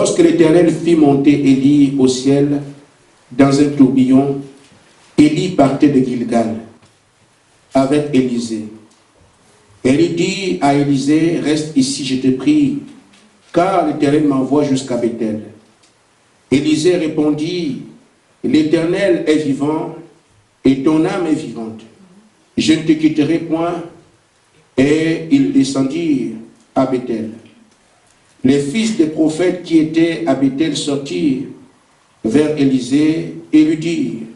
Lorsque l'Éternel fit monter Élie au ciel dans un tourbillon, Élie partait de Gilgal avec Élisée. Élie dit à Élisée, reste ici, je te prie, car l'Éternel m'envoie jusqu'à Bethel. Élisée répondit, l'Éternel est vivant et ton âme est vivante. Je ne te quitterai point. Et ils descendirent à Bethel. Les fils des prophètes qui étaient à Bethel sortirent vers Élisée et lui dirent,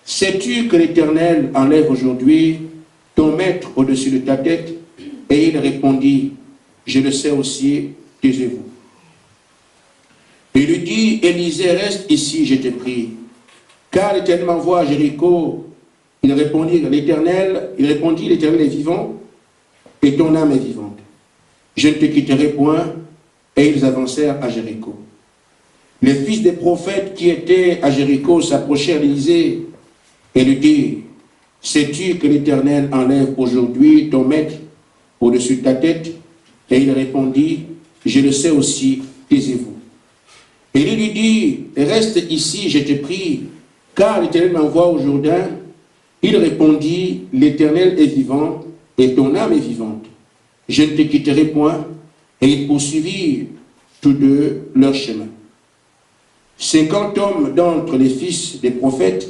sais-tu que l'Éternel enlève aujourd'hui ton maître au-dessus de ta tête? Et il répondit, je le sais aussi, taisez-vous. Il lui dit, Élisée, reste ici, je te prie, car l'Éternel m'envoie à Jéricho. Il répondit, l'Éternel est vivant, et ton âme est vivante. Je ne te quitterai point. Et ils avancèrent à Jéricho. Les fils des prophètes qui étaient à Jéricho s'approchèrent d'Élisée et lui dirent, sais-tu que l'Éternel enlève aujourd'hui ton maître au-dessus de ta tête? Et il répondit, je le sais aussi, taisez-vous. Et il lui dit, reste ici, je te prie, car l'Éternel m'envoie au Jourdain. Il répondit, l'Éternel est vivant et ton âme est vivante. Je ne te quitterai point. Et ils poursuivirent tous deux leur chemin. 50 hommes d'entre les fils des prophètes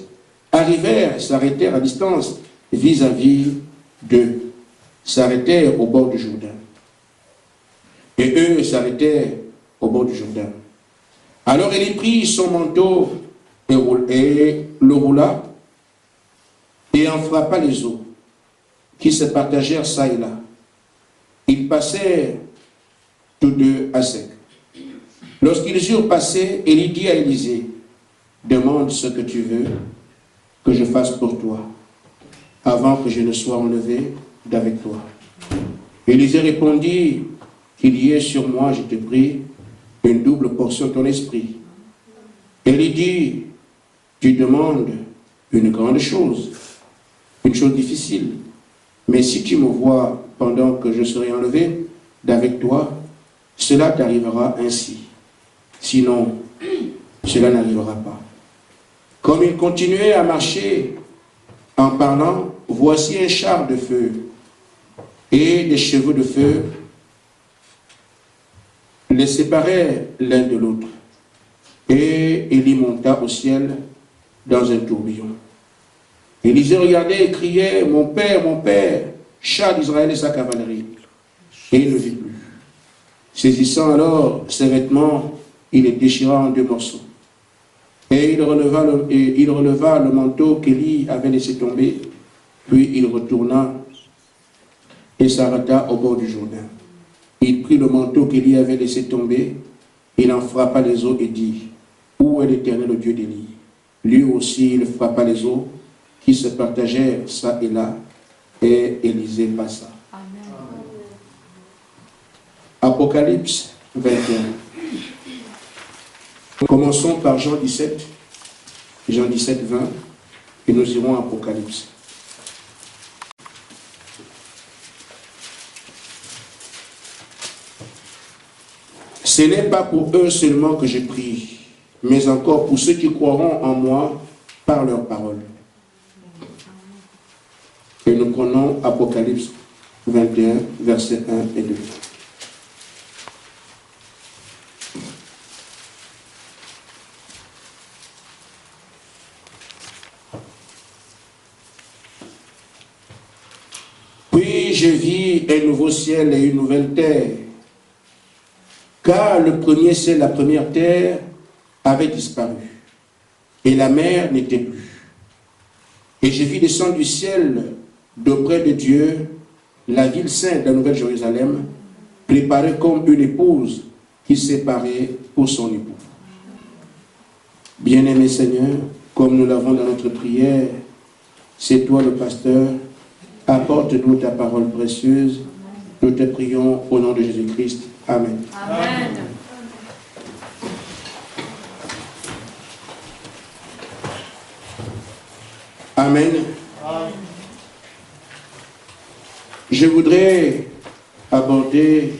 arrivèrent, s'arrêtèrent à distance vis-à-vis d'eux, s'arrêtèrent au bord du Jourdain. Et eux s'arrêtèrent au bord du Jourdain. Alors il prit son manteau et le roula et en frappa les eaux, qui se partagèrent çà et là. Ils passèrent tous deux à sec. Lorsqu'ils eurent passé, Élie dit à Élisée, demande ce que tu veux que je fasse pour toi, avant que je ne sois enlevé d'avec toi. Élisée répondit, qu'il y ait sur moi, je te prie, une double portion de ton esprit. Élie dit, tu demandes une grande chose, une chose difficile, mais si tu me vois pendant que je serai enlevé d'avec toi, cela t'arrivera ainsi. Sinon, cela n'arrivera pas. Comme il continuait à marcher en parlant, voici un char de feu et des chevaux de feu les séparaient l'un de l'autre. Et Élie monta au ciel dans un tourbillon. Élisée regardait et criait, mon père, char d'Israël et sa cavalerie. Et il ne vit plus. Saisissant alors ses vêtements, il les déchira en deux morceaux. Et il releva le manteau qu'Élie avait laissé tomber, puis il retourna et s'arrêta au bord du Jourdain. Il prit le manteau qu'Élie avait laissé tomber, il en frappa les eaux et dit, où est l'Éternel, le Dieu d'Élie? Lui aussi, il frappa les eaux qui se partagèrent çà et là, et Élisée passa. Apocalypse 21. Commençons par Jean 17, 20, et nous irons à Apocalypse. Ce n'est pas pour eux seulement que je prie, mais encore pour ceux qui croiront en moi par leur parole. Et nous prenons Apocalypse 21, versets 1 et 2. Puis je vis un nouveau ciel et une nouvelle terre, car le premier ciel, la première terre, avait disparu, et la mer n'était plus. Et je vis descendre du ciel, d'auprès de Dieu, la ville sainte, la nouvelle Jérusalem, préparée comme une épouse qui s'est parée pour son époux. Bien-aimé Seigneur, comme nous l'avons dans notre prière, c'est toi le pasteur, apporte-nous ta parole précieuse. Nous te prions au nom de Jésus-Christ. Amen. Amen. Amen. Amen. Je voudrais aborder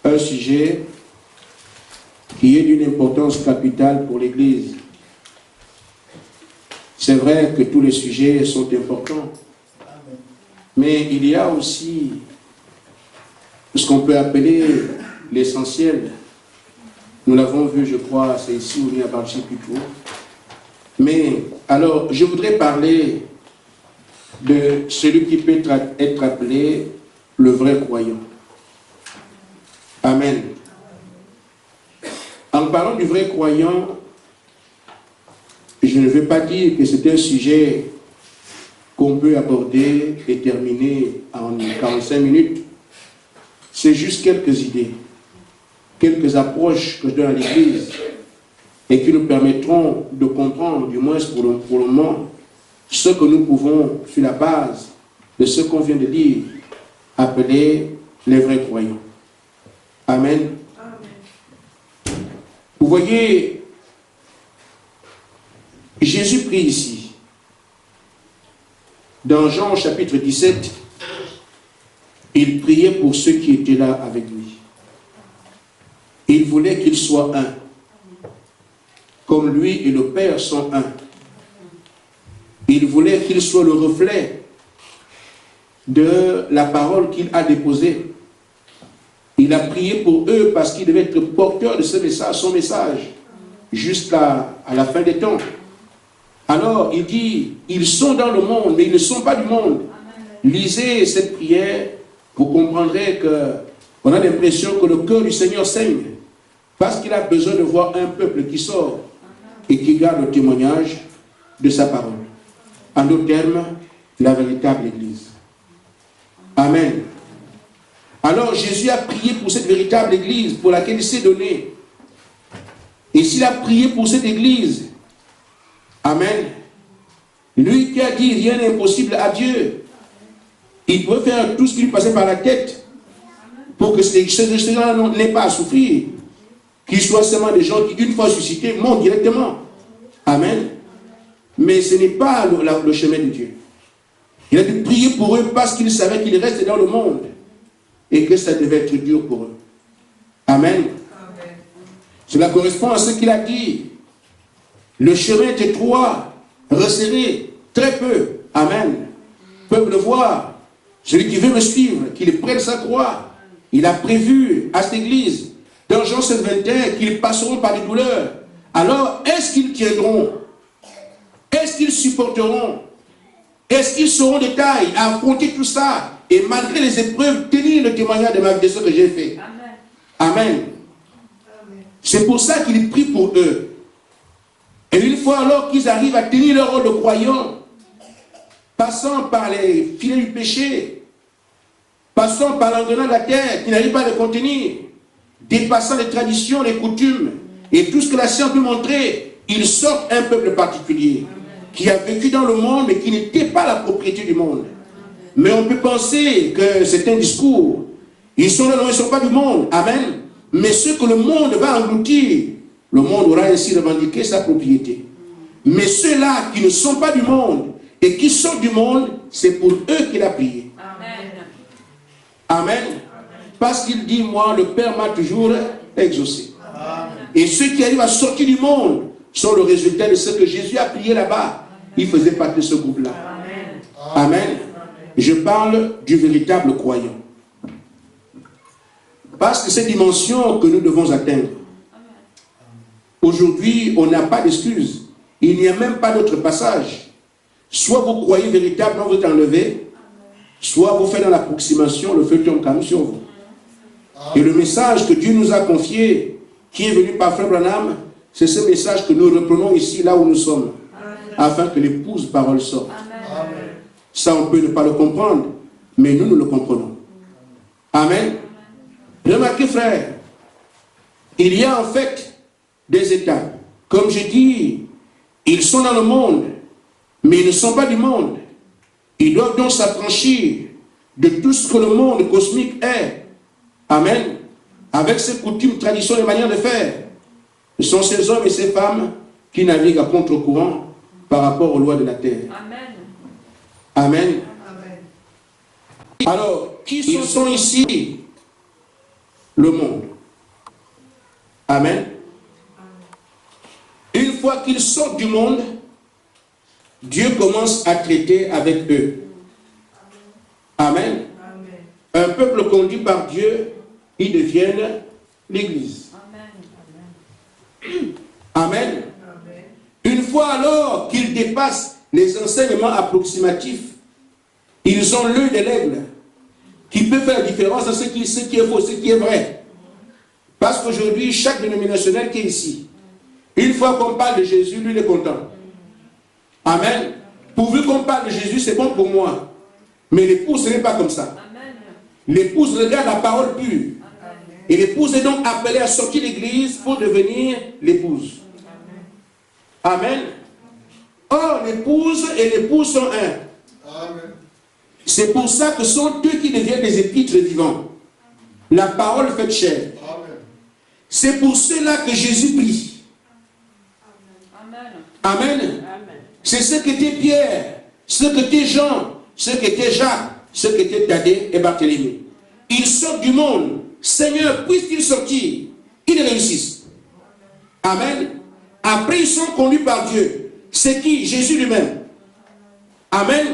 un sujet qui est d'une importance capitale pour l'Église. C'est vrai que tous les sujets sont importants, mais il y a aussi ce qu'on peut appeler l'essentiel. Nous l'avons vu, je crois, c'est ici où il y a Barchi plutôt. Mais alors, je voudrais parler de celui qui peut être appelé le vrai croyant. Amen. En parlant du vrai croyant, je ne veux pas dire que c'est un sujet qu'on peut aborder et terminer en 45 minutes. C'est juste quelques idées, quelques approches que je donne à l'Église et qui nous permettront de comprendre, du moins pour le moment, ce que nous pouvons, sur la base de ce qu'on vient de dire, appeler les vrais croyants. Amen. Vous voyez, Jésus prie ici. Dans Jean chapitre 17, il priait pour ceux qui étaient là avec lui. Il voulait qu'ils soient un. Comme lui et le Père sont un. Il voulait qu'ils soient le reflet de la parole qu'il a déposée. Il a prié pour eux parce qu'il devait être porteur de ce message, son message, jusqu'à la fin des temps. Alors, il dit, ils sont dans le monde, mais ils ne sont pas du monde. Lisez cette prière, vous comprendrez qu'on a l'impression que le cœur du Seigneur saigne, parce qu'il a besoin de voir un peuple qui sort et qui garde le témoignage de sa parole. En d'autres termes, la véritable Église. Amen. Alors Jésus a prié pour cette véritable Église pour laquelle il s'est donné. Et s'il a prié pour cette Église, amen, lui qui a dit rien n'est impossible à Dieu, il pouvait faire tout ce qui lui passait par la tête pour que ces gens n'aient pas à souffrir, qu'ils soient seulement des gens qui, une fois suscités, montent directement. Amen. Mais ce n'est pas le chemin de Dieu. Il a dû prier pour eux parce qu'il savait qu'ils restaient dans le monde et que ça devait être dur pour eux. Amen. Amen. Cela correspond à ce qu'il a dit. Le chemin est étroit, resserré, très peu. Amen. Peuvent le voir. Celui qui veut me suivre, qu'il prenne sa croix. Il a prévu à cette église, dans Jean 7, 21, qu'ils passeront par des douleurs. Alors, est-ce qu'ils tiendront? Est-ce qu'ils supporteront? Est-ce qu'ils seront des tailles à affronter tout ça et malgré les épreuves, tenir le témoignage de ce que j'ai fait? Amen. Amen. C'est pour ça qu'il prie pour eux. Et une fois alors qu'ils arrivent à tenir leur rôle de croyants, passant par les filets du péché, passant par l'engrenage de la terre qui n'arrive pas à les contenir, dépassant les traditions, les coutumes et tout ce que la science peut montrer, ils sortent un peuple particulier qui a vécu dans le monde mais qui n'était pas la propriété du monde. Mais on peut penser que c'est un discours. Ils sont là, non, ils ne sont pas du monde. Amen. Mais ce que le monde va engloutir, le monde aura ainsi revendiqué sa propriété. Mais ceux-là qui ne sont pas du monde et qui sont du monde, c'est pour eux qu'il a prié. Amen. Amen. Parce qu'il dit, moi, le Père m'a toujours exaucé. Amen. Et ceux qui arrivent à sortir du monde sont le résultat de ce que Jésus a prié là-bas. Il faisait partie de ce groupe-là. Amen. Amen. Je parle du véritable croyant. Parce que c'est cette dimension que nous devons atteindre. Aujourd'hui, on n'a pas d'excuse. Il n'y a même pas d'autre passage. Soit vous croyez véritablement, vous êtes enlevé, soit vous faites dans l'approximation, le feu tombe quand même sur vous. Et le message que Dieu nous a confié, qui est venu par Frère Branham, c'est ce message que nous reprenons ici, là où nous sommes, afin que l'épouse parole sorte. Ça, on peut ne pas le comprendre, mais nous le comprenons. Amen. Remarquez, frère, il y a en fait des étapes. Comme je dis, ils sont dans le monde, mais ils ne sont pas du monde. Ils doivent donc s'affranchir de tout ce que le monde cosmique est. Amen. Avec ses coutumes, traditions et manières de faire. Ce sont ces hommes et ces femmes qui naviguent à contre-courant par rapport aux lois de la terre. Amen. Amen. Amen. Alors, qui sont ici? Le monde. Amen. fois qu'ils sortent du monde, Dieu commence à traiter avec eux. Amen. Un peuple conduit par Dieu, ils deviennent l'Église. Amen. Une fois alors qu'ils dépassent les enseignements approximatifs, ils ont l'œil de l'aigle qui peut faire la différence entre ce qui est faux, ce qui est vrai. Parce qu'aujourd'hui, chaque dénominationnel qui est ici, une fois qu'on parle de Jésus, lui il est content. Amen. Pourvu qu'on parle de Jésus, c'est bon pour moi. Mais l'épouse, ce n'est pas comme ça. L'épouse regarde la parole pure. Et l'épouse est donc appelée à sortir de l'église pour devenir l'épouse. Amen. Or, l'épouse et l'épouse sont un. C'est pour ça que sont eux qui deviennent des épîtres vivants. La parole faite chair. C'est pour cela que Jésus prie. Amen. C'est ce qu'était Pierre, ce qu'était Jean, ce qu'était Jacques, ce qu'était Thaddée et Barthélemy. Ils sortent du monde. Seigneur, puissent-ils sortir, ils réussissent. Amen. Après, ils sont conduits par Dieu. C'est qui? Jésus lui-même. Amen.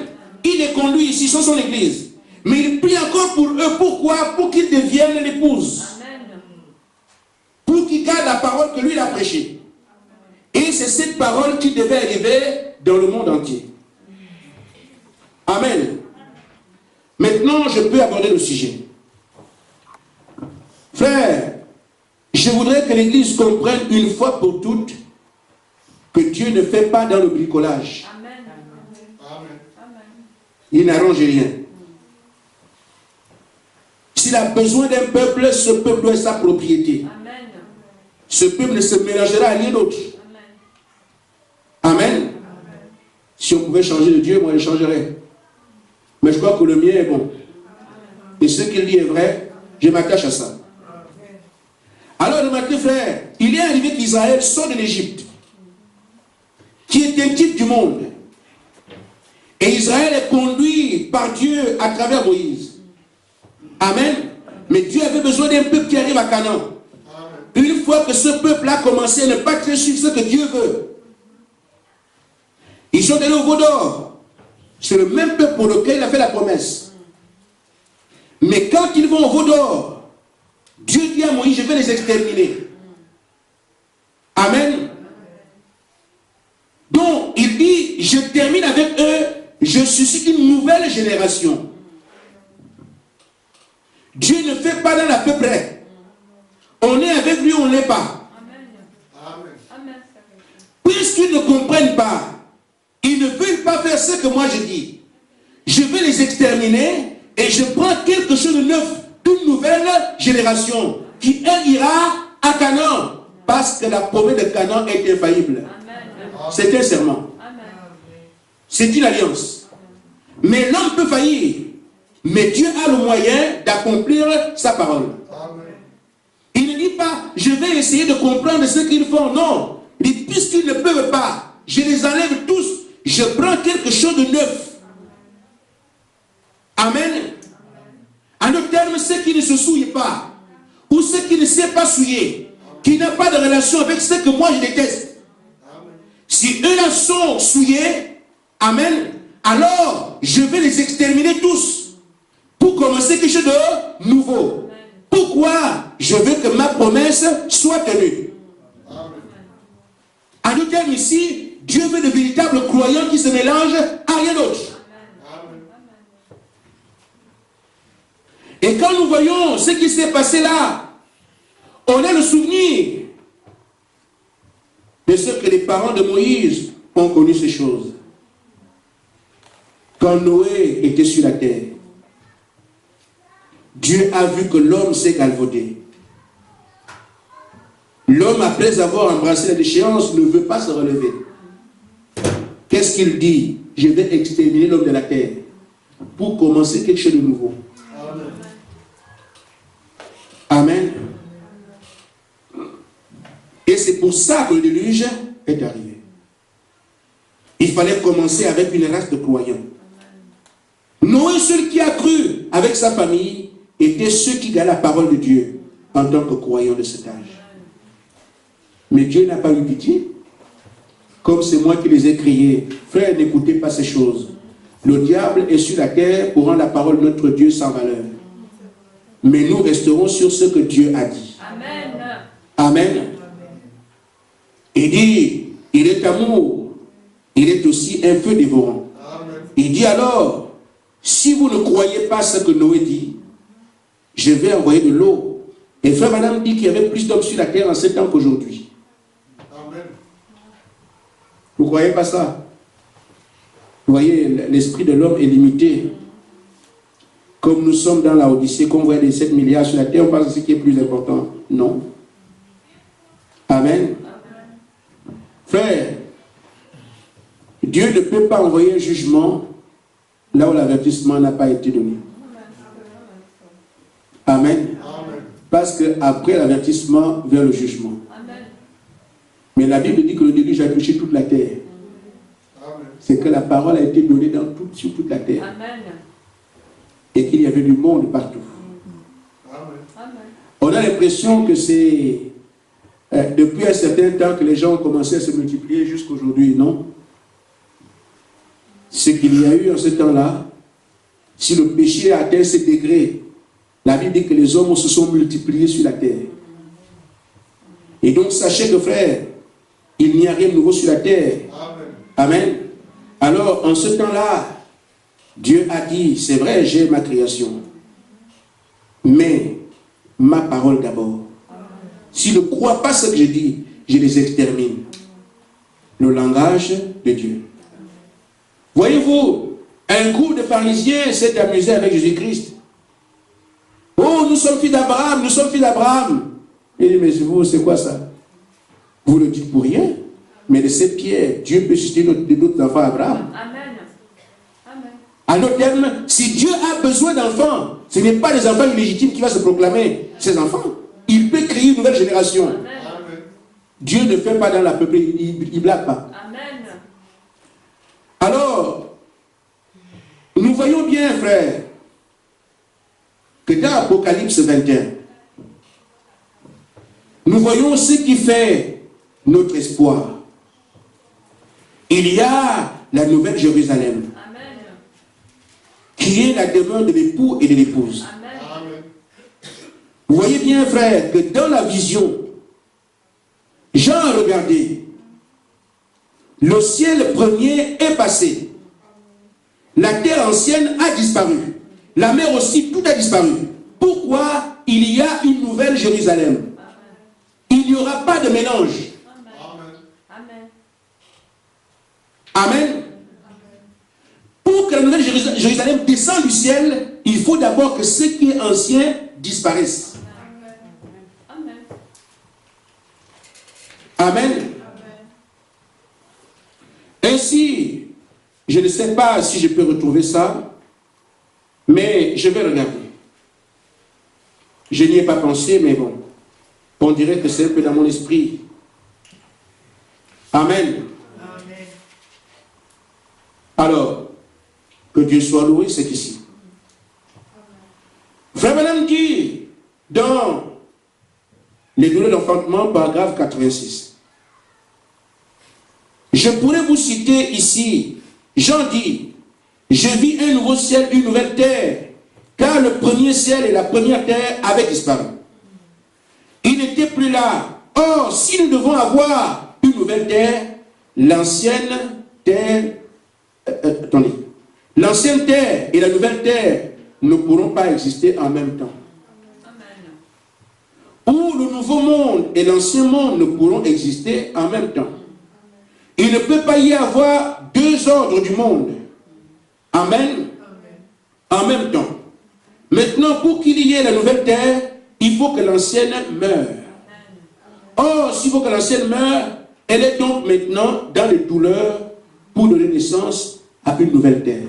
Il est conduit ici, sur son église. Mais il prie encore pour eux. Pourquoi? Pour qu'ils deviennent l'épouse. Pour qu'ils gardent la parole que lui il a prêchée. Et c'est cette parole qui devait arriver dans le monde entier. Amen. Maintenant, je peux aborder le sujet. Frère, je voudrais que l'Église comprenne une fois pour toutes que Dieu ne fait pas dans le bricolage. Amen. Il n'arrange rien. S'il a besoin d'un peuple, ce peuple doit être sa propriété. Amen. Ce peuple ne se mélangera à rien d'autre. Amen. Amen. Si on pouvait changer de Dieu, moi je changerais. Mais je crois que le mien est bon. Et ce qu'il dit est vrai, je m'attache à ça. Alors, remarquez, frère, il est arrivé qu'Israël sort de l'Égypte, qui est un type du monde. Et Israël est conduit par Dieu à travers Moïse. Amen. Mais Dieu avait besoin d'un peuple qui arrive à Canaan. Une fois que ce peuple a commencé à ne pas très suivre ce que Dieu veut, ils sont allés au veau d'or. C'est le même peuple pour lequel il a fait la promesse. Mais quand ils vont au veau d'or, Dieu dit à Moïse, je vais les exterminer. Amen. Donc, il dit, je termine avec eux, je suscite une nouvelle génération. Dieu ne fait pas dans la peu près. On est avec lui, on ne l'est pas. Amen. Puisqu'ils ne comprennent pas, ils ne veulent pas faire ce que moi je dis. Je vais les exterminer et je prends quelque chose de neuf, une nouvelle génération qui ira à Canaan. Parce que la promesse de Canaan est infaillible. C'est un serment. C'est une alliance. Mais l'homme peut faillir. Mais Dieu a le moyen d'accomplir sa parole. Il ne dit pas, je vais essayer de comprendre ce qu'ils font. Non. Il dit, puisqu'ils ne peuvent pas, je les enlève tous. Je prends quelque chose de neuf. Amen. En d'autres termes, ceux qui ne se souillent pas, ou ceux qui ne savent pas souiller, qui n'ont pas de relation avec ce que moi je déteste. Si eux-là sont souillés, amen, alors je vais les exterminer tous pour commencer quelque chose de nouveau. Pourquoi? Je veux que ma promesse soit tenue. En d'autres termes, ici, Dieu veut de véritables croyants qui se mélangent à rien d'autre. Et quand nous voyons ce qui s'est passé là, on a le souvenir de ce que les parents de Moïse ont connu ces choses. Quand Noé était sur la terre, Dieu a vu que l'homme s'est galvaudé. L'homme, après avoir embrassé la déchéance, ne veut pas se relever. Qu'est-ce qu'il dit? Je vais exterminer l'homme de la terre pour commencer quelque chose de nouveau. Amen. Et c'est pour ça que le déluge est arrivé. Il fallait commencer avec une race de croyants. Noé, seul qui a cru avec sa famille, étaient ceux qui gardaient la parole de Dieu en tant que croyants de cet âge. Mais Dieu n'a pas eu pitié. comme c'est moi qui les ai créés. Frère, n'écoutez pas ces choses. Le diable est sur la terre pour rendre la parole de notre Dieu sans valeur. Mais nous resterons sur ce que Dieu a dit. Amen. Amen. Il dit, il est amour. Il est aussi un feu dévorant. Amen. Il dit alors, si vous ne croyez pas ce que Noé dit, je vais envoyer de l'eau. Et frère madame dit qu'il y avait plus d'hommes sur la terre en ce temps qu'aujourd'hui. Amen. Vous ne croyez pas ça? Vous voyez, l'esprit de l'homme est limité. Comme nous sommes dans la Odyssée, qu'on voit les 7 milliards sur la terre, on pense que ce qui est plus important. Non. Amen. Frère, Dieu ne peut pas envoyer un jugement là où l'avertissement n'a pas été donné. Amen. Parce qu'après l'avertissement vient le jugement. Mais la Bible dit que le déluge a touché toute la terre. C'est que la parole a été donnée sur toute la terre. Amen. Et qu'il y avait du monde partout. Amen. On a l'impression que c'est depuis un certain temps que les gens ont commencé à se multiplier jusqu'aujourd'hui, non? Ce qu'il y a eu en ce temps-là, si le péché a atteint ces degrés, la Bible dit que les hommes se sont multipliés sur la terre. Et donc sachez que frère, il n'y a rien de nouveau sur la terre. Amen. Amen. Alors en ce temps-là, Dieu a dit, c'est vrai, j'ai ma création, mais ma parole d'abord. S'ils ne croient pas ce que je dis, je les extermine. Le langage de Dieu. Voyez-vous, un groupe de pharisiens s'est amusé avec Jésus-Christ. Oh, nous sommes fils d'Abraham, nous sommes fils d'Abraham. Il dit, mais vous, c'est quoi ça? Vous le dites pour rien, mais de cette pierre, Dieu peut susciter d'autres enfants à Abraham. Amen. En d'autres termes, si Dieu a besoin d'enfants, ce n'est pas des enfants illégitimes qui vont se proclamer ses enfants. Il peut créer une nouvelle génération. Amen. Dieu ne fait pas dans la peuple, il ne blague pas. Amen. Alors, nous voyons bien, frère, que dans Apocalypse 21, nous voyons ce qui fait notre espoir. Il y a la nouvelle Jérusalem, amen, qui est la demeure de l'époux et de l'épouse. Amen. Vous voyez bien, frère, que dans la vision, Jean a regardé, le ciel premier est passé, la terre ancienne a disparu, la mer aussi, tout a disparu. Pourquoi il y a une nouvelle Jérusalem? Il n'y aura pas de mélange. Amen. Amen. Pour que la nouvelle Jérusalem descende du ciel, il faut d'abord que ce qui est ancien disparaisse. Amen. Amen. Ainsi, je ne sais pas si je peux retrouver ça, mais je vais regarder. Je n'y ai pas pensé, mais bon. On dirait que c'est un peu dans mon esprit. Amen. Amen. Alors, que Dieu soit loué, c'est ici. Frère Madame dit, dans les douleurs d'enfantement, paragraphe 86. Je pourrais vous citer ici, Jean dit, je vis un nouveau ciel, une nouvelle terre, car le premier ciel et la première terre avaient disparu. Il n'était plus là. Or, si nous devons avoir une nouvelle terre, l'ancienne terre, l'ancienne terre et la nouvelle terre ne pourront pas exister en même temps. Amen. Ou le nouveau monde et l'ancien monde ne pourront exister en même temps. Il ne peut pas y avoir deux ordres du monde. Amen. En même temps. Maintenant, pour qu'il y ait la nouvelle terre, il faut que l'ancienne meure. Or, s'il faut que l'ancienne meure, elle est donc maintenant dans les douleurs pour donner naissance à une nouvelle terre.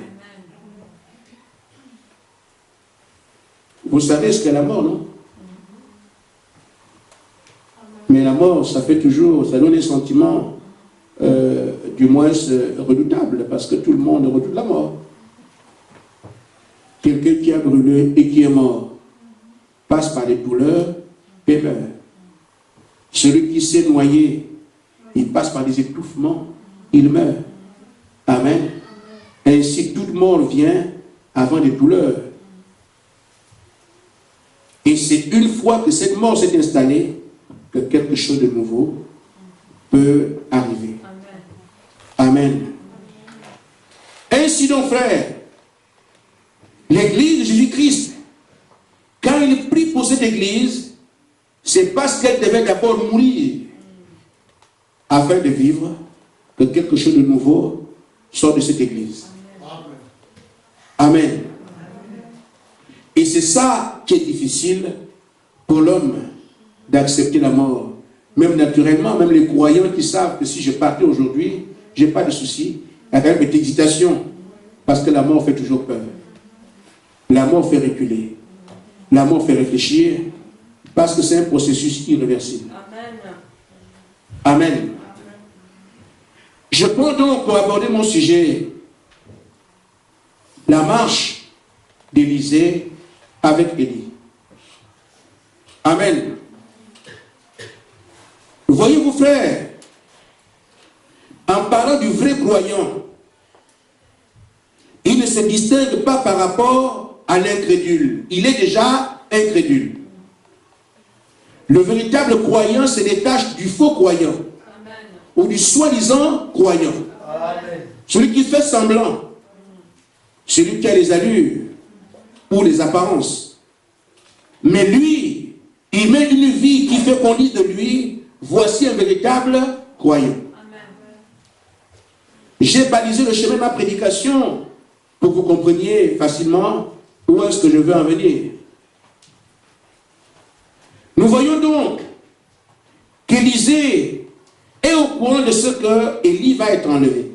Vous savez ce qu'est la mort, non? Mais la mort, ça fait toujours, ça donne des sentiments du moins redoutables, parce que tout le monde redoute la mort. Quelqu'un qui a brûlé et qui est mort passe par des douleurs et meurt. Celui qui s'est noyé, il passe par des étouffements il meurt. Amen. Ainsi, toute mort vient avant des douleurs. Et c'est une fois que cette mort s'est installée que quelque chose de nouveau peut arriver. Amen. Ainsi donc, frères, l'Église de Jésus-Christ, quand il prie pour cette Église, c'est parce qu'elle devait d'abord mourir afin de vivre, que quelque chose de nouveau sort de cette Église. Amen. Et c'est ça qui est difficile pour l'homme d'accepter la mort. Même naturellement, même les croyants qui savent que si je partais aujourd'hui, je n'ai pas de souci. Il y a quand même une hésitation. Parce que la mort fait toujours peur. La mort fait reculer. La mort fait réfléchir. Parce que c'est un processus irréversible. Amen. Amen. Je prends donc pour aborder mon sujet la marche d'Élisée avec Élie. Amen. Voyez-vous, frères, en parlant du vrai croyant, il ne se distingue pas par rapport à l'incrédule. Il est déjà incrédule. Le véritable croyant se détache du faux croyant. Amen. Ou du soi-disant croyant. Amen. Celui qui fait semblant. Celui qui a les allures ou les apparences. Mais lui, il mène une vie qui fait qu'on dise de lui, voici un véritable croyant. J'ai balisé le chemin de ma prédication pour que vous compreniez facilement où est-ce que je veux en venir. Nous voyons donc qu'Élisée est au courant de ce que Élie va être enlevé.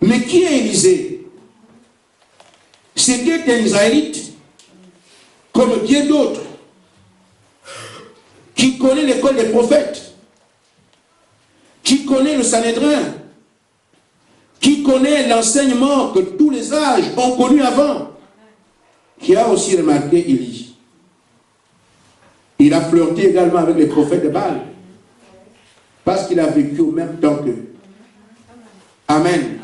Mais qui est Élisée? C'était un Israélite, comme bien d'autres, qui connaît l'école des prophètes, qui connaît le Sanhédrin, qui connaît l'enseignement que tous les âges ont connu avant, qui a aussi remarqué Élie. Il a flirté également avec les prophètes de Baal, parce qu'il a vécu au même temps qu'eux. Amen.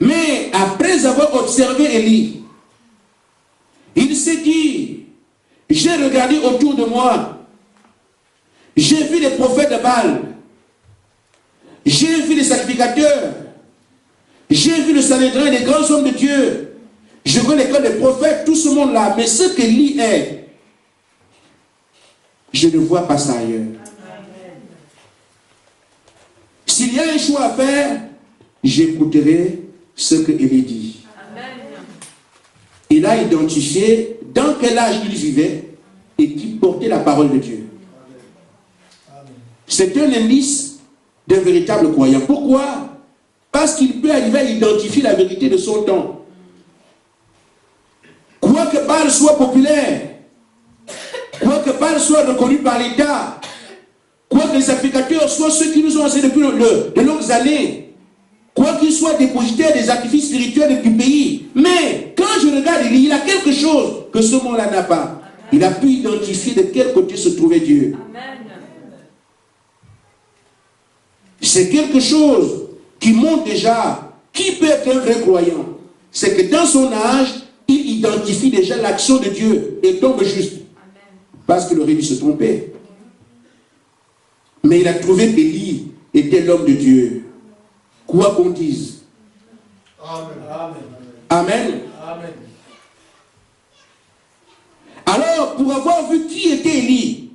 Mais après avoir observé Élie, il s'est dit, j'ai regardé autour de moi, j'ai vu les prophètes de Baal, j'ai vu les sacrificateurs, j'ai vu le Sanhédrin, les grands hommes de Dieu, je vois l'école des prophètes, tout ce monde-là, mais ce qu'Élie est, je ne vois pas ça ailleurs. S'il y a un choix à faire, j'écouterai ce que Élie dit. Il a identifié dans quel âge il vivait et qui portait la parole de Dieu. C'est un indice d'un véritable croyant. Pourquoi? Parce qu'il peut arriver à identifier la vérité de son temps. Quoi que Baal soit populaire, quoi que Baal soit reconnu par l'État, quoi que les sacrificateurs soient ceux qui nous ont enseigné depuis de longues années, quoi qu'ils soient dépositaires des sacrifices spirituels du pays, mais quand je regarde Élie, il a quelque chose que ce monde-là n'a pas. Il a pu identifier de quel côté se trouvait Dieu. C'est quelque chose qui montre déjà qui peut être un vrai croyant. C'est que dans son âge, il identifie déjà l'action de Dieu et tombe juste. Parce qu'il aurait dû se tromper. Mais il a trouvé qu'Élie était l'homme de Dieu. Quoi qu'on dise. Amen. Amen. Amen. Alors, pour avoir vu qui était Élie,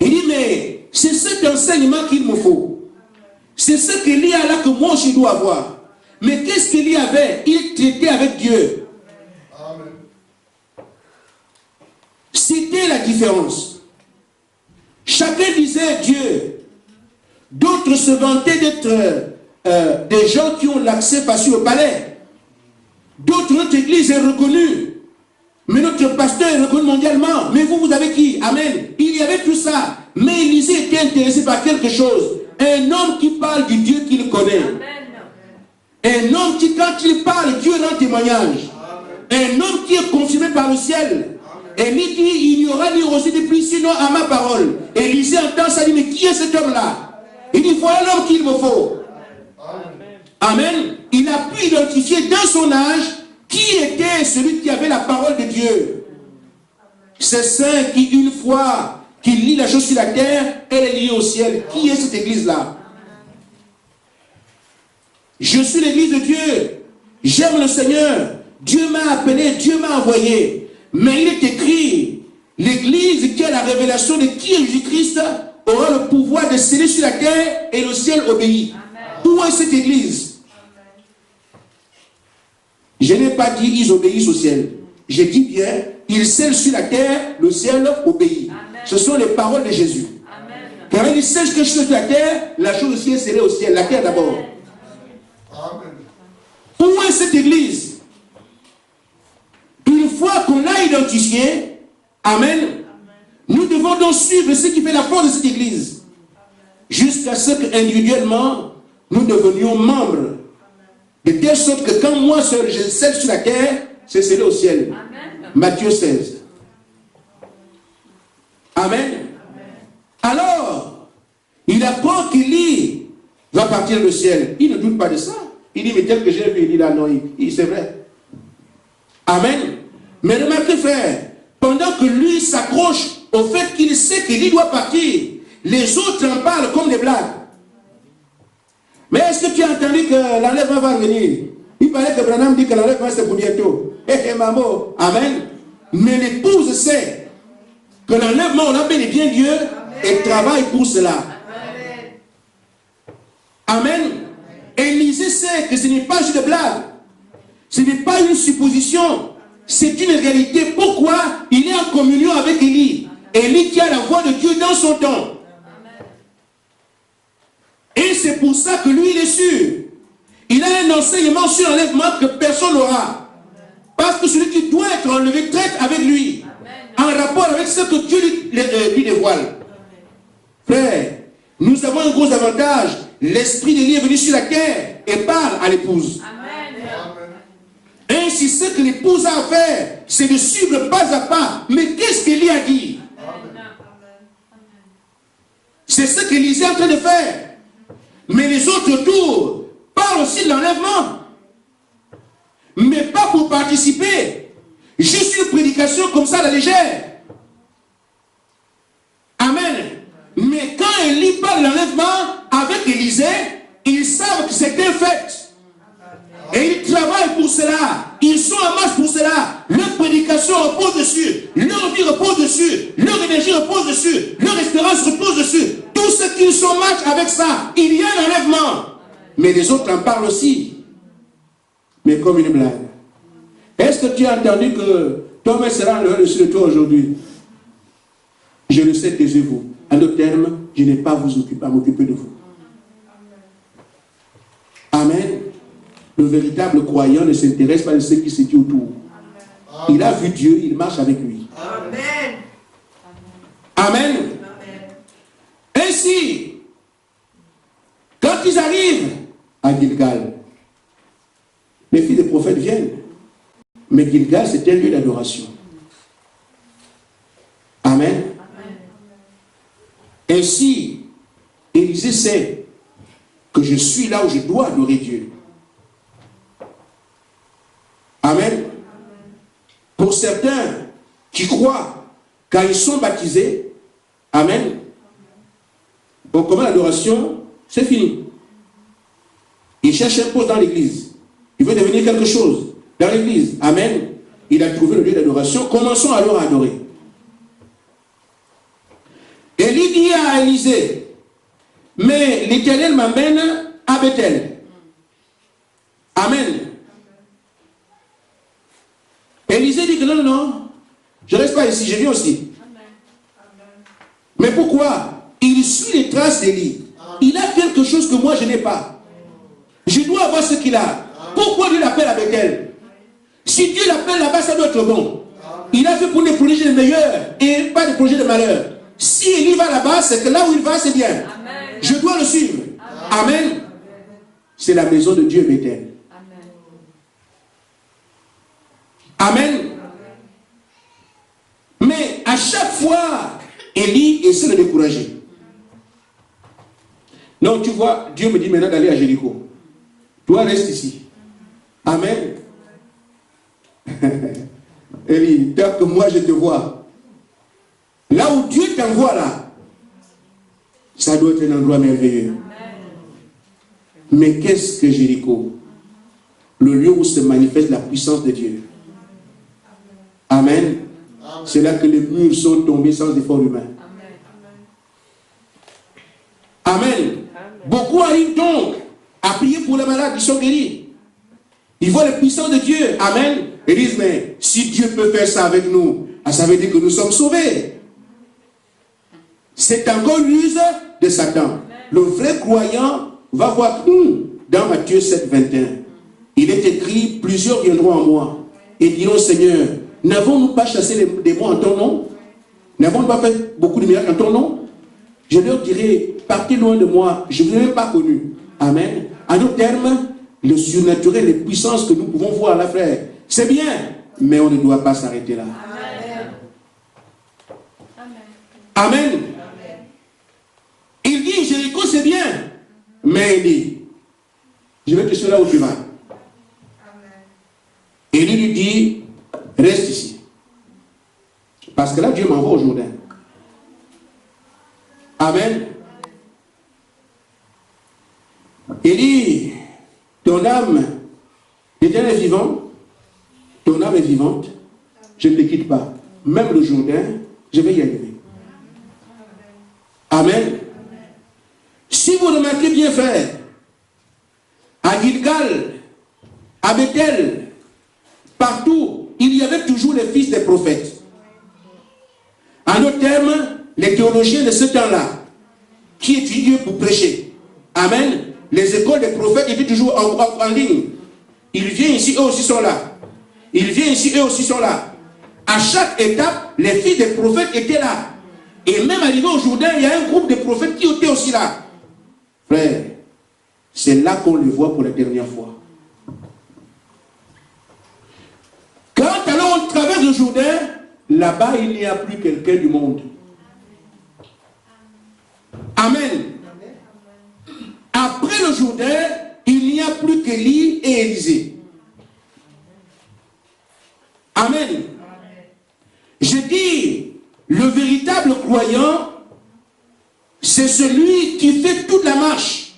il dit, mais c'est cet enseignement qu'il me faut. C'est ce qu'Élie a là que moi je dois avoir. Mais qu'est-ce qu'Élie avait? Il traitait avec Dieu. Amen. C'était la différence. Chacun disait Dieu. D'autres se vantaient d'être des gens qui ont l'accès facile au palais. D'autres, notre église est reconnue. Mais notre pasteur est reconnu mondialement. Mais vous avez qui? Amen. Il y avait tout ça. Mais Élisée était intéressé par quelque chose. Un homme qui parle du Dieu qu'il connaît. Amen. Un homme qui, quand il parle, Dieu rend témoignage. Amen. Un homme qui est confirmé par le ciel. Et lui dit, il n'y aura ni rosée de pluie sinon à ma parole. Élisée entend ça, dit, mais qui est cet homme-là? Il dit, voilà l'homme qu'il me faut. Amen. Il a pu identifier dans son âge qui était celui qui avait la parole de Dieu. C'est saint qui, une fois qu'il lit la chose sur la terre, elle est liée au ciel. Qui est cette église-là? Je suis l'église de Dieu. J'aime le Seigneur. Dieu m'a appelé, Dieu m'a envoyé. Mais il est écrit, l'église qui a la révélation de qui est Jésus-Christ aura le pouvoir de sceller sur la terre et le ciel obéit. Où est cette église? Je n'ai pas dit ils obéissent au ciel. J'ai dit bien, ils scellent sur la terre, le ciel obéit. Amen. Ce sont les paroles de Jésus. Amen. Car il scelle quelque chose sur la terre, la chose aussi est scellée au ciel. La terre d'abord. Où est cette église? Une fois qu'on l'a identifié, Amen, nous devons donc suivre ce qui fait la force de cette église. Jusqu'à ce qu'individuellement, nous devenions membres. De telle sorte que quand moi seul je scelle sur la terre, c'est scellé au ciel. Amen. Matthieu 16. Amen. Amen. Alors, il apprend qu'Élie va partir du ciel. Il ne doute pas de ça. Il dit, mais tel que j'ai vu, il dit là, non, c'est vrai. Amen. Mais remarquez, frère, pendant que lui s'accroche au fait qu'il sait qu'Élie doit partir, les autres en parlent comme des blagues. Mais est-ce que tu as entendu que l'enlèvement va venir? Il paraît que Branham dit que l'enlèvement c'est pour bientôt. Maman, amen. Mais l'épouse sait que l'enlèvement, on appelle bien Dieu et travaille pour cela. Amen. Élisée sait que ce n'est pas juste de blague. Ce n'est pas une supposition. C'est une réalité. Pourquoi? Il est en communion avec Élie. Élie qui a la voix de Dieu dans son temps. Et c'est pour ça que lui, il est sûr. Il a un enseignement sur l'enlèvement que personne n'aura. Parce que celui qui doit être enlevé traite avec lui. En rapport avec ce que Dieu lui dévoile. Frère, nous avons un gros avantage. L'esprit d'Élie est venu sur la terre et parle à l'épouse. Ainsi, ce que l'épouse a à faire, c'est de suivre pas à pas. Mais qu'est-ce qu'Élie a dit? C'est ce qu'Élisée est en train de faire. Mais les autres autour parlent aussi de l'enlèvement. Mais pas pour participer. Juste une prédication comme ça à la légère. Amen. Mais quand Élie parle de l'enlèvement avec Élisée, ils savent que c'est un fait. Et ils travaillent pour cela. Ils sont en marche pour cela. Leur prédication repose dessus. Leur vie repose dessus. Leur énergie repose dessus. Leur espérance repose dessus. Tous ceux qui sont en marche avec ça, il y a un enlèvement. Mais les autres en parlent aussi. Mais comme une blague. Est-ce que tu as entendu que Thomas sera enlevé dessus de toi aujourd'hui? Je le sais, taisez-vous. En d'autres termes, je n'ai pas à m'occuper de vous. Amen. Le véritable croyant ne s'intéresse pas à ce qui se dit autour. Amen. Il a vu Dieu, il marche avec lui. Amen. Amen. Amen. Ainsi, quand ils arrivent à Gilgal, les filles des prophètes viennent. Mais Gilgal, c'était un lieu d'adoration. Amen. Amen. Ainsi, Élisée sait que je suis là où je dois adorer Dieu. Amen. Pour certains qui croient, quand ils sont baptisés, amen, on commence l'adoration, c'est fini. Il cherche un poste dans l'église. Il veut devenir quelque chose dans l'église. Amen. Il a trouvé le lieu d'adoration. Commençons alors à adorer. Élie dit à Élisée, mais l'Éternel m'amène à Bethel. Amen. Élisée dit que non, non, non, je ne reste pas ici, je viens aussi. Mais pourquoi? Il suit les traces d'Élie. Il a quelque chose que moi je n'ai pas. Je dois avoir ce qu'il a. Pourquoi Dieu l'appelle à Bethel? Si Dieu l'appelle là-bas, ça doit être bon. Il a fait pour des projets de meilleurs et pas des projets de malheur. Si Élie va là-bas, c'est que là où il va, c'est bien. Amen. Je dois le suivre. Amen. Amen. C'est la maison de Dieu Bethel. Amen. Mais à chaque fois, Élie essaie de le décourager. Non, tu vois, Dieu me dit maintenant d'aller à Jéricho. Toi, reste ici. Amen. Élie, tel que moi je te vois. Là où Dieu t'envoie là, ça doit être un endroit merveilleux. Mais qu'est-ce que Jéricho? Le lieu où se manifeste la puissance de Dieu. Amen. C'est là que les murs sont tombés sans effort humain. Amen. Beaucoup arrivent donc à prier pour les malades qui sont guéris. Ils voient la puissance de Dieu. Amen. Ils disent, mais si Dieu peut faire ça avec nous, ça veut dire que nous sommes sauvés. C'est encore l'use de Satan. Le vrai croyant va voir dans Matthieu 7, 21. Il est écrit, plusieurs viendront à moi et diront, Seigneur, n'avons-nous pas chassé les démons en ton nom? N'avons-nous pas fait beaucoup de miracles en ton nom? Je leur dirai, partez loin de moi, je ne vous ai même pas connu. Amen. En d'autres termes, le surnaturel, les puissances que nous pouvons voir là, frère, c'est bien, mais on ne doit pas s'arrêter là. Amen. Amen. Il dit, Jéricho, c'est bien, mais il dit, je vais te chercher là où tu vas. Et lui dit, reste ici. Parce que là, Dieu m'envoie au Jourdain. Amen. Il dit, ton âme, l'Éternel est vivant, ton âme est vivante, je ne te quitte pas. Même le Jourdain, je vais y arriver. Amen. Si vous remarquez bien, frère, à Gilgal, à Bethel, partout, il y avait toujours les fils des prophètes. En d'autres termes, les théologiens de ce temps-là, qui étudiaient pour prêcher. Amen. Les écoles des prophètes étaient toujours en ligne. Ils viennent ici, eux aussi sont là. Ils viennent ici, eux aussi sont là. À chaque étape, les fils des prophètes étaient là. Et même arrivé au Jourdain, il y a un groupe de prophètes qui étaient aussi là. Frère, c'est là qu'on les voit pour la dernière fois. Quand alors on traverse le Jourdain, là-bas, il n'y a plus quelqu'un du monde. Amen. Après le Jourdain, il n'y a plus qu'Élie et Élisée. Amen. Je dis, le véritable croyant, c'est celui qui fait toute la marche.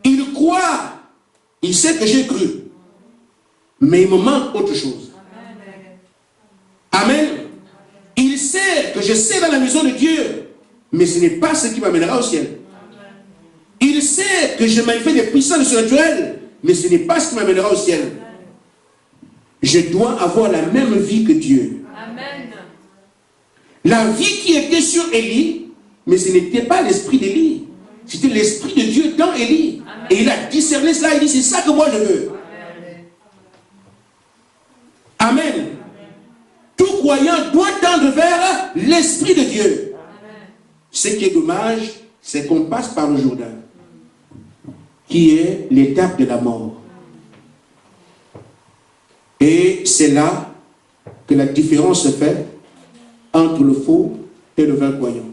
Il croit, il sait que j'ai cru, mais il me manque autre chose. Amen. Il sait que je sais dans la maison de Dieu, mais ce n'est pas ce qui m'amènera au ciel. Il sait que je manifeste des puissances surnaturelles, mais ce n'est pas ce qui m'amènera au ciel. Je dois avoir la même vie que Dieu. Amen. La vie qui était sur Élie, mais ce n'était pas l'esprit d'Élie. C'était l'esprit de Dieu dans Élie. Amen. Et il a discerné cela, il dit, c'est ça que moi je veux. Amen. Amen. Tout croyant doit tendre vers l'esprit de Dieu. Amen. Ce qui est dommage, c'est qu'on passe par le Jourdain, qui est l'étape de la mort. Et c'est là que la différence se fait entre le faux et le vrai croyant.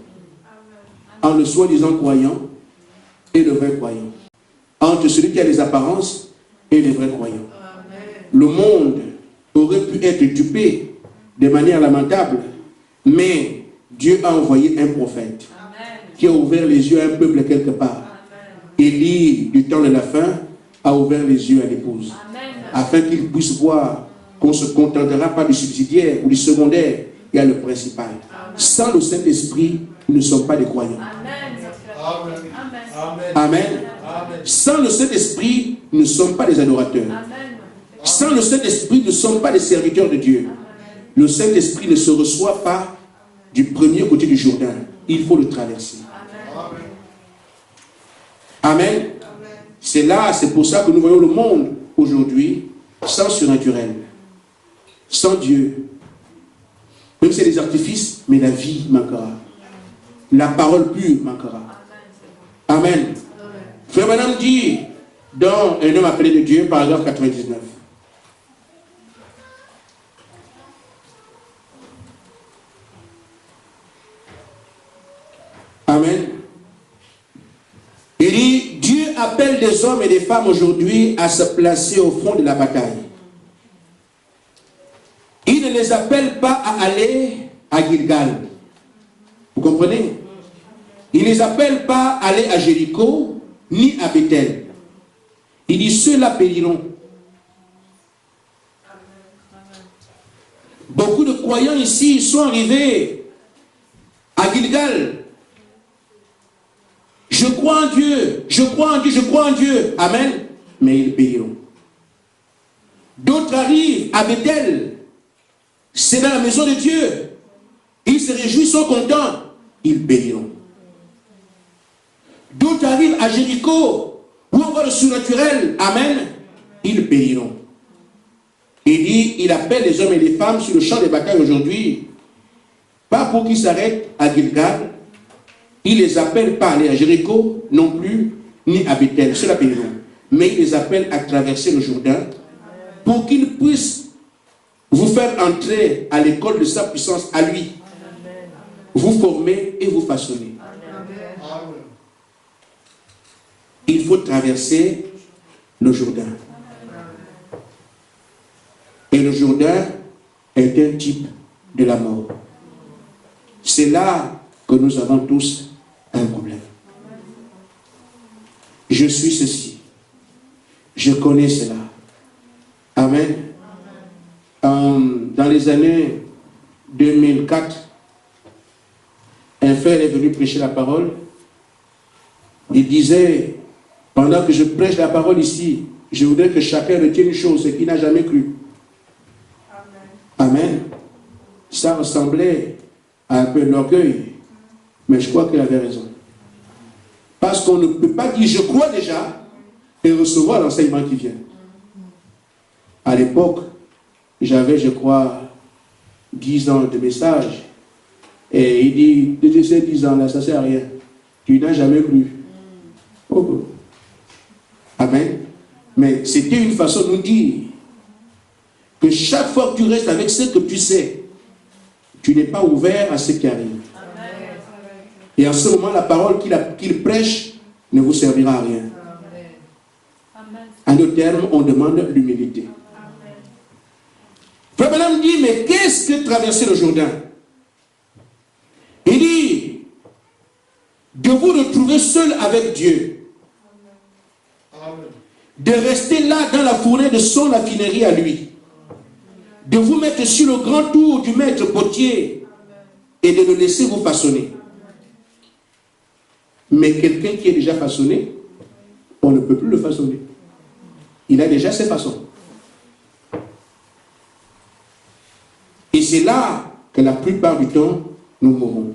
Entre le soi-disant croyant et le vrai croyant. Entre celui qui a les apparences et les vrais croyants. Le monde aurait pu être dupé de manière lamentable, mais Dieu a envoyé un prophète qui a ouvert les yeux à un peuple quelque part. Élie, du temps de la fin, a ouvert les yeux à l'épouse, afin qu'il puisse voir qu'on ne se contentera pas du subsidiaire ou du secondaire, il y a le principal. Sans le Saint-Esprit, nous ne sommes pas des croyants. Amen. Sans le Saint-Esprit, nous ne sommes pas des adorateurs. Sans le Saint-Esprit, nous ne sommes pas des serviteurs de Dieu. Le Saint-Esprit ne se reçoit pas du premier côté du Jourdain. Il faut le traverser. Amen. C'est là, c'est pour ça que nous voyons le monde aujourd'hui sans surnaturel, sans Dieu. Même si c'est des artifices, mais la vie manquera. La parole pure manquera. Amen. Frère Branham dit dans Un homme appelé de Dieu, paragraphe 99. Amen. Il dit, des hommes et des femmes aujourd'hui à se placer au front de la bataille. Il ne les appelle pas à aller à Gilgal. Vous comprenez? Il ne les appelle pas à aller à Jéricho, ni à Bethel. Il dit, ceux-là périront. Beaucoup de croyants ici sont arrivés à Gilgal. Je crois en Dieu, je crois en Dieu, je crois en Dieu. Amen. Mais ils périront. D'autres arrivent à Bethel. C'est dans la maison de Dieu. Ils se réjouissent, sont contents. Ils périront. D'autres arrivent à Jéricho, ou encore le surnaturel. Amen. Ils périront. Il dit, il appelle les hommes et les femmes sur le champ de bataille aujourd'hui, pas pour qu'ils s'arrêtent à Gilgal. Il les appelle pas à aller à Jéricho, non plus, ni à Bethel. Cela périront. Mais il les appelle à traverser le Jourdain pour qu'ils puissent vous faire entrer à l'école de sa puissance, à lui. Vous former et vous façonner. Il faut traverser le Jourdain. Et le Jourdain est un type de la mort. C'est là que nous avons tous un problème. Je suis ceci. Je connais cela. Amen. Dans les années 2004, un frère est venu prêcher la parole. Il disait, pendant que je prêche la parole ici, je voudrais que chacun retienne une chose, c'est qu'il n'a jamais cru. Amen. Ça ressemblait à un peu l'orgueil, mais je crois qu'il avait raison. Parce qu'on ne peut pas dire je crois déjà et recevoir l'enseignement qui vient. À l'époque, j'avais, je crois, 10 ans de message. Et il dit, de ces 10 ans là, ça ne sert à rien. Tu n'as jamais cru. Oh. Amen. Mais c'était une façon de nous dire que chaque fois que tu restes avec ce que tu sais, tu n'es pas ouvert à ce qui arrive. Amen. Et en ce moment, la parole qu'il prêche ne vous servira à rien. Amen. En d'autres termes, on demande l'humilité. Frère Branham dit, mais qu'est-ce que traverser le Jourdain? Il dit, de vous retrouver seul avec Dieu. Amen. De rester là dans la fournée de son raffinerie à lui. De vous mettre sur le grand tour du maître potier et de le laisser vous façonner. Mais quelqu'un qui est déjà façonné, on ne peut plus le façonner. Il a déjà ses façons. Et c'est là que la plupart du temps, nous mourons.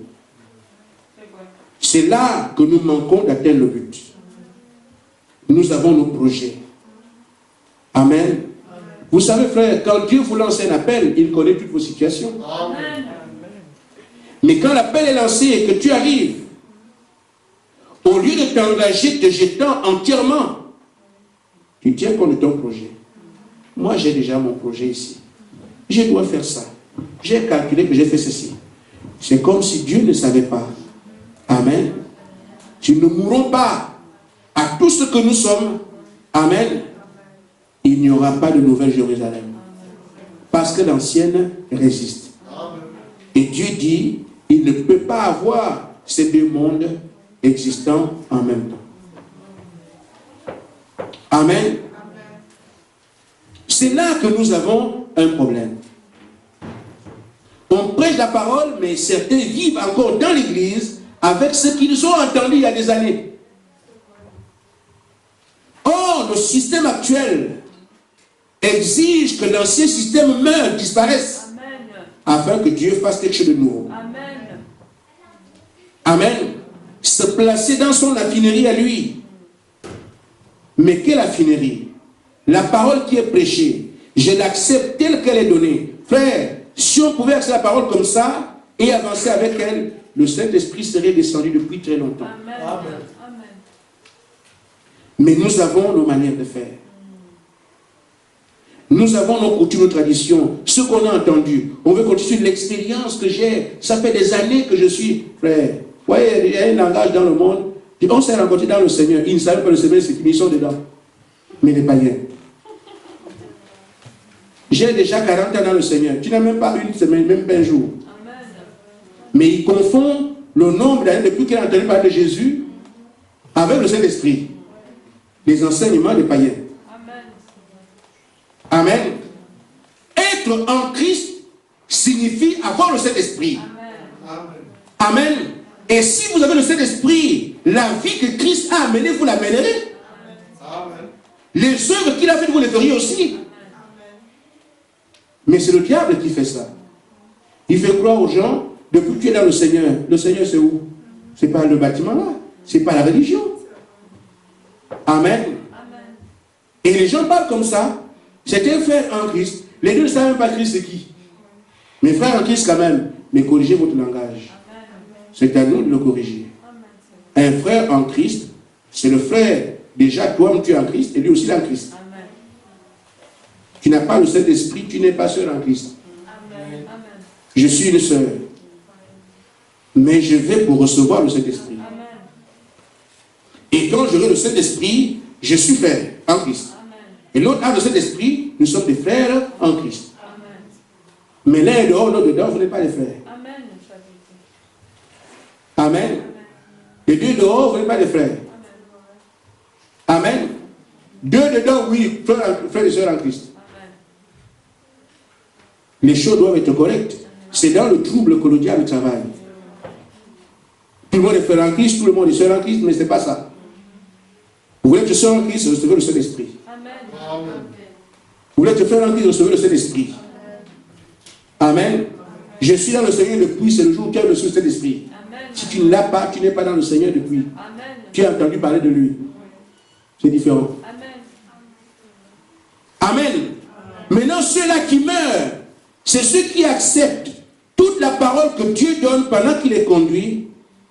C'est là que nous manquons d'atteindre le but. Nous avons nos projets. Amen. Vous savez, frère, quand Dieu vous lance un appel, il connaît toutes vos situations. Amen. Mais quand l'appel est lancé et que tu arrives, au lieu de t'engager, te jetant entièrement, tu tiens compte de ton projet. Moi, j'ai déjà mon projet ici. Je dois faire ça. J'ai calculé que j'ai fait ceci. C'est comme si Dieu ne savait pas. Amen. Si nous ne mourrons pas à tout ce que nous sommes, amen, il n'y aura pas de nouvelle Jérusalem. Parce que l'ancienne résiste. Et Dieu dit, il ne peut pas avoir ces deux mondes existants en même temps. Amen. C'est là que nous avons un problème. On prêche la parole, mais certains vivent encore dans l'église avec ce qu'ils ont entendu il y a des années. Or, le système actuel exige que l'ancien système meure, disparaisse, afin que Dieu fasse quelque chose de nouveau. Amen. Amen. Se placer dans son raffinerie à lui. Mais quelle raffinerie? La parole qui est prêchée, je l'accepte telle qu'elle est donnée. Frère, si on pouvait accepter la parole comme ça et avancer avec elle, le Saint-Esprit serait descendu depuis très longtemps. Amen. Amen. Mais nous avons nos manières de faire. Nous avons nos coutumes, nos traditions, ce qu'on a entendu. On veut continuer l'expérience que j'ai. Ça fait des années que je suis frère. Vous voyez, il y a un langage dans le monde. On s'est rencontrés dans le Seigneur. Ils ne savaient pas le Seigneur, c'est qu'ils sont dedans. Mais les païens. J'ai déjà 40 ans dans le Seigneur. Tu n'as même pas une semaine, même pas un jour. Amen. Mais ils confondent le nombre d'années depuis qu'il a entendu parler de Jésus avec le Saint-Esprit. Les enseignements des païens. Amen. Amen. Être en Christ signifie avoir le Saint-Esprit. Amen. Amen. Et si vous avez le Saint-Esprit, la vie que Christ a amenée, vous l'amènerez. Amen. Les œuvres qu'il a faites, vous les feriez aussi. Amen. Mais c'est le diable qui fait ça. Il fait croire aux gens, depuis que tu es dans le Seigneur c'est où? C'est pas le bâtiment là, c'est pas la religion. Amen. Amen. Et les gens parlent comme ça. C'était un frère en Christ. Les deux ne savent même pas Christ c'est qui. Mais frère en Christ quand même. Mais corrigez votre langage. C'est à nous de le corriger. Un frère en Christ, c'est le frère. Déjà, toi, tu es en Christ et lui aussi il est en Christ. Amen. Tu n'as pas le Saint-Esprit, tu n'es pas sœur en Christ. Amen. Je suis une sœur. Mais je vais pour recevoir le Saint-Esprit. Et quand j'aurai le Saint-Esprit, je suis frère en Christ. Amen. Et l'autre a le Saint-Esprit, nous sommes des frères en Christ. Amen. Mais l'un est dehors, l'autre dedans, vous n'êtes pas des frères. Amen. Amen. Les deux dehors, vous n'êtes pas des frères. Amen. Amen. Deux dedans, oui, frères et sœurs en Christ. Amen. Les choses doivent être correctes. C'est dans le trouble que le diable travaille. Tout le monde est frère en Christ, tout le monde est sœur en Christ, mais ce n'est pas ça. Vous voulez être sœur en Christ, recevez le Saint-Esprit. Amen. Vous voulez être frère en Christ, recevez le Saint-Esprit. Amen. Je suis dans le Seigneur depuis, c'est le jour où tu as reçu le Saint-Esprit. Si tu ne l'as pas, tu n'es pas dans le Seigneur depuis. Amen. Tu as entendu parler de lui. C'est différent. Amen. Amen. Maintenant, ceux-là qui meurent, c'est ceux qui acceptent toute la parole que Dieu donne pendant qu'il les conduit,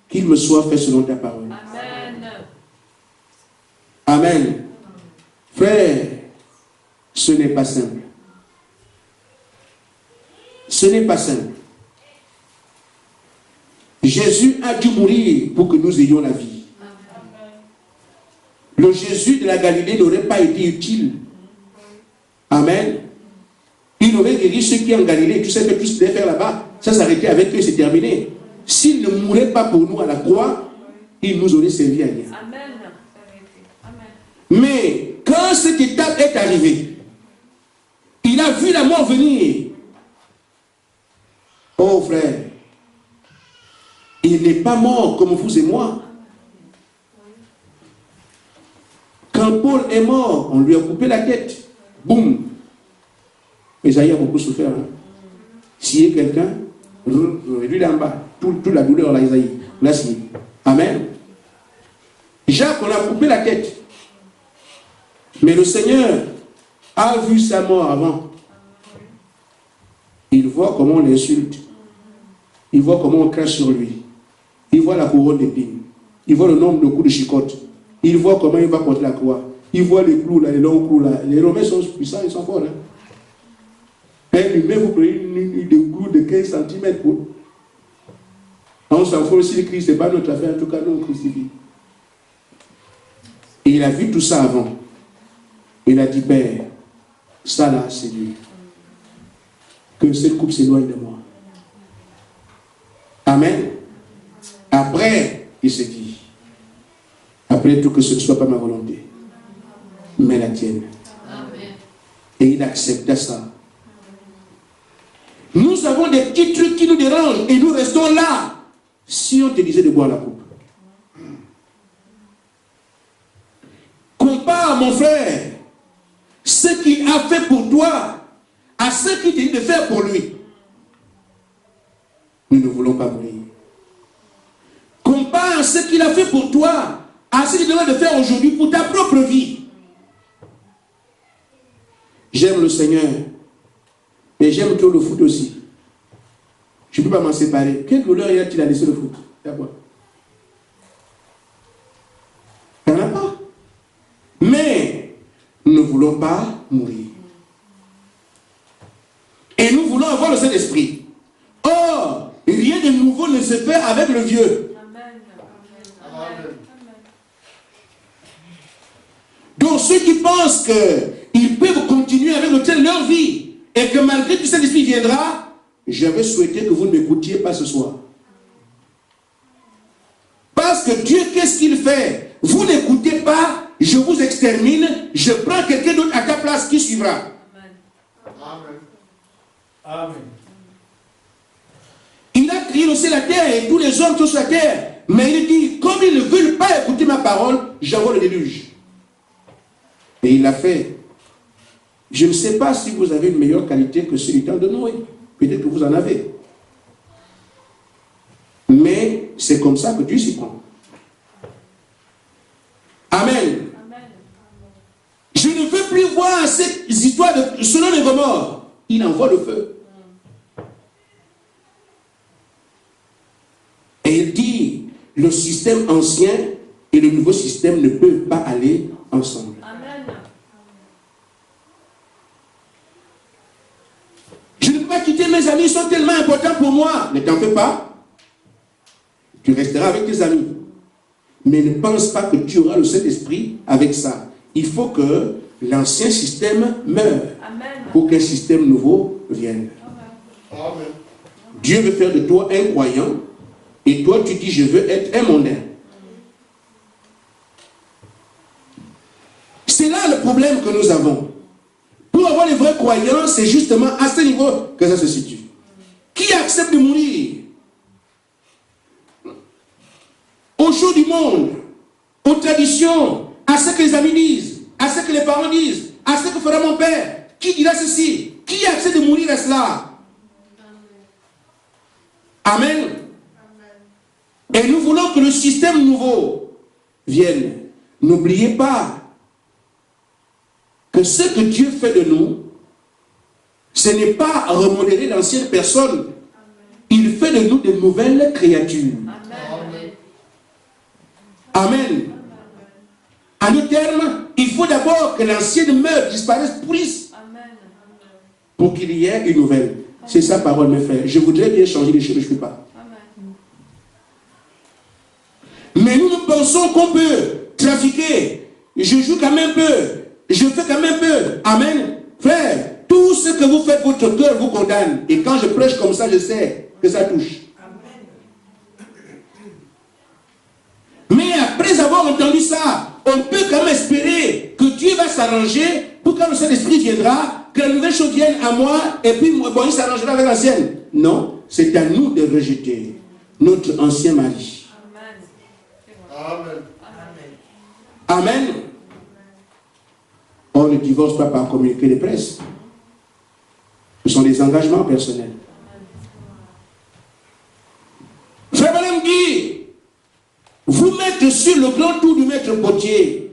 qu'il me soit fait selon ta parole. Amen. Amen. Frère, ce n'est pas simple. Ce n'est pas simple. Jésus a dû mourir pour que nous ayons la vie. Le Jésus de la Galilée n'aurait pas été utile. Amen. Il aurait guéri ceux qui sont en Galilée. Tu sais que tout ce qu'il devait faire là-bas, ça s'arrêtait avec eux, c'est terminé. S'il ne mourait pas pour nous à la croix, il nous aurait servi à rien. Amen. Mais quand cette étape est arrivée, il a vu la mort venir. Oh frère, il n'est pas mort comme vous et moi. Quand Paul est mort, on lui a coupé la tête. Boum. Esaïe a beaucoup souffert. Hein? S'il y a quelqu'un, lui là en bas, toute la douleur là, Esaïe. Là, si. Amen. Jacques, on a coupé la tête. Mais le Seigneur a vu sa mort avant. Il voit comment on l'insulte. Il voit comment on crache sur lui. Il voit la couronne d'épines. Il voit le nombre de coups de chicotte. Il voit comment il va porter la croix. Il voit les clous là, les longs clous là. Les Romains sont puissants, ils sont forts. Hein? Un humain, vous prenez des clous de 15 cm pour. On s'en fout aussi, le Christ, ce n'est pas notre affaire, en tout cas, nous on crucifie. Et il a vu tout ça avant. Il a dit, Père, ça là, c'est lui. Que cette coupe s'éloigne de moi. Amen. Après, il s'est dit, après tout, que ce ne soit pas ma volonté, mais la tienne. Amen. Et il accepta ça. Nous avons des petits trucs qui nous dérangent et nous restons là. Si on te disait de boire la coupe. Compare, mon frère, ce qu'il a fait pour toi à ce qu'il te dit de faire pour lui. Nous ne voulons pas mourir. Compare ce qu'il a fait pour toi à ce qu'il demande de faire aujourd'hui pour ta propre vie. J'aime le Seigneur. Et j'aime trop le foot aussi. Je ne peux pas m'en séparer. Quelle douleur y a-t-il à laisser le foot? D'accord. Il n'y en a pas. Mais nous ne voulons pas mourir. Et nous voulons avoir le Saint-Esprit. Or, rien de nouveau ne se fait avec le vieux. Amen. ceux qui pensent qu'ils peuvent continuer avec leur vie et que malgré tout Saint-Esprit viendra, j'avais souhaité que vous ne m'écoutiez pas ce soir. Parce que Dieu, qu'est-ce qu'il fait? Vous n'écoutez pas, je vous extermine, je prends quelqu'un d'autre à ta place qui suivra. Amen. Amen. Il a créé aussi la terre et tous les hommes sont sur la terre. Mais il dit, comme ils ne veulent pas écouter ma parole, j'envoie le déluge. Et il l'a fait. Je ne sais pas si vous avez une meilleure qualité que celui du temps de Noé. Peut-être que vous en avez. Mais c'est comme ça que Dieu s'y prend. Amen. Amen. Je ne veux plus voir cette histoire de Sodome et Gomorrhe. Il envoie le feu. Et il dit, le système ancien et le nouveau système ne peuvent pas aller ensemble. Amen. Je ne peux pas quitter mes amis, ils sont tellement importants pour moi. Ne t'en fais pas. Tu resteras avec tes amis. Mais ne pense pas que tu auras le Saint-Esprit avec ça. Il faut que l'ancien système meure pour qu'un système nouveau vienne. Amen. Dieu veut faire de toi un croyant et toi tu dis je veux être un mondain. C'est là le problème que nous avons. Pour avoir les vrais croyants, c'est justement à ce niveau que ça se situe. Qui accepte de mourir au chaud du monde, aux traditions, à ce que les amis disent, à ce que les parents disent, à ce que fera mon père? Qui dira ceci? Qui accepte de mourir à cela? Amen. Et nous voulons que le système nouveau vienne. N'oubliez pas que ce que Dieu fait de nous, ce n'est pas remodeler l'ancienne personne. Il fait de nous de nouvelles créatures. Amen. En d'autres termes, il faut d'abord que l'ancienne meure, disparaisse, pourrisse, pour qu'il y ait une nouvelle. C'est sa parole, mes frères. Je voudrais bien changer les choses, mais je ne peux pas. Mais nous pensons qu'on peut trafiquer. Je joue quand même un peu. Je fais quand même un peu. Amen. Frère, tout ce que vous faites, votre cœur vous condamne. Et quand je prêche comme ça, je sais que ça touche. Mais après avoir entendu ça, on peut quand même espérer que Dieu va s'arranger pour quand le Saint-Esprit viendra, que la nouvelle chose vienne à moi, et puis bon, il s'arrangera avec l'ancienne. Non, c'est à nous de rejeter notre ancien mari. Amen. Amen. On ne divorce pas par communiqué de presse. Ce sont des engagements personnels. Frère Branham dit, vous mettez sur le grand tour du maître potier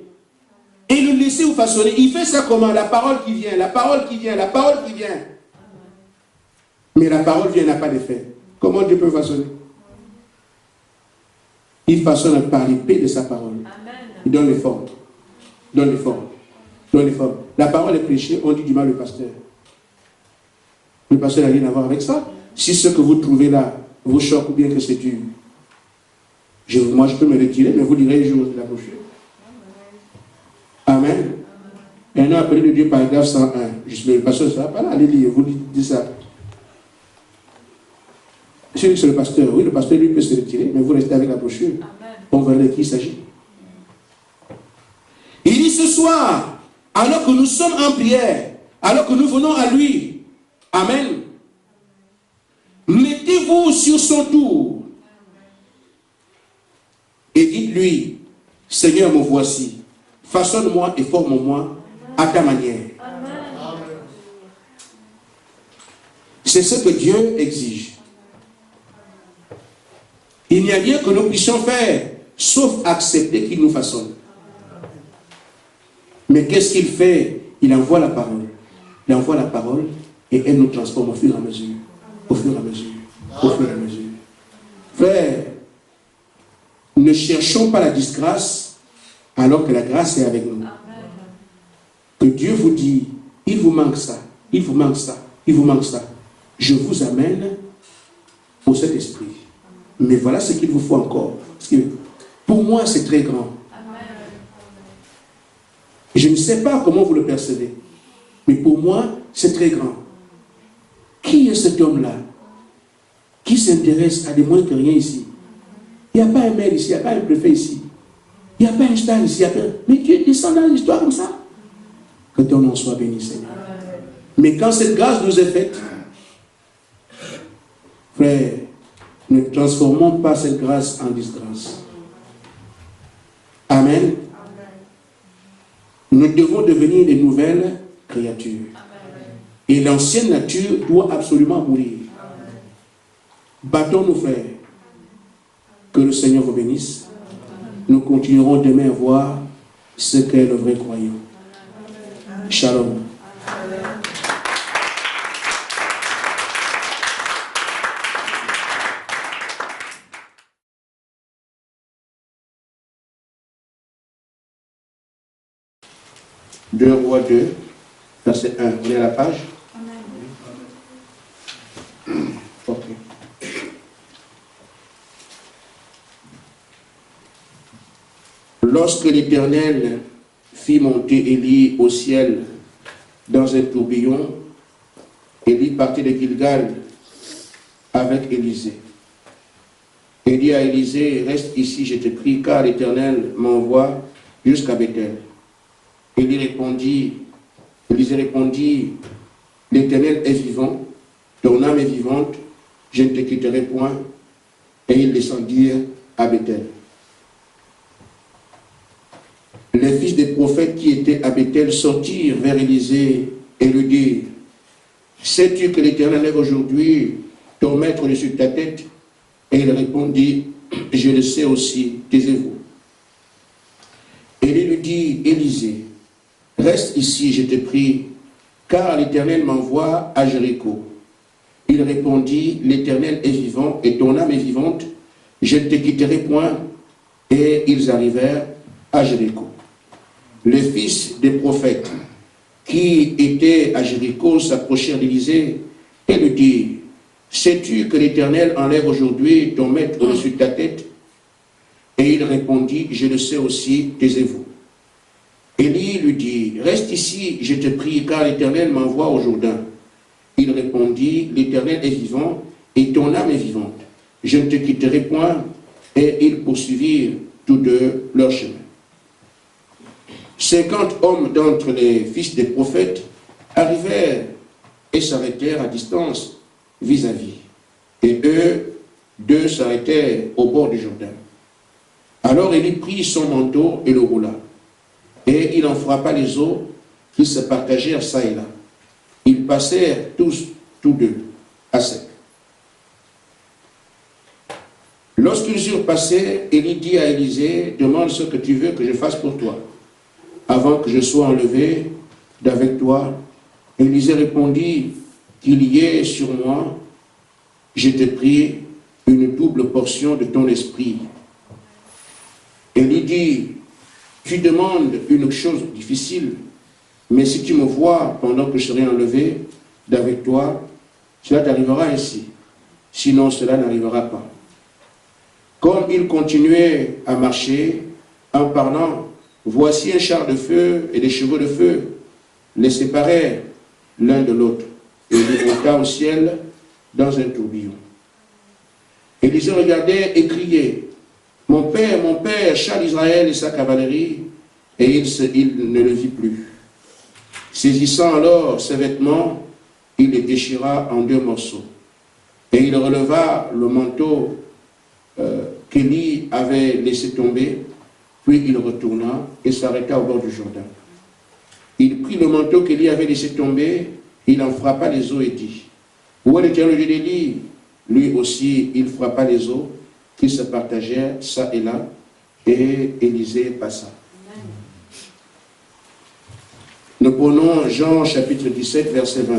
et le laissez vous façonner. Il fait ça comment? La parole qui vient, la parole qui vient, la parole qui vient. Mais la parole vient, n'a pas d'effet. Comment Dieu peut façonner? Il façonne par l'épée de sa parole. Il donne les formes. Donne les formes. Donne les formes. La parole est prêchée, on dit du mal au pasteur. Le pasteur n'a rien à voir avec ça. Si ce que vous trouvez là vous choque ou bien que c'est dur, moi je peux me retirer, mais vous lirez les jours de la brochure. Amen. Un an appelé de Dieu, paragraphe 101. Le pasteur ne sera pas là, allez lire, vous dites ça. Si c'est le pasteur, oui, le pasteur lui peut se retirer, mais vous restez avec la brochure. On verra de qui il s'agit. Il dit ce soir, alors que nous sommes en prière, alors que nous venons à lui, amen, mettez-vous sur son tour et dites-lui, Seigneur, me voici, façonne-moi et forme-moi à ta manière. C'est ce que Dieu exige. Il n'y a rien que nous puissions faire, sauf accepter qu'il nous façonne. Mais qu'est-ce qu'il fait? Il envoie la parole. Il envoie la parole et elle nous transforme au fur et à mesure. Au fur et à mesure. Au fur et à mesure. Frère, ne cherchons pas la disgrâce alors que la grâce est avec nous. Que Dieu vous dit, il vous manque ça, il vous manque ça, il vous manque ça. Je vous amène au Saint-Esprit. Mais voilà ce qu'il vous faut encore. Parce que pour moi, c'est très grand. Je ne sais pas comment vous le percevez, mais pour moi, c'est très grand. Qui est cet homme-là qui s'intéresse à des moins que rien ici? Il n'y a pas un maire ici, il n'y a pas un préfet ici. Il n'y a pas un star ici, mais Dieu descend dans l'histoire comme ça. Que ton nom soit béni, Seigneur. Mais quand cette grâce nous est faite, frère, ne transformons pas cette grâce en disgrâce. Amen. Nous devons devenir de nouvelles créatures. Et l'ancienne nature doit absolument mourir. Battons-nous, frères. Que le Seigneur vous bénisse. Nous continuerons demain à voir ce qu'est le vrai croyant. Shalom. Deux Rois 2, verset 1. On est à la page? Ok. Lorsque l'Éternel fit monter Élie au ciel dans un tourbillon, Élie partit de Gilgal avec Élisée. Élie à Élisée, reste ici, je te prie, car l'Éternel m'envoie jusqu'à Bethel. Élisée répondit, l'Éternel est vivant, ton âme est vivante, je ne te quitterai point. Et ils descendirent à Bethel. Les fils des prophètes qui étaient à Bethel sortirent vers Élisée et lui dirent, sais-tu que l'Éternel est aujourd'hui ton maître dessus ta tête? Et il répondit, je le sais aussi, taisez-vous. Élie lui dit, Élisée, reste ici, je te prie, car l'Éternel m'envoie à Jéricho. Il répondit, l'Éternel est vivant et ton âme est vivante, je ne te quitterai point. Et ils arrivèrent à Jéricho. Les fils des prophètes qui étaient à Jéricho s'approchèrent d'Élisée et lui dirent, sais-tu que l'Éternel enlève aujourd'hui ton maître au-dessus de ta tête? Et il répondit, je le sais aussi, taisez-vous. Élie lui dit, reste ici, je te prie, car l'Éternel m'envoie au Jourdain. Il répondit, l'Éternel est vivant et ton âme est vivante. Je ne te quitterai point. Et ils poursuivirent tous deux leur chemin. 50 hommes d'entre les fils des prophètes arrivèrent et s'arrêtèrent à distance vis-à-vis. Et eux, deux s'arrêtèrent au bord du Jourdain. Alors Élie prit son manteau et le roula. Et il en frappa les eaux qui se partagèrent çà et là. Ils passèrent tous deux, à sec. Lorsqu'ils eurent passé, Élie dit à Élisée, demande ce que tu veux que je fasse pour toi, avant que je sois enlevé d'avec toi. Élisée répondit, qu'il y ait sur moi, je te prie, une double portion de ton esprit. Élie dit, tu demandes une chose difficile, mais si tu me vois pendant que je serai enlevé d'avec toi, cela t'arrivera ainsi. Sinon, cela n'arrivera pas. Comme il continuait à marcher, en parlant, voici un char de feu et des chevaux de feu les séparèrent l'un de l'autre. Et il monta au ciel dans un tourbillon. Élisée regardait et criait, mon père, char d'Israël et sa cavalerie, et il ne le vit plus. Saisissant alors ses vêtements, il les déchira en deux morceaux. Et il releva le manteau qu'Élie avait laissé tomber, puis il retourna et s'arrêta au bord du Jourdain. Il prit le manteau qu'Élie avait laissé tomber, il en frappa les eaux et dit, où est l'Éternel Dieu d'Élie? Lui aussi, il frappa les eaux qui se partagèrent çà et là, et Élisée passa. Nous prenons Jean chapitre 17, verset 20.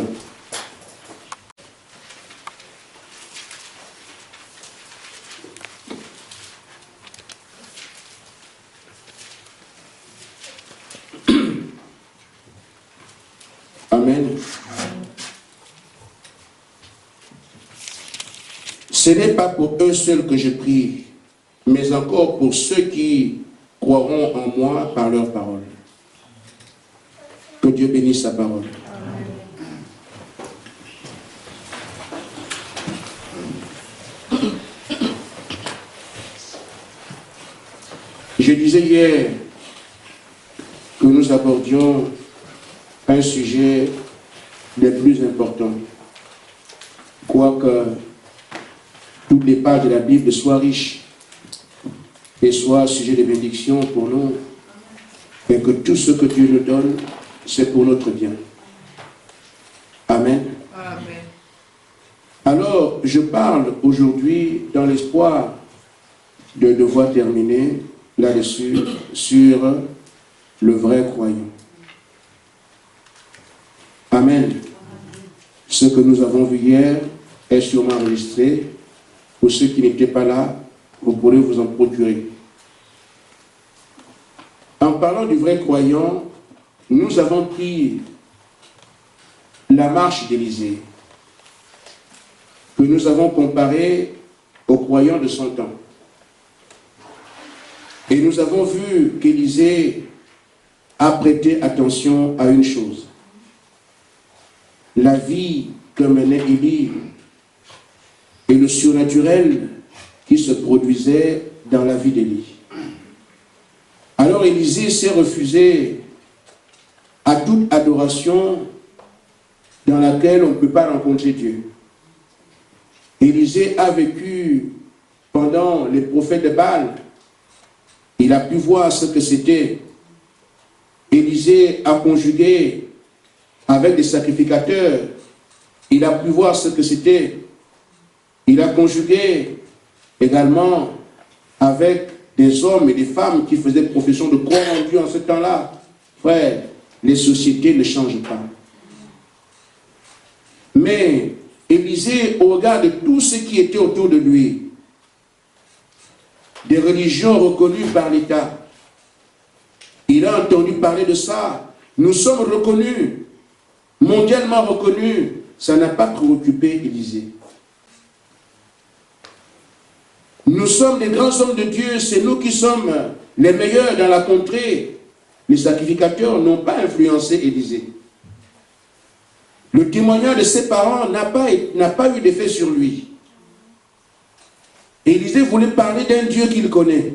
Amen. Ce n'est pas pour eux seuls que je prie, mais encore pour ceux qui croiront en moi par leur parole. Dieu bénisse sa parole. Je disais hier que nous abordions un sujet des plus importants. Quoique toutes les pages de la Bible soient riches et soient sujet de bénédiction pour nous, et que tout ce que Dieu nous donne, c'est pour notre bien. Amen. Amen. Alors, je parle aujourd'hui dans l'espoir de devoir terminer là-dessus sur le vrai croyant. Amen. Ce que nous avons vu hier est sûrement enregistré. Pour ceux qui n'étaient pas là, vous pourrez vous en procurer. En parlant du vrai croyant, nous avons pris la marche d'Élisée, que nous avons comparée aux croyants de son temps. Et nous avons vu qu'Élisée a prêté attention à une chose. La vie que menait Élie et le surnaturel qui se produisait dans la vie d'Élie. Alors Élisée s'est refusé à toute adoration dans laquelle on ne peut pas rencontrer Dieu. Élisée a vécu pendant les prophètes de Baal. Il a pu voir ce que c'était. Élisée a conjugué avec des sacrificateurs. Il a pu voir ce que c'était. Il a conjugué également avec des hommes et des femmes qui faisaient profession de croire en Dieu en ce temps-là. Frère, les sociétés ne changent pas. Mais Élisée, au regard de tout ce qui était autour de lui, des religions reconnues par l'État, il a entendu parler de ça. Nous sommes reconnus, mondialement reconnus. Ça n'a pas préoccupé Élisée. Nous sommes des grands hommes de Dieu, c'est nous qui sommes les meilleurs dans la contrée. Les sacrificateurs n'ont pas influencé Élisée. Le témoignage de ses parents n'a pas eu d'effet sur lui. Élisée voulait parler d'un Dieu qu'il connaît.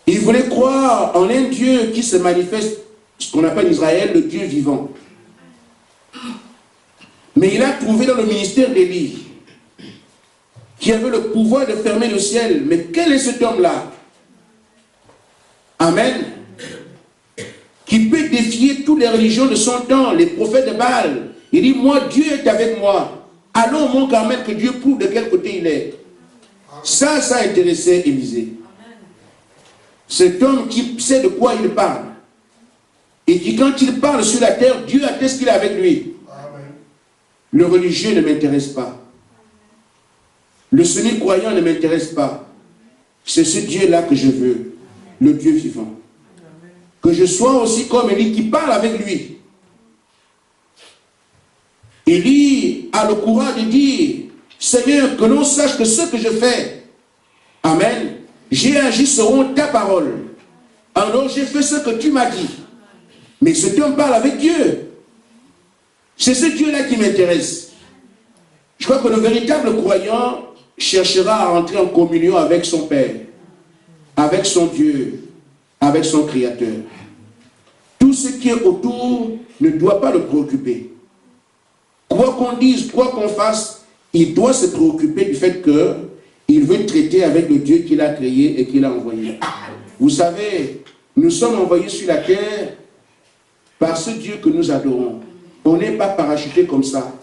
Il voulait croire en un Dieu qui se manifeste, ce qu'on appelle Israël, le Dieu vivant. Mais il a trouvé dans le ministère d'Élie qui avait le pouvoir de fermer le ciel. Mais quel est cet homme-là? Amen. Qui peut défier toutes les religions de son temps, les prophètes de Baal. Il dit, moi, Dieu est avec moi. Allons au mont Carmel que Dieu prouve de quel côté il est. Ça a intéressé Élisée. Cet homme qui sait de quoi il parle. Et qui, quand il parle sur la terre, Dieu atteste qu'il est avec lui. Amen. Le religieux ne m'intéresse pas. Le semi-croyant ne m'intéresse pas. C'est ce Dieu-là que je veux. Le Dieu vivant. Que je sois aussi comme Élie qui parle avec lui. Élie a le courage de dire, Seigneur, que l'on sache que ce que je fais, Amen, j'ai agi selon ta parole. Alors j'ai fait ce que tu m'as dit. Mais cet homme parle avec Dieu. C'est ce Dieu-là qui m'intéresse. Je crois que le véritable croyant cherchera à entrer en communion avec son Père, avec son Dieu, avec son Créateur. Tout ce qui est autour ne doit pas le préoccuper. Quoi qu'on dise, quoi qu'on fasse, il doit se préoccuper du fait qu'il veut traiter avec le Dieu qu'il a créé et qu'il a envoyé. Vous savez, nous sommes envoyés sur la terre par ce Dieu que nous adorons. On n'est pas parachuté comme ça.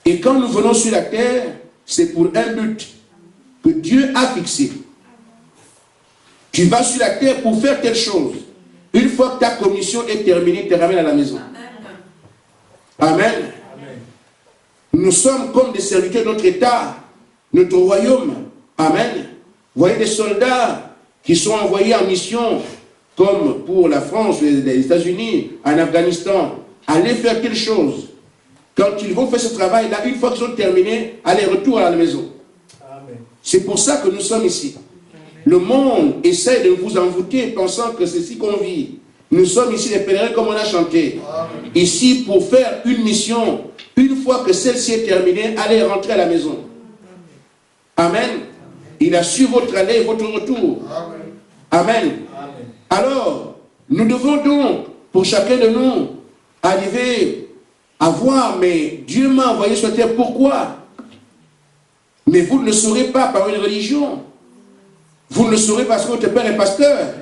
Et quand nous venons sur la terre, c'est pour un but que Dieu a fixé. Tu vas sur la terre pour faire telle chose. Une fois que ta commission est terminée, tu te ramènes à la maison. Amen. Amen. Nous sommes comme des serviteurs de notre État, notre royaume. Amen. Vous voyez des soldats qui sont envoyés en mission, comme pour la France, les États-Unis, en Afghanistan, aller faire quelque chose. Quand ils vont faire ce travail-là, une fois qu'ils sont terminés, aller retour à la maison. C'est pour ça que nous sommes ici. Le monde essaie de vous envoûter pensant que c'est ici qu'on vit. Nous sommes ici les pèlerins comme on a chanté. Amen. Ici pour faire une mission. Une fois que celle-ci est terminée, allez rentrer à la maison. Amen. Il a su votre aller et votre retour. Amen. Amen. Alors, nous devons donc, pour chacun de nous, arriver à voir, mais Dieu m'a envoyé sur la terre, pourquoi? Mais vous ne le saurez pas par une religion. Vous ne le saurez parce que votre père est pasteur.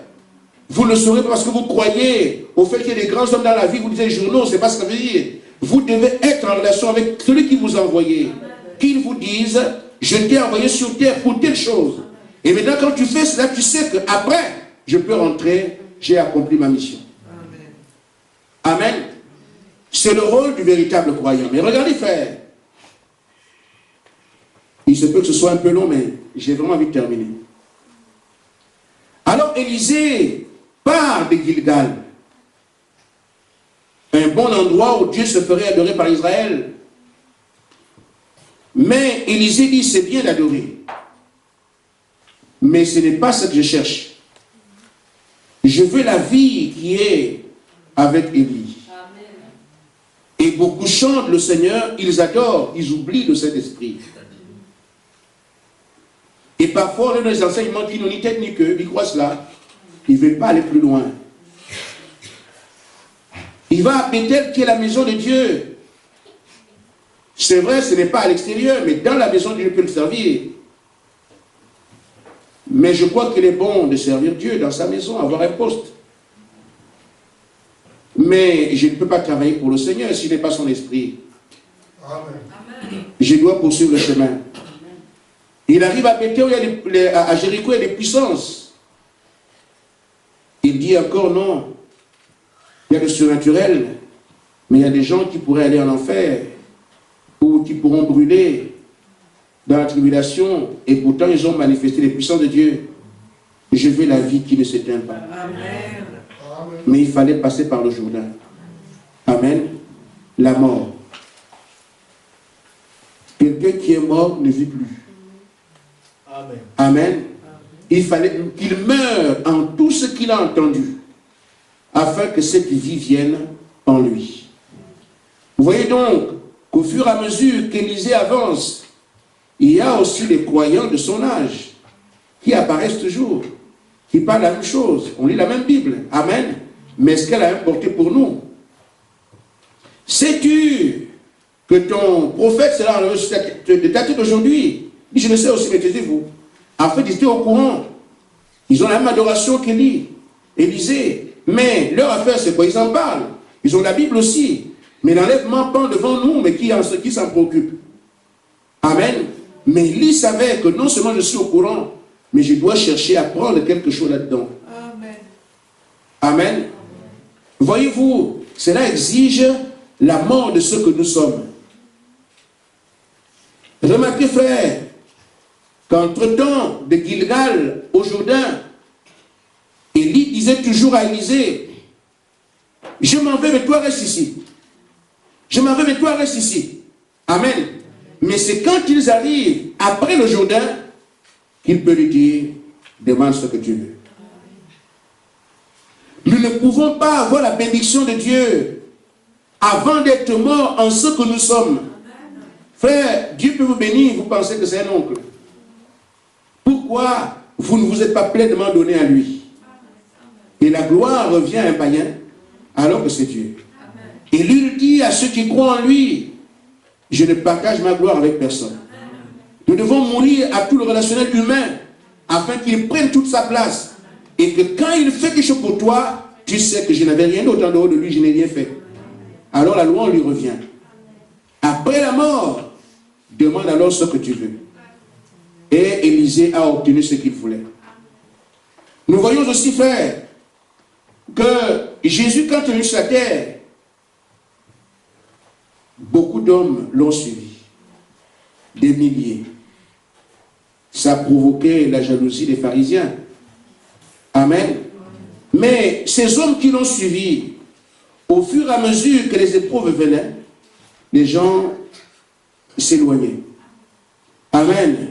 Vous ne le saurez pas parce que vous croyez au fait qu'il y a des grands hommes dans la vie, vous lisez les journaux, c'est pas ce que ça veut dire. Vous devez être en relation avec celui qui vous a envoyé. Qu'il vous dise, je t'ai envoyé sur terre pour telle chose. Et maintenant, quand tu fais cela, tu sais qu'après, je peux rentrer, j'ai accompli ma mission. Amen. C'est le rôle du véritable croyant. Mais regardez, frère. Il se peut que ce soit un peu long, mais j'ai vraiment envie de terminer. Alors, Élisée part de Gilgal. Un bon endroit où Dieu se ferait adorer par Israël. Mais Élisée dit, c'est bien d'adorer. Mais ce n'est pas ce que je cherche. Je veux la vie qui est avec Élie. Et beaucoup chantent le Seigneur, ils adorent, ils oublient le Saint-Esprit. Et parfois, l'un des enseignements qui n'ont ni tête ni queue, ils croient cela, ils ne veulent pas aller plus loin. Il va à Bethel qui est la maison de Dieu. C'est vrai, ce n'est pas à l'extérieur, mais dans la maison de Dieu, peut le servir. Mais je crois qu'il est bon de servir Dieu dans sa maison, avoir un poste. Mais je ne peux pas travailler pour le Seigneur s'il n'est pas son esprit. Amen. Je dois poursuivre le chemin. Il arrive à Bethel, à Jéricho, il y a des puissances. Il dit encore non. Il y a le surnaturel, mais il y a des gens qui pourraient aller en enfer, ou qui pourront brûler dans la tribulation, et pourtant ils ont manifesté les puissances de Dieu. Je veux la vie qui ne s'éteint pas. Amen. Mais il fallait passer par le Jourdain. Amen. La mort. Quelqu'un qui est mort ne vit plus. Amen. Amen. Il fallait qu'il meure en tout ce qu'il a entendu, afin que cette vie vienne en lui. Vous voyez donc qu'au fur et à mesure qu'Élisée avance, il y a aussi les croyants de son âge qui apparaissent toujours, qui parlent la même chose. On lit la même Bible. Amen. Mais est-ce qu'elle a importé pour nous? Sais-tu que ton prophète sera de ta tête aujourd'hui? Je le sais aussi, mais taisez-vous. En fait, ils étaient au courant. Ils ont la même adoration qu'Élie, Élisée. Mais leur affaire, c'est quoi? Ils en parlent. Ils ont la Bible aussi. Mais l'enlèvement pend devant nous, mais qui s'en préoccupe? Amen. Mais Élie savait que non seulement je suis au courant, mais je dois chercher à prendre quelque chose là-dedans. Amen. Amen. Voyez-vous, cela exige la mort de ce que nous sommes. Remarquez, frère, qu'entre-temps, de Gilgal au Jourdain, Élie disait toujours à Élisée, je m'en vais, mais toi reste ici. Je m'en vais, mais toi reste ici. Amen. Mais c'est quand ils arrivent après le Jourdain qu'il peut lui dire, demande ce que tu veux. Nous ne pouvons pas avoir la bénédiction de Dieu avant d'être morts en ce que nous sommes. Frère, Dieu peut vous bénir, vous pensez que c'est un oncle. Pourquoi vous ne vous êtes pas pleinement donné à lui? Et la gloire revient à un païen, alors que c'est Dieu. Et lui dit à ceux qui croient en lui, je ne partage ma gloire avec personne. Nous devons mourir à tout le relationnel humain, afin qu'il prenne toute sa place. Et que quand il fait quelque chose pour toi, tu sais que je n'avais rien d'autre en dehors de lui, je n'ai rien fait. Alors la loi lui revient. Après la mort, demande alors ce que tu veux. Et Élisée a obtenu ce qu'il voulait. Nous voyons aussi, frère, que Jésus, quand il est venu sur la terre, beaucoup d'hommes l'ont suivi. Des milliers. Ça a provoqué la jalousie des pharisiens. Amen. Mais ces hommes qui l'ont suivi, au fur et à mesure que les épreuves venaient, les gens s'éloignaient. Amen.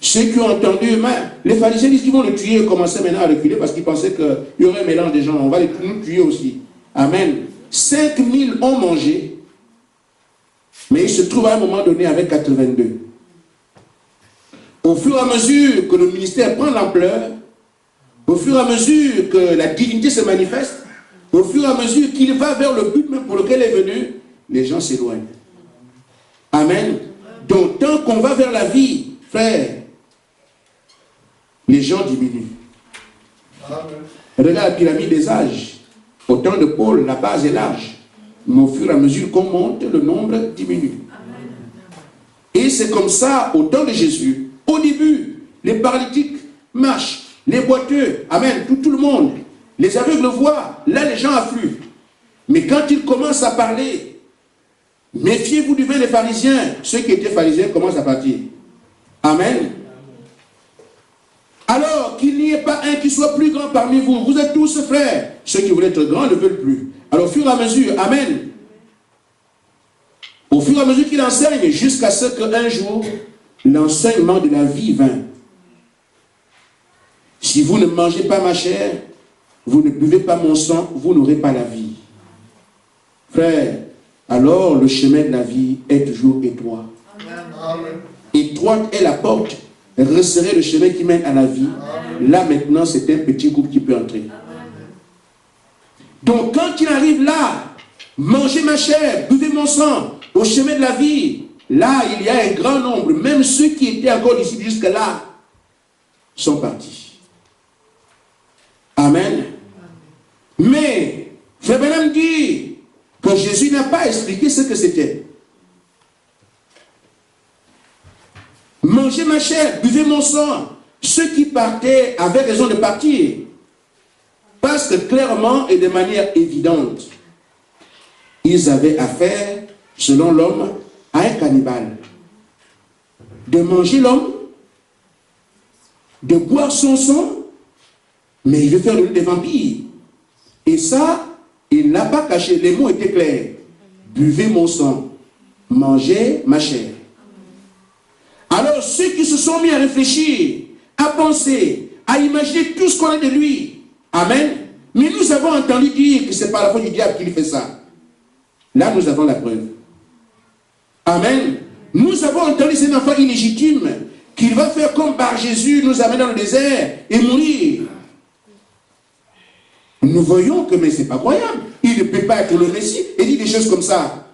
Ceux qui ont entendu, les pharisiens disent qu'ils vont le tuer et commencer maintenant à reculer parce qu'ils pensaient qu'il y aurait un mélange des gens. On va nous tuer aussi. Amen. 5000 ont mangé, mais ils se trouvent à un moment donné avec 82. Au fur et à mesure que le ministère prend l'ampleur, au fur et à mesure que la divinité se manifeste, au fur et à mesure qu'il va vers le but même pour lequel il est venu, les gens s'éloignent. Amen. Donc, tant qu'on va vers la vie, frère, les gens diminuent. Amen. Regarde la pyramide des âges. Au temps de Paul, la base est large. Mais au fur et à mesure qu'on monte, le nombre diminue. Amen. Et c'est comme ça, au temps de Jésus, au début, les paralytiques marchent, les boiteux, amen, tout le monde. Les aveugles voient, là les gens affluent. Mais quand ils commencent à parler, méfiez-vous du vin des pharisiens. Ceux qui étaient pharisiens commencent à partir. Amen. Alors qu'il n'y ait pas un qui soit plus grand parmi vous. Vous êtes tous frères. Ceux qui voulaient être grands ne veulent plus. Alors au fur et à mesure, amen. Au fur et à mesure qu'il enseigne, jusqu'à ce qu'un jour, l'enseignement de la vie vint. Si vous ne mangez pas ma chair, vous ne buvez pas mon sang, vous n'aurez pas la vie. Frère, alors le chemin de la vie est toujours étroit. Amen. Étroite est la porte, resserrez le chemin qui mène à la vie. Amen. Là maintenant, c'est un petit groupe qui peut entrer. Amen. Donc quand il arrive là, mangez ma chair, buvez mon sang, au chemin de la vie, là il y a un grand nombre, même ceux qui étaient encore ici jusqu'à là, sont partis. Amen. Mais, Frère Branham dit que Jésus n'a pas expliqué ce que c'était. Mangez ma chair, buvez mon sang. Ceux qui partaient avaient raison de partir. Parce que clairement et de manière évidente, ils avaient affaire, selon l'homme, à un cannibale. De manger l'homme, de boire son sang, mais il veut faire de lui des vampires. Et ça, il n'a pas caché. Les mots étaient clairs. Buvez mon sang, mangez ma chair. Alors ceux qui se sont mis à réfléchir, à penser, à imaginer tout ce qu'on a de lui. Amen. Mais nous avons entendu dire que c'est par la faute du diable qu'il fait ça. Là, nous avons la preuve. Amen. Nous avons entendu cet enfant illégitime qu'il va faire comme par Jésus, nous amener dans le désert et mourir. Nous voyons que, mais c'est pas croyable. Il ne peut pas être le Messie et dit des choses comme ça.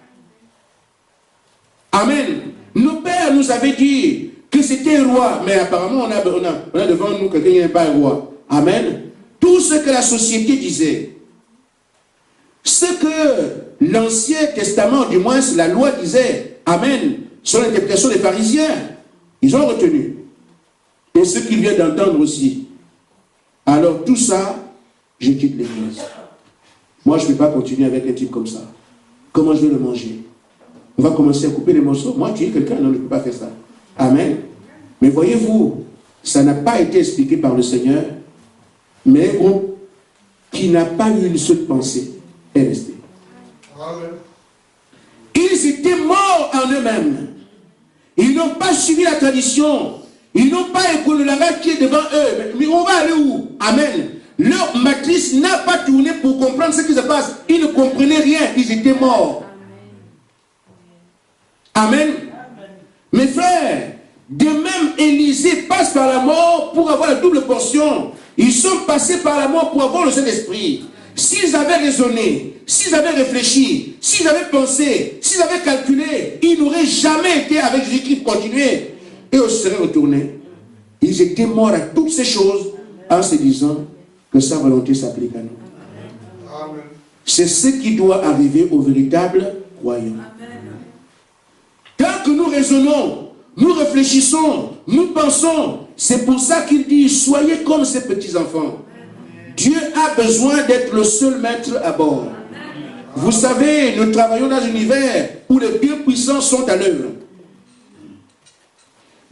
Amen. Nos pères nous avaient dit que c'était un roi, mais apparemment on a devant nous quelqu'un qui n'est pas un roi. Amen. Tout ce que la société disait, ce que l'Ancien Testament, du moins la loi disait, amen, sur l'interprétation des pharisiens, ils ont retenu. Et ce qu'ils viennent d'entendre aussi. Alors tout ça, je quitte l'église. Moi, je ne vais pas continuer avec un type comme ça. Comment je vais le manger? On va commencer à couper les morceaux. Moi, tu es quelqu'un, non, je ne peux pas faire ça. Amen. Mais voyez-vous, ça n'a pas été expliqué par le Seigneur, mais un groupe qui n'a pas eu une seule pensée est resté. Amen. Ils étaient morts en eux-mêmes. Ils n'ont pas suivi la tradition. Ils n'ont pas écouté le langage qui est devant eux. Mais on va aller où? Amen. Leur matrice n'a pas tourné pour comprendre ce qui se passe. Ils ne comprenaient rien. Ils étaient morts. Amen. Mes frères, de même Élisée passe par la mort pour avoir la double portion. Ils sont passés par la mort pour avoir le Saint-Esprit. S'ils avaient raisonné, s'ils avaient réfléchi, s'ils avaient pensé, s'ils avaient calculé, ils n'auraient jamais été avec Jésus-Christ pour continuer. Et ils se seraient retournés. Ils étaient morts à toutes ces choses en se disant que sa volonté s'applique à nous. C'est ce qui doit arriver aux véritables croyants. Tant que nous raisonnons, nous réfléchissons, nous pensons, c'est pour ça qu'il dit, soyez comme ces petits-enfants. Dieu a besoin d'être le seul maître à bord. Vous savez, nous travaillons dans un univers où les dieux puissants sont à l'œuvre.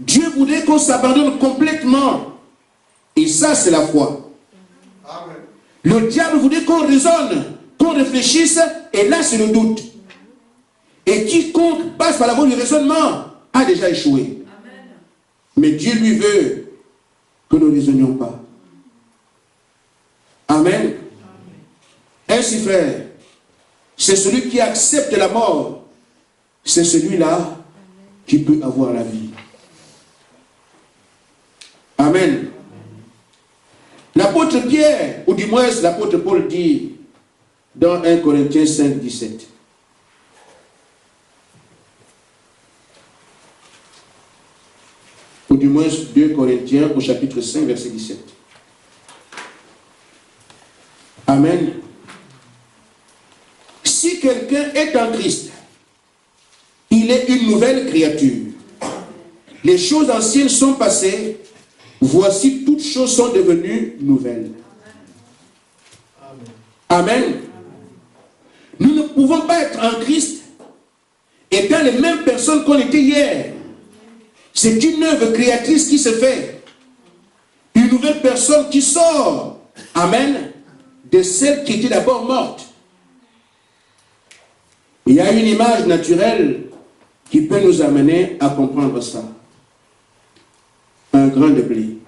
Dieu voudrait qu'on s'abandonne complètement. Et ça, c'est la foi. Amen. Le diable voudrait qu'on raisonne, qu'on réfléchisse, et là, c'est le doute. Et quiconque passe par la voie du raisonnement a déjà échoué. Amen. Mais Dieu lui veut que nous ne raisonnions pas. Amen. Ainsi, frère, c'est celui qui accepte la mort, c'est celui-là qui peut avoir la vie. Amen. L'apôtre Pierre, ou du moins l'apôtre Paul dit dans 1 Corinthiens 5, 17. Ou du moins 2 Corinthiens au chapitre 5, verset 17. Amen. Si quelqu'un est en Christ, il est une nouvelle créature. Les choses anciennes sont passées, voici toutes choses sont devenues nouvelles. Amen. Nous ne pouvons pas être en Christ étant les mêmes personnes qu'on était hier. C'est une œuvre créatrice qui se fait. Une nouvelle personne qui sort. Amen. De celle qui était d'abord morte. Il y a une image naturelle qui peut nous amener à comprendre ça. Un grain de blé.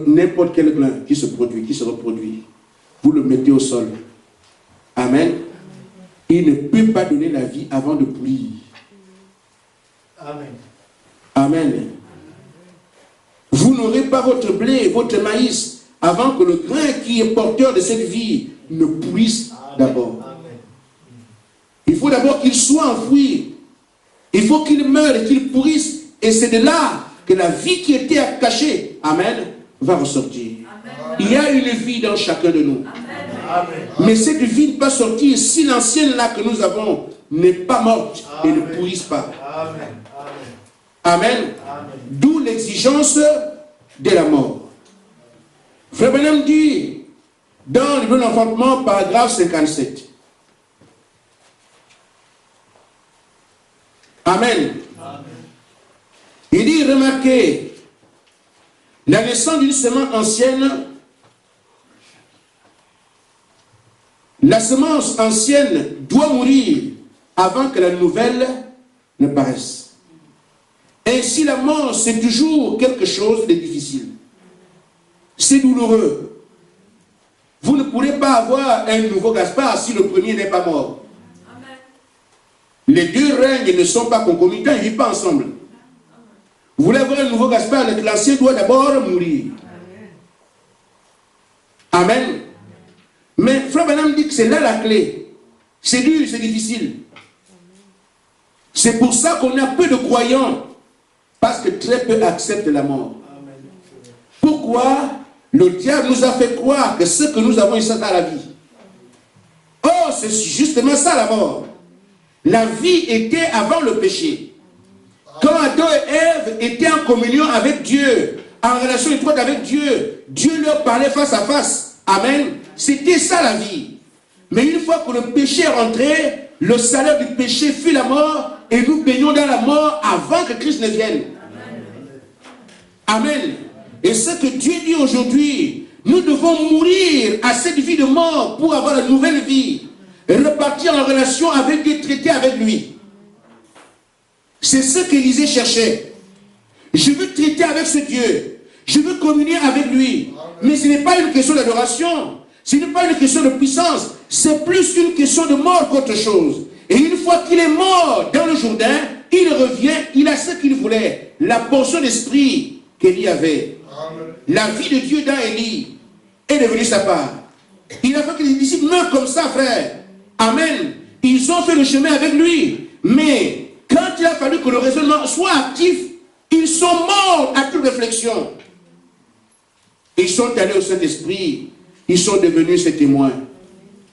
N'importe quel grain qui se produit, qui se reproduit, vous le mettez au sol. Amen. Il ne peut pas donner la vie avant de pourrir. Amen. Amen. Vous n'aurez pas votre blé, votre maïs, avant que le grain qui est porteur de cette vie ne pourrisse d'abord. Il faut d'abord qu'il soit enfoui. Il faut qu'il meure et qu'il pourrisse. Et c'est de là que la vie qui était cachée, amen, va ressortir. Amen. Il y a une vie dans chacun de nous. Amen. Mais cette vie ne peut pas sortir si l'ancienne là que nous avons n'est pas morte et ne pourrisse pas. Amen. Amen. D'où l'exigence de la mort. Frère Branham dit dans le livre d'enfantement, paragraphe 57. Amen. Amen. Il dit, remarquez, la naissance d'une semence ancienne, la semence ancienne doit mourir avant que la nouvelle ne paraisse. Ainsi, la mort, c'est toujours quelque chose de difficile. C'est douloureux. Vous ne pourrez pas avoir un nouveau Gaspard si le premier n'est pas mort. Les deux règnes ne sont pas concomitants, ils ne vivent pas ensemble. Vous voulez avoir un nouveau Gaspard, l'ancien doit d'abord mourir. Amen. Mais Frère Branham dit que c'est là la clé. C'est dur, c'est difficile. C'est pour ça qu'on a peu de croyants. Parce que très peu acceptent la mort. Pourquoi? Le diable nous a fait croire que ce que nous avons ici dans la vie. Oh, c'est justement ça la mort. La vie était avant le péché. Quand Adam et Ève étaient en communion avec Dieu, en relation étroite avec Dieu, Dieu leur parlait face à face. Amen. C'était ça la vie. Mais une fois que le péché est rentré, le salaire du péché fut la mort, et nous baignons dans la mort avant que Christ ne vienne. Amen. Et ce que Dieu dit aujourd'hui, nous devons mourir à cette vie de mort pour avoir la nouvelle vie. Et repartir en relation avec Dieu, traiter avec lui. C'est ce qu'Élisée cherchait. Je veux traiter avec ce Dieu. Je veux communier avec lui. Mais ce n'est pas une question d'adoration. Ce n'est pas une question de puissance. C'est plus une question de mort qu'autre chose. Et une fois qu'il est mort dans le Jourdain, il revient, il a ce qu'il voulait. La portion d'esprit qu'Élie avait. La vie de Dieu dans Élie est devenue sa part. Il a fait que les disciples meurent comme ça, frère. Amen. Ils ont fait le chemin avec lui. Mais quand il a fallu que le raisonnement soit actif, ils sont morts à toute réflexion. Ils sont allés au Saint-Esprit. Ils sont devenus ses témoins.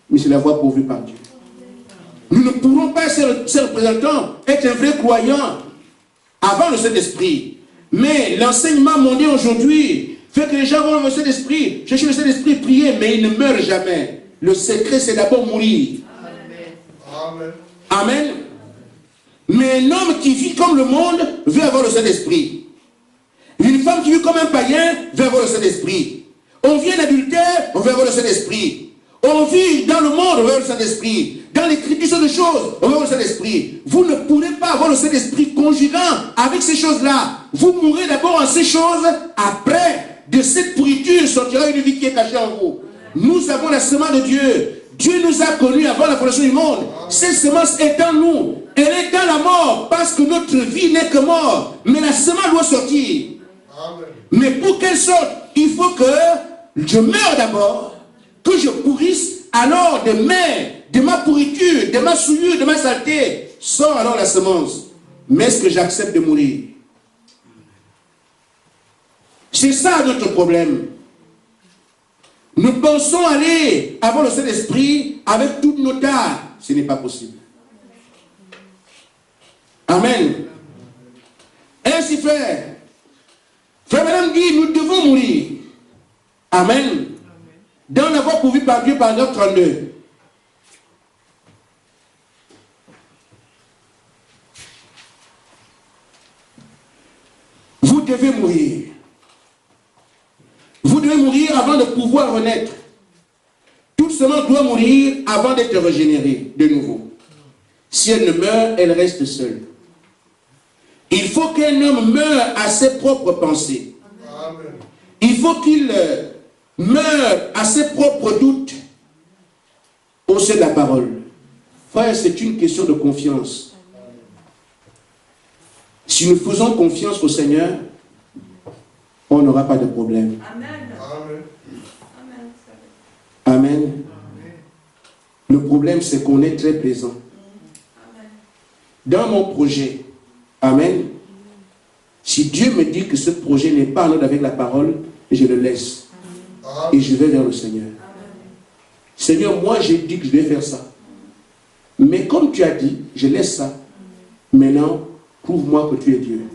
Mais c'est la voie pourvue par Dieu. Nous ne pourrons pas, ces représentants, être un vrai croyant avant le Saint-Esprit. Mais l'enseignement mondial aujourd'hui fait que les gens vont au Saint-Esprit, chercher le Saint-Esprit, prier, mais ils ne meurent jamais. Le secret, c'est d'abord mourir. Amen. Amen. Mais un homme qui vit comme le monde veut avoir le Saint-Esprit. Une femme qui vit comme un païen veut avoir le Saint-Esprit. On vient d'adultère, on veut avoir le Saint-Esprit. On vit dans le monde, on va le Saint-Esprit. Dans l'écriture de choses, on va le Saint-Esprit. Vous ne pourrez pas avoir le Saint-Esprit conjuguant avec ces choses-là. Vous mourrez d'abord en ces choses. Après, de cette pourriture sortira une vie qui est cachée en vous. Nous avons la semence de Dieu. Dieu nous a connus avant la fondation du monde. Cette semence est en nous. Elle est dans la mort parce que notre vie n'est que mort. Mais la semence doit sortir. Amen. Mais pour qu'elle sorte, il faut que je meure d'abord, que je pourrisse, alors de ma pourriture, de ma souillure, de ma saleté, sort alors la semence. Mais est-ce que j'accepte de mourir? C'est ça notre problème. Nous pensons aller avoir le Saint-Esprit avec toutes nos tares. Ce n'est pas possible. Amen. Ainsi, frère Madame dit, nous devons mourir. Amen. Dans la voie pourvue par Dieu, par 32. Vous devez mourir. Vous devez mourir avant de pouvoir renaître. Toute semence doit mourir avant d'être régénérée de nouveau. Si elle ne meurt, elle reste seule. Il faut qu'un homme meure à ses propres pensées. Amen. Il faut qu'il meure à ses propres doutes au sein de la parole. Frère, c'est une question de confiance. Si nous faisons confiance au Seigneur, on n'aura pas de problème. Amen. Amen. Amen. Le problème, c'est qu'on est très présent. Dans mon projet, amen, si Dieu me dit que ce projet n'est pas en ordre avec la parole, je le laisse. Et je vais vers le Seigneur. Seigneur, moi j'ai dit que je vais faire ça. Mais comme tu as dit, je laisse ça. Maintenant, prouve-moi que tu es Dieu.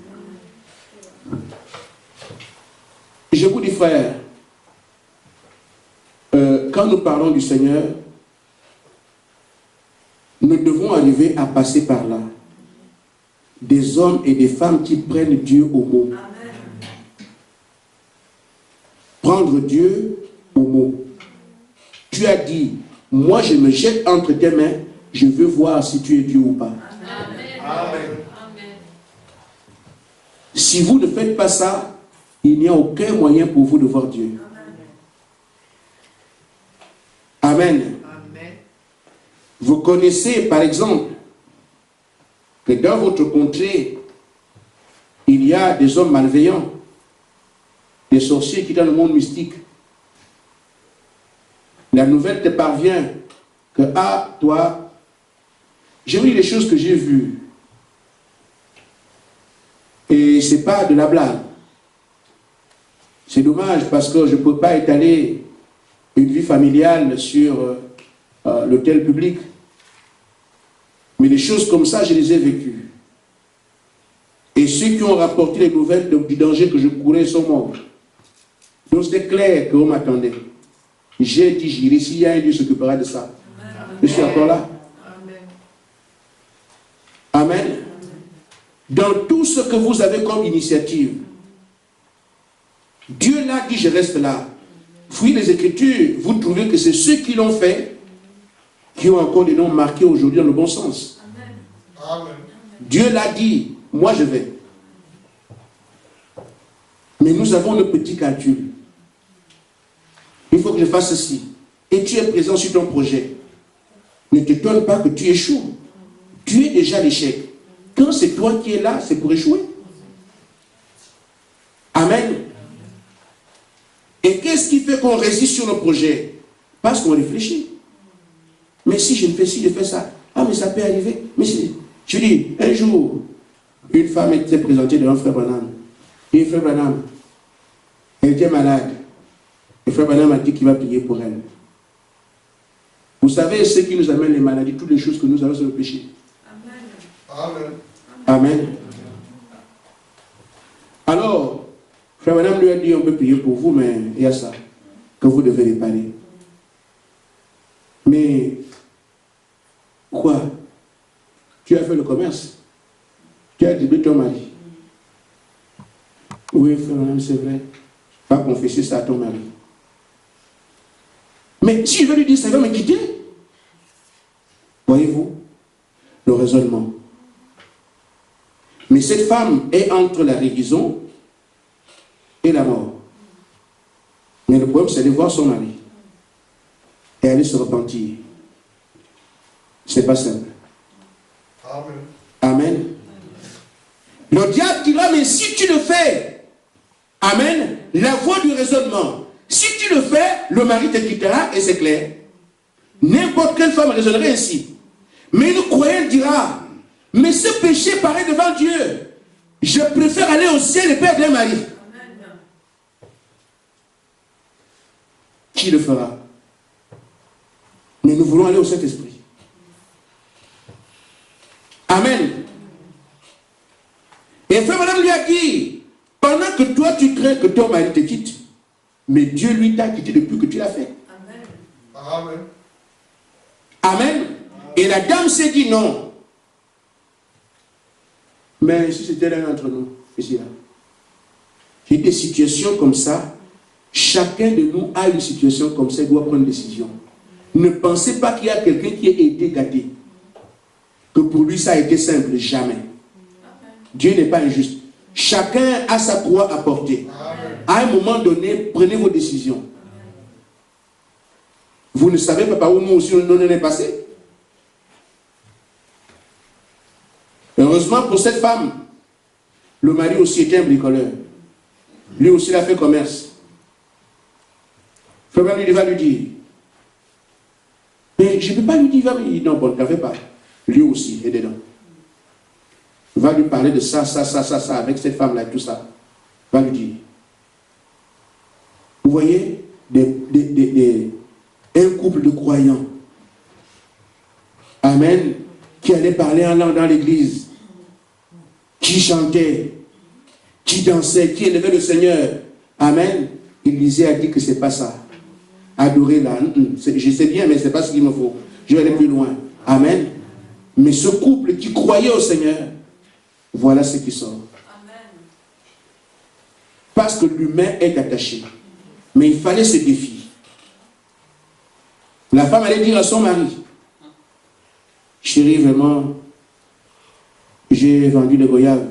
Je vous dis, frère, quand nous parlons du Seigneur, nous devons arriver à passer par là. Des hommes et des femmes qui prennent Dieu au mot. Amen. Prendre Dieu au mot. Tu as dit, moi je me jette entre tes mains, je veux voir si tu es Dieu ou pas. Amen. Amen. Si vous ne faites pas ça, il n'y a aucun moyen pour vous de voir Dieu. Amen. Amen. Vous connaissez par exemple que dans votre contrée, il y a des hommes malveillants, des sorciers qui sont dans le monde mystique. La nouvelle te parvient que, toi, j'ai vu les choses que j'ai vues. Et ce n'est pas de la blague. C'est dommage parce que je ne peux pas étaler une vie familiale sur l'autel public. Mais des choses comme ça, je les ai vécues. Et ceux qui ont rapporté les nouvelles du danger que je courais sont morts. Donc c'était clair qu'on m'attendait. J'ai dit, j'irai, s'il y a un Dieu qui s'occupera de ça. Amen. Je suis encore là. Amen. Amen. Dans tout ce que vous avez comme initiative, Dieu l'a dit, je reste là. Fouillez les Écritures, vous trouvez que c'est ceux qui l'ont fait qui ont encore des noms marqués aujourd'hui dans le bon sens. Amen. Dieu l'a dit, moi je vais. Mais nous avons le petit calcul. Il faut que je fasse ceci. Et tu es présent sur ton projet. Ne t'étonne pas que tu échoues. Tu es déjà l'échec. Quand c'est toi qui es là, c'est pour échouer. Amen. Et qu'est-ce qui fait qu'on résiste sur nos projets? Parce qu'on réfléchit. Mais si je ne fais ci, je fais ça. Ah, mais ça peut arriver. Mais si, je dis, un jour, une femme était présentée devant Frère Branham. Et Frère Branham, elle était malade. Et Frère Branham a dit qu'il va prier pour elle. Vous savez, ce qui nous amène les maladies, toutes les choses que nous avons, c'est le péché. Amen. Amen. Alors, Frère Branham lui a dit, on peut prier pour vous, mais il y a ça, que vous devez réparer. Mais, quoi? Tu as fait le commerce? Tu as distribué ton mari? Oui, Frère Branham, c'est vrai. Va confesser ça à ton mari. Mais si je vais lui dire, ça va me quitter. Voyez-vous le raisonnement. Mais cette femme est entre la guérison et la mort. Mais le problème, c'est de voir son mari. Et aller se repentir. C'est pas simple. Amen. Amen. Le diable dira, mais si tu le fais, amen, la voie du raisonnement. Si tu le fais, le mari te quittera et c'est clair. N'importe quelle femme raisonnerait ainsi. Mais le croyant dira, mais ce péché paraît devant Dieu. Je préfère aller au ciel et perdre un mari. Amen. Qui le fera? Mais nous voulons aller au Saint-Esprit. Amen. Et frère madame lui a dit, pendant que toi tu crains que ton mari te quitte, mais Dieu lui t'a quitté depuis que tu l'as fait. Amen. Amen. Et la dame s'est dit non. Mais si c'était l'un d'entre nous, ici là, il y a des situations comme ça, chacun de nous a une situation comme ça, il doit prendre une décision. Ne pensez pas qu'il y a quelqu'un qui a été gâté. Que pour lui ça a été simple, jamais. Dieu n'est pas injuste. Chacun a sa croix à porter. À un moment donné, prenez vos décisions. Vous ne savez pas par où nous aussi nous est passé. Heureusement pour cette femme, le mari aussi était un bricoleur. Lui aussi il a fait commerce. Frère, il va lui dire, mais je ne peux pas lui dire, non, bon, ne fais pas. Lui aussi est dedans. Il va lui parler de ça, avec cette femme-là et tout ça. Il va lui dire. Vous voyez, un couple de croyants, amen, qui allait parler en langue dans l'église, qui chantait, qui dansait, qui élevait le Seigneur, amen. Élisée a dit que ce n'est pas ça. Adorer là, je sais bien, mais ce n'est pas ce qu'il me faut. Je vais aller plus loin. Amen. Mais ce couple qui croyait au Seigneur, voilà ce qui sort. Amen. Parce que l'humain est attaché. Mais il fallait ce défi. La femme allait dire à son mari, chérie, vraiment, j'ai vendu des goyaves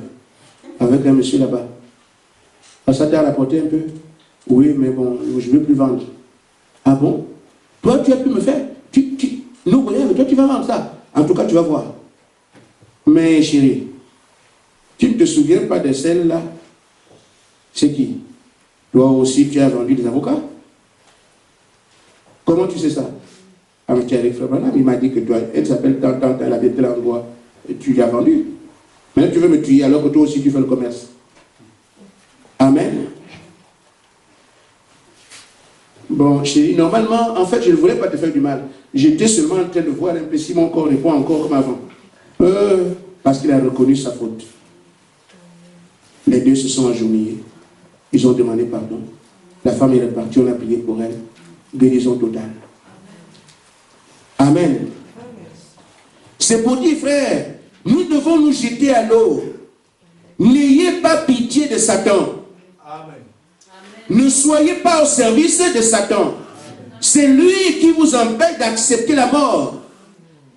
avec un monsieur là-bas. Ça t'a rapporté un peu? Oui, mais bon, je ne veux plus vendre. Ah bon? Toi, tu as pu me faire? Nos goyaves, toi, tu vas vendre ça. En tout cas, tu vas voir. Mais chérie, tu ne te souviens pas de celle-là? C'est qui? Toi aussi, tu as vendu des avocats? Comment tu sais ça? Ah, mais tu es avec Frère Branham, il m'a dit que toi, elle s'appelle tant, elle habite tel endroit. Et tu l'as vendu. Maintenant, tu veux me tuer alors que toi aussi, tu fais le commerce. Amen. Bon, chérie, normalement, en fait, je ne voulais pas te faire du mal. J'étais seulement en train de voir un peu si mon corps n'est pas encore comme avant. Parce qu'il a reconnu sa faute. Les deux se sont agenouillés. Ils ont demandé pardon. La femme est repartie, on a prié pour elle. Guérison totale. Amen. C'est pour dire, frère, nous devons nous jeter à l'eau. N'ayez pas pitié de Satan. Amen. Ne soyez pas au service de Satan. C'est lui qui vous empêche d'accepter la mort.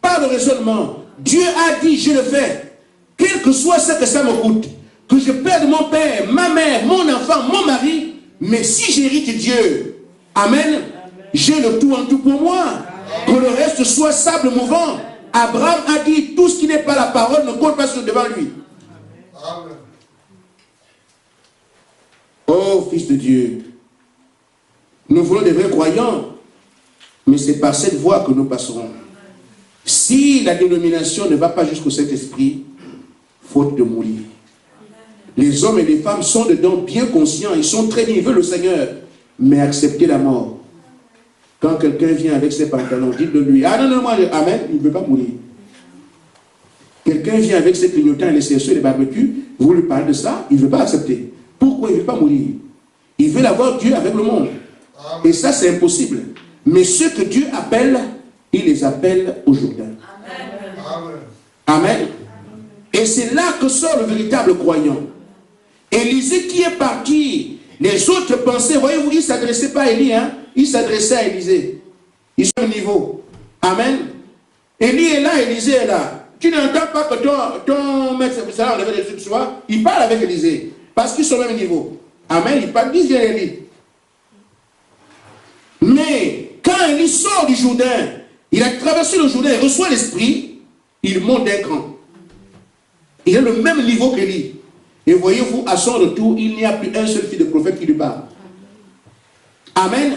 Par le raisonnement. Dieu a dit, je le fais. Quel que soit ce que ça me coûte. Que je perde mon père, ma mère, mon enfant, mon mari. Mais si j'hérite Dieu, amen, j'ai le tout en tout pour moi. Que le reste soit sable mouvant. Abraham a dit, tout ce qui n'est pas la parole ne compte pas sur devant lui. Amen. Oh, Fils de Dieu, nous voulons des vrais croyants, mais c'est par cette voie que nous passerons. Si la dénomination ne va pas jusqu'au Saint-Esprit, faute de mourir. Les hommes et les femmes sont dedans bien conscients, ils sont très bien, ils veulent le Seigneur, mais accepter la mort. Quand quelqu'un vient avec ses pantalons, dites de lui, ah non, moi, amen, il ne veut pas mourir. Quelqu'un vient avec ses clignotants et les cerceaux et les barbecues, vous lui parlez de ça, il ne veut pas accepter. Pourquoi il ne veut pas mourir? Il veut avoir Dieu avec le monde. Amen. Et ça, c'est impossible. Mais ceux que Dieu appelle, il les appelle au Jourdain. Amen. Amen. Et c'est là que sort le véritable croyant. Élisée qui est parti, les autres pensaient, voyez-vous, il ne s'adressait pas à Élie, hein? Il s'adressait à Élisée. Ils sont au niveau. Amen. Élie est là, Élisée est là. Tu n'entends pas que ton maître a enlevé les trucs sur toi. Il parle avec Élisée. Parce qu'ils sont au même niveau. Amen. Il parle, dis bien Élie. Mais quand Élie sort du Jourdain, il a traversé le Jourdain, il reçoit l'esprit, il monte d'un cran. Il a le même niveau qu'Élie. Et voyez-vous, à son retour, il n'y a plus un seul fils de prophète qui lui parle. Amen.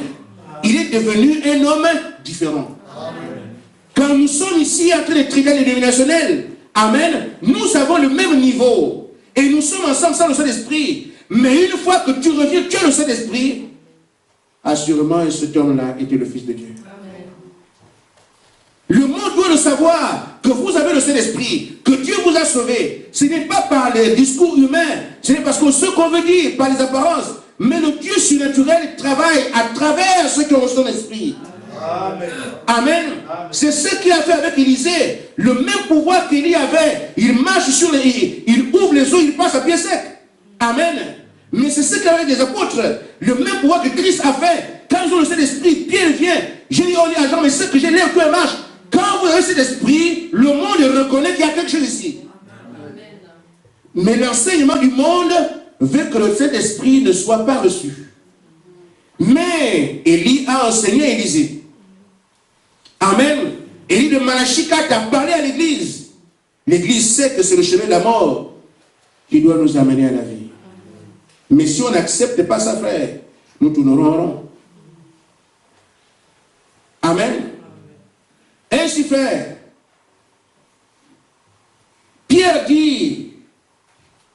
Il est devenu un homme différent. Amen. Quand nous sommes ici entre les tribunaux dénominationnels, amen, nous avons le même niveau. Et nous sommes ensemble sans le Saint-Esprit. Mais une fois que tu reviens, tu as le Saint-Esprit, assurément, cet homme-là était le Fils de Dieu. Amen. Le monde doit le savoir, que vous avez le Saint-Esprit, que Dieu vous a sauvé. Ce n'est pas par les discours humains, ce n'est parce que ce qu'on veut dire, par les apparences, mais le Dieu surnaturel travaille à travers ceux qui ont son esprit. Amen. Amen. Amen. C'est ce qu'il a fait avec Élisée. Le même pouvoir qu'Élie avait. Il marche sur les... Il ouvre les eaux, il passe à pied sec. Amen. Mais c'est ce qu'il avait des apôtres. Le même pouvoir que Christ a fait. Quand ils ont le Saint-Esprit, Pierre vient. J'ai dit, on dit à Jean, mais ce que j'ai l'air, tout marche. Quand vous avez cet esprit, le monde reconnaît qu'il y a quelque chose ici. Amen. Mais l'enseignement du monde veut que le Saint-Esprit ne soit pas reçu. Mais Élie a enseigné à Élisée. Amen. Élie de Malachie 4 a parlé à l'église. L'église sait que c'est le chemin de la mort qui doit nous amener à la vie. Mais si on n'accepte pas ça, frère, nous tournerons en rond. Amen. Ainsi fait, Pierre dit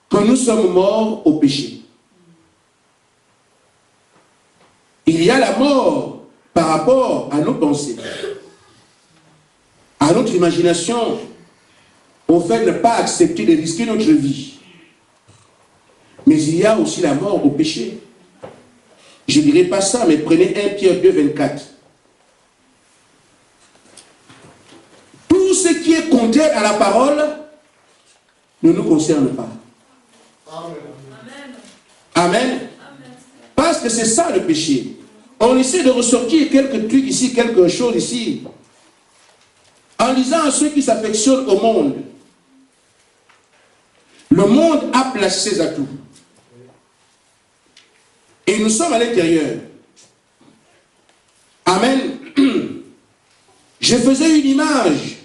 que nous sommes morts au péché. Il y a la mort par rapport à nos pensées, à notre imagination, au fait de ne pas accepter de risquer notre vie. Mais il y a aussi la mort au péché. Je ne dirai pas ça, mais prenez 1 Pierre 2, 24. Tout ce qui est contraire à la parole ne nous concerne pas. Amen. Amen. Parce que c'est ça le péché. On essaie de ressortir quelques trucs ici, quelque chose ici, en disant à ceux qui s'affectionnent au monde. Le monde a placé ses atouts. Et nous sommes à l'intérieur. Amen. Je faisais une image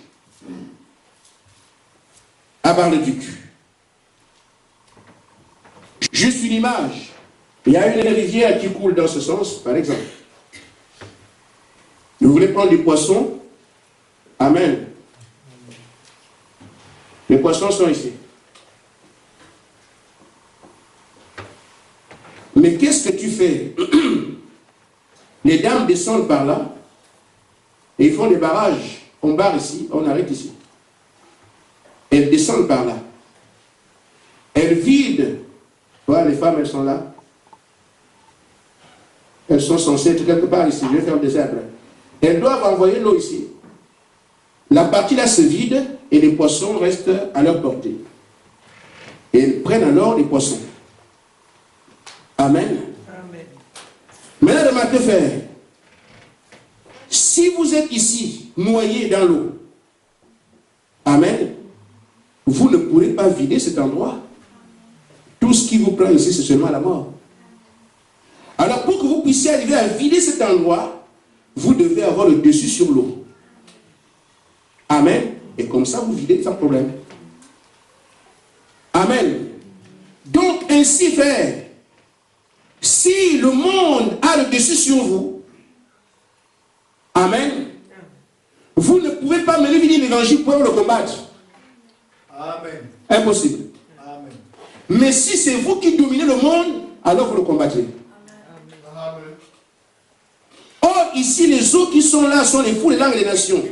à Bar-le-Duc. Juste une image. Il y a une rivière qui coule dans ce sens, par exemple. Vous voulez prendre des poissons? Amen. Les poissons sont ici. Mais qu'est-ce que tu fais? Les dames descendent par là et ils font des barrages. On barre ici, on arrête ici. Elles descendent par là. Elles vident. Voilà, les femmes, elles sont là. Elles sont censées être quelque part ici. Je vais faire des arbres. Elles doivent envoyer l'eau ici. La partie là se vide et les poissons restent à leur portée. Et elles prennent alors les poissons. Amen. Amen. Maintenant, remarquez, frère, si vous êtes ici, noyé dans l'eau, amen, vous ne pourrez pas vider cet endroit. Tout ce qui vous prend ici, c'est seulement la mort. Alors, pour que vous puissiez arriver à vider cet endroit, vous devez avoir le dessus sur l'eau. Amen. Et comme ça, vous videz sans problème. Amen. Donc, ainsi, frère, si le monde a le dessus sur vous, amen, vous ne pouvez pas mener l'évangile pour le combattre. Amen. Impossible. Amen. Mais si c'est vous qui dominez le monde, alors vous le combattrez. Amen. Or, ici, les eaux qui sont là sont les fous, les langues et les nations.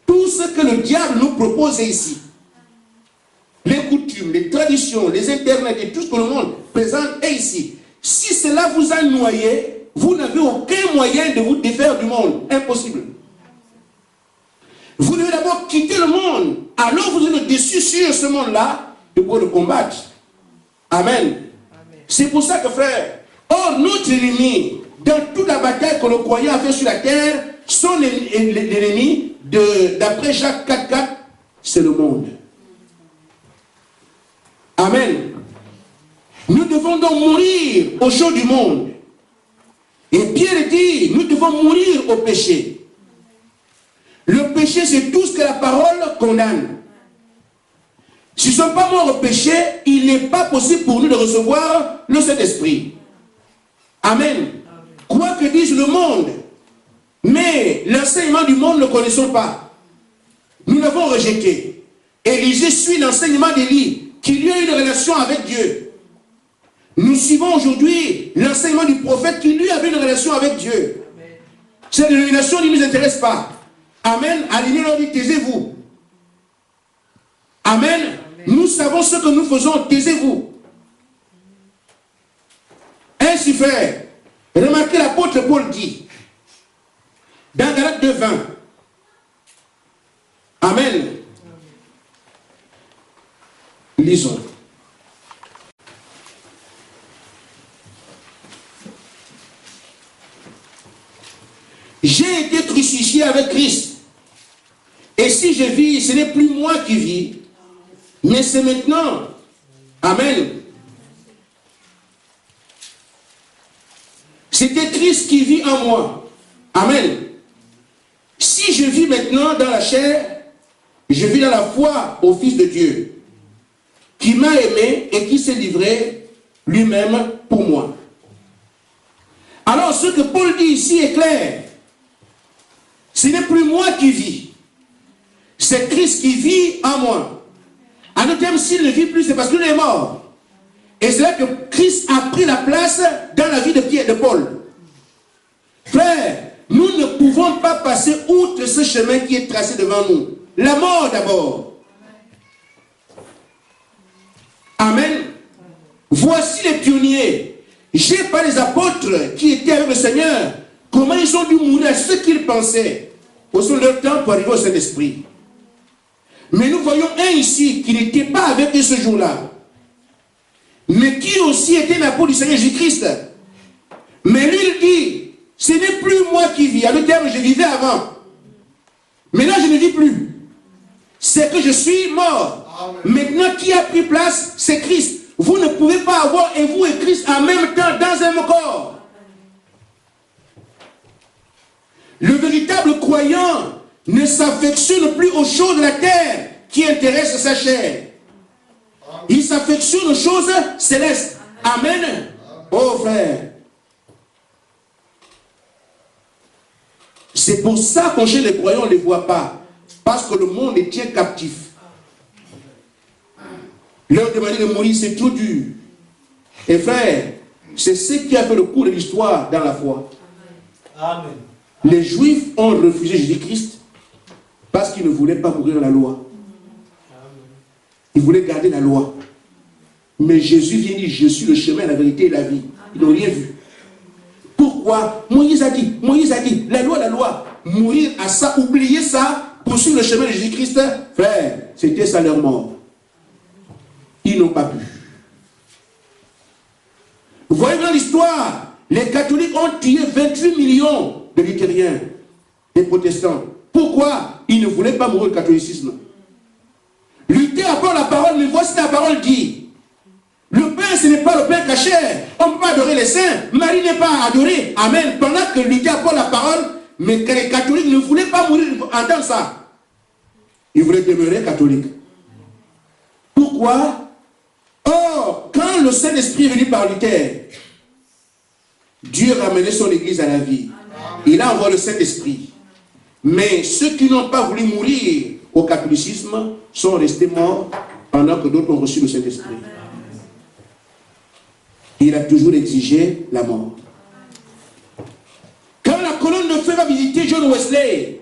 Tout ce que le diable nous propose est ici. Les coutumes, les traditions, les internets et tout ce que le monde présente est ici. Si cela vous a noyé, vous n'avez aucun moyen de vous défaire du monde. Impossible. Vous devez d'abord quitter le monde. Alors vous êtes dessus sur ce monde-là pour le combattre. Amen. Amen. C'est pour ça que, frère, or notre ennemi, dans toute la bataille que le croyant a fait sur la terre, Son ennemi, d'après Jacques 4,4, c'est le monde. Amen. Nous devons donc mourir aux choses du monde. Et Pierre dit, nous devons mourir au péché. Le péché, c'est tout ce que la parole condamne. Si nous ne sommes pas morts au péché, il n'est pas possible pour nous de recevoir le Saint-Esprit. Amen. Quoi que dise le monde, mais l'enseignement du monde ne connaissons pas. Nous l'avons rejeté. Élisée suit l'enseignement d'Élie, qui lui a une relation avec Dieu. Nous suivons aujourd'hui l'enseignement du prophète qui lui avait une relation avec Dieu. Cette dénomination ne nous intéresse pas. Amen. Aligné leur dit, taisez-vous. Amen. Nous savons ce que nous faisons, taisez-vous. Ainsi frère, remarquez l'apôtre Paul dit, dans Galates 2,20. Amen. Lisons. J'ai été crucifié avec Christ. Et si je vis, ce n'est plus moi qui vis, mais c'est maintenant. Amen. C'était Christ qui vit en moi. Amen. Si je vis maintenant dans la chair, je vis dans la foi au Fils de Dieu, qui m'a aimé et qui s'est livré lui-même pour moi. Alors ce que Paul dit ici est clair. Ce n'est plus moi qui vis. C'est Christ qui vit en moi. En d'autres termes, s'il ne vit plus, c'est parce qu'il est mort. Et c'est là que Christ a pris la place dans la vie de Pierre, de Paul. Frère, nous ne pouvons pas passer outre ce chemin qui est tracé devant nous. La mort d'abord. Amen. Voici les pionniers. J'ai pas les apôtres qui étaient avec le Seigneur. Comment ils ont dû mourir à ce qu'ils pensaient au son de leur temps pour arriver au Saint-Esprit. Mais nous voyons un ici qui n'était pas avec eux ce jour-là, mais qui aussi était un apôtre du Seigneur Jésus-Christ. Mais lui, il dit, ce n'est plus moi qui vis. À le terme, je vivais avant. Mais là, je ne vis plus. C'est que je suis mort. Amen. Maintenant, qui a pris place, c'est Christ. Vous ne pouvez pas avoir et vous et Christ en même temps dans un même corps. Le véritable croyant ne s'affectionne plus aux choses de la terre qui intéressent sa chair. Il s'affectionne aux choses célestes. Amen. Oh frère. C'est pour ça qu'on chez les croyants, on ne les voit pas. Parce que le monde les tient captifs. Leur demander de mourir, c'est trop dur. Et frère, c'est ce qui a fait le cours de l'histoire dans la foi. Amen. Les Juifs ont refusé Jésus-Christ parce qu'ils ne voulaient pas mourir dans la loi. Ils voulaient garder la loi. Mais Jésus vient dire, je suis le chemin, la vérité et la vie. Ils n'ont rien vu. Pourquoi? Moïse a dit, la loi. Mourir à ça, oublier ça, poursuivre le chemin de Jésus-Christ, frère, c'était ça leur mort. Ils n'ont pas pu. Vous voyez dans l'histoire, les catholiques ont tué 28 millions de luthériens, des protestants. Pourquoi? Ils ne voulaient pas mourir le catholicisme. Luther apporte la parole, mais voici la parole dit. Le pain, ce n'est pas le pain caché. On ne peut pas adorer les saints. Marie n'est pas adorée. Amen. Pendant que Luther apporte la parole, mais que les catholiques ne voulaient pas mourir entendre ça. Ils voulaient demeurer catholiques. Pourquoi? Or, quand le Saint-Esprit est venu par Luther, Dieu ramenait son église à la vie. Il a envoyé le Saint-Esprit. Mais ceux qui n'ont pas voulu mourir au catholicisme sont restés morts pendant que d'autres ont reçu le Saint-Esprit. Il a toujours exigé la mort. Quand la colonne de feu va visiter John Wesley,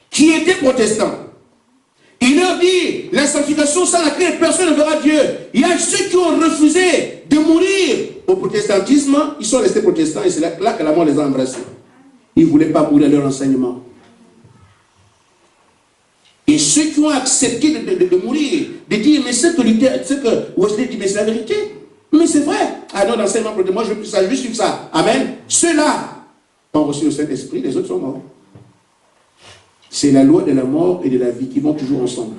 qui était protestant, il leur dit, la sanctification sans laquelle personne ne verra Dieu. Il y a ceux qui ont refusé de mourir au protestantisme, ils sont restés protestants et c'est là que la mort les a embrassés. Ils ne voulaient pas mourir à leur enseignement. Et ceux qui ont accepté de mourir, de dire, mais ce que Wesley dit, mais c'est la vérité. Mais c'est vrai. Ah non, l'enseignement protestant, moi je veux plus ça, je veux suivre ça. Amen. Ceux-là ont reçu le Saint-Esprit, les autres sont morts. C'est la loi de la mort et de la vie qui vont toujours ensemble.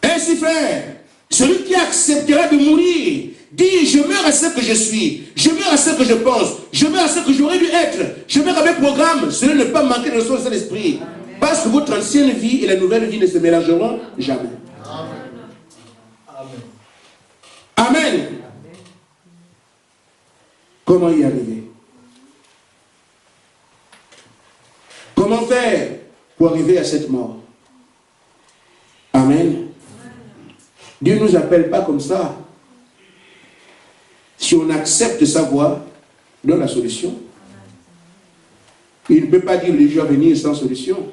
Ainsi, frère, celui qui acceptera de mourir, dit, je meurs à ce que je suis, je meurs à ce que je pense, je meurs à ce que j'aurais dû être, je meurs avec programme, cela ne peut pas manquer de son Saint-Esprit. Parce que votre ancienne vie et la nouvelle vie ne se mélangeront jamais. Amen. Amen. Comment y arriver? Comment faire pour arriver à cette mort? Amen. Dieu ne nous appelle pas comme ça. Si on accepte sa voie, donne la solution. Il ne peut pas dire le jour à venir sans solution.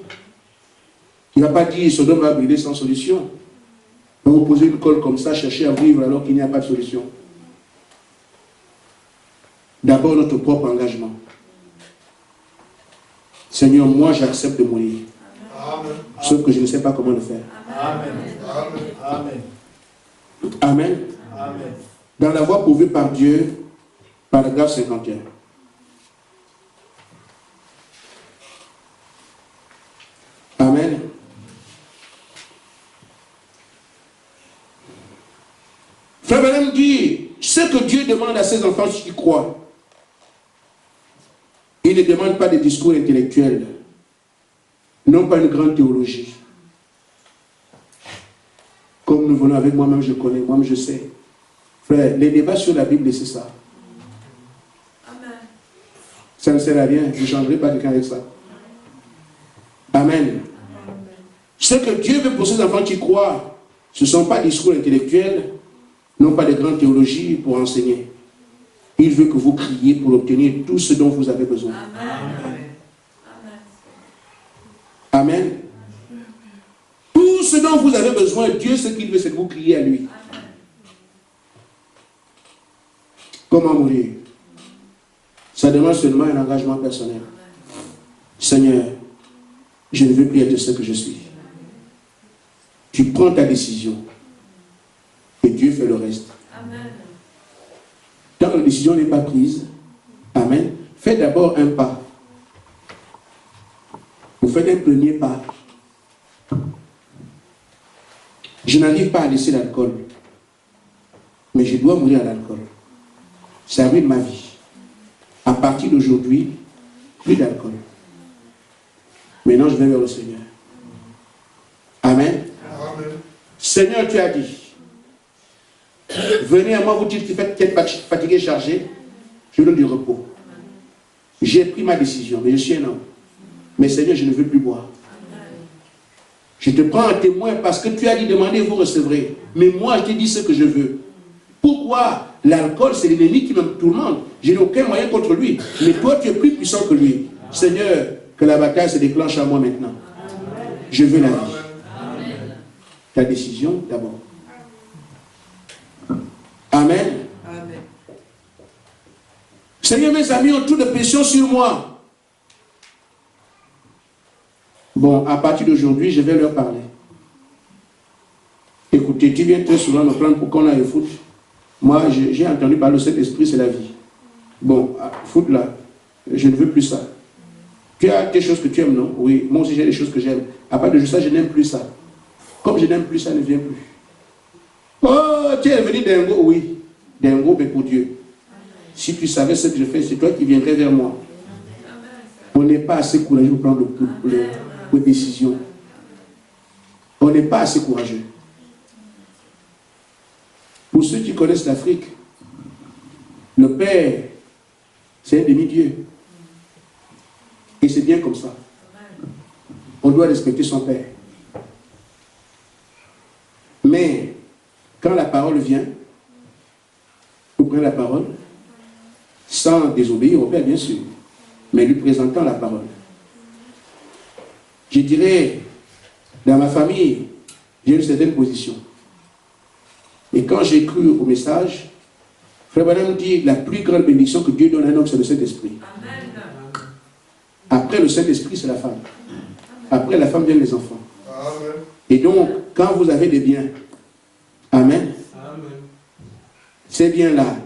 Il ne va pas dire Sodome va brûler sans solution. On va vous poser une colle comme ça, chercher à vivre alors qu'il n'y a pas de solution. D'abord notre propre engagement. Seigneur, moi j'accepte de mourir. Amen. Sauf que je ne sais pas comment le faire. Amen. Amen. Amen. Amen. Dans la voie pourvue par Dieu, paragraphe 51. Amen. Frère Branham dit, ce que Dieu demande à ses enfants qui croient, il ne demande pas des discours intellectuels, non pas une grande théologie. Comme nous venons avec moi-même, je connais, moi-même je sais. Frère, les débats sur la Bible, c'est ça. Amen. Ça ne sert à rien, je ne changerai pas quelqu'un avec ça. Amen. Ce que Dieu veut pour ses enfants qui croient, ce ne sont pas des discours intellectuels, non pas de grandes théologies pour enseigner. Il veut que vous criez pour obtenir tout ce dont vous avez besoin. Amen. Amen. Tout ce dont vous avez besoin, Dieu, ce qu'il veut, c'est que vous criez à lui. Amen. Comment mourir? Ça demande seulement un engagement personnel. Seigneur, je ne veux plus être ce que je suis. Tu prends ta décision et Dieu fait le reste. Amen. Tant que la décision n'est pas prise, amen, faites d'abord un pas. Vous faites un premier pas. Je n'arrive pas à laisser l'alcool, mais je dois mourir à l'alcool. Ça ruine ma vie. À partir d'aujourd'hui, plus d'alcool. Maintenant, je vais vers le Seigneur. Amen. Amen. Seigneur, tu as dit, venez à moi, vous dites qui êtes fatigué, chargé, je vous donne du repos. J'ai pris ma décision, mais je suis un homme. Mais Seigneur, je ne veux plus boire. Je te prends en témoin parce que tu as dit demandez, vous recevrez. Mais moi, je te dis ce que je veux. Pourquoi? L'alcool, c'est l'ennemi qui me tourmente. Je n'ai aucun moyen contre lui. Mais toi, tu es plus puissant que lui. Seigneur, que la bataille se déclenche à moi maintenant. Je veux la vie. Ta décision d'abord. Amen. Amen. Seigneur, mes amis ont tout de pression sur moi. Bon, à partir d'aujourd'hui, je vais leur parler. Écoutez, tu viens très souvent me prendre pour qu'on aille au foot. Moi, j'ai entendu parler de cet esprit, c'est la vie. Bon, foot là, je ne veux plus ça. Tu as des choses que tu aimes, non? Oui, moi aussi j'ai des choses que j'aime. À part de ça, je n'aime plus ça. Comme je n'aime plus ça, ne vient plus. Oh, tu es venu d'Ingo? Oui, d'Ingo, mais pour Dieu. Si tu savais ce que je fais, c'est toi qui viendrais vers moi. On n'est pas assez courageux pour prendre les décisions. On n'est pas assez courageux. Pour ceux qui connaissent l'Afrique, le Père, c'est un demi-dieu. Et c'est bien comme ça. On doit respecter son Père. Mais, quand la parole vient, vous prenez la parole, sans désobéir au Père, bien sûr, mais lui présentant la parole. Je dirais, dans ma famille, j'ai une certaine position. Et quand j'ai cru au message, Frère Branham dit, la plus grande bénédiction que Dieu donne à un homme, c'est le Saint-Esprit. Après le Saint-Esprit, c'est la femme. Après la femme viennent les enfants. Amen. Et donc, quand vous avez des biens, amen, Amen. ces biens-là,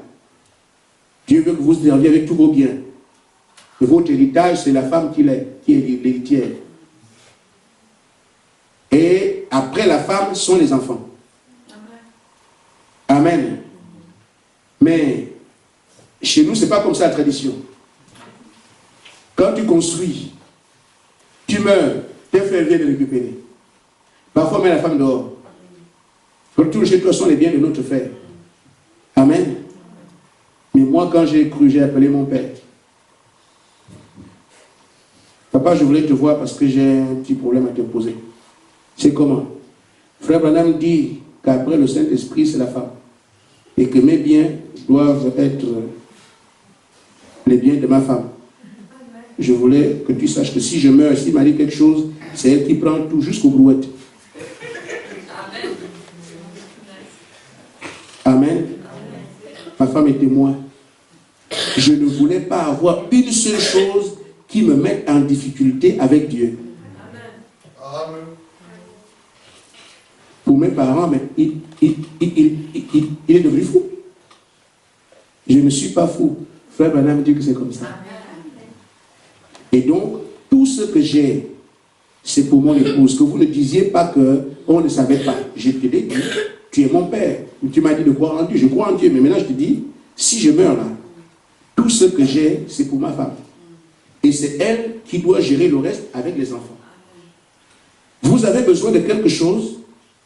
Dieu veut que vous serviez avec tous vos biens. Votre héritage, c'est la femme qui est l'héritière. Et après la femme sont les enfants. Amen. Mais chez nous, ce n'est pas comme ça la tradition. Quand tu construis, tu meurs, tes frères viennent te récupérer. Parfois, met la femme dehors. Retourne chez toi, sont les biens de notre frère. Amen. Mais moi, quand j'ai cru, j'ai appelé mon père. Papa, je voulais te voir parce que j'ai un petit problème à te poser. C'est comment? Frère Branham dit qu'après le Saint-Esprit, c'est la femme. Et que mes biens doivent être les biens de ma femme. Je voulais que tu saches que si je meurs, s'il m'a dit quelque chose, c'est elle qui prend tout jusqu'aux brouettes. Amen. Ma femme est témoin. Je ne voulais pas avoir une seule chose qui me mette en difficulté avec Dieu. Amen. Pour mes parents, mais il est devenu fou. Je ne suis pas fou. Frère Branham dit que c'est comme ça. Et donc, tout ce que j'ai, c'est pour mon épouse. Que vous ne disiez pas qu'on ne savait pas. Je te l'ai dit, tu es mon père. Tu m'as dit de croire en Dieu. Je crois en Dieu. Mais maintenant, je te dis, si je meurs là, tout ce que j'ai, c'est pour ma femme. Et c'est elle qui doit gérer le reste avec les enfants. Vous avez besoin de quelque chose,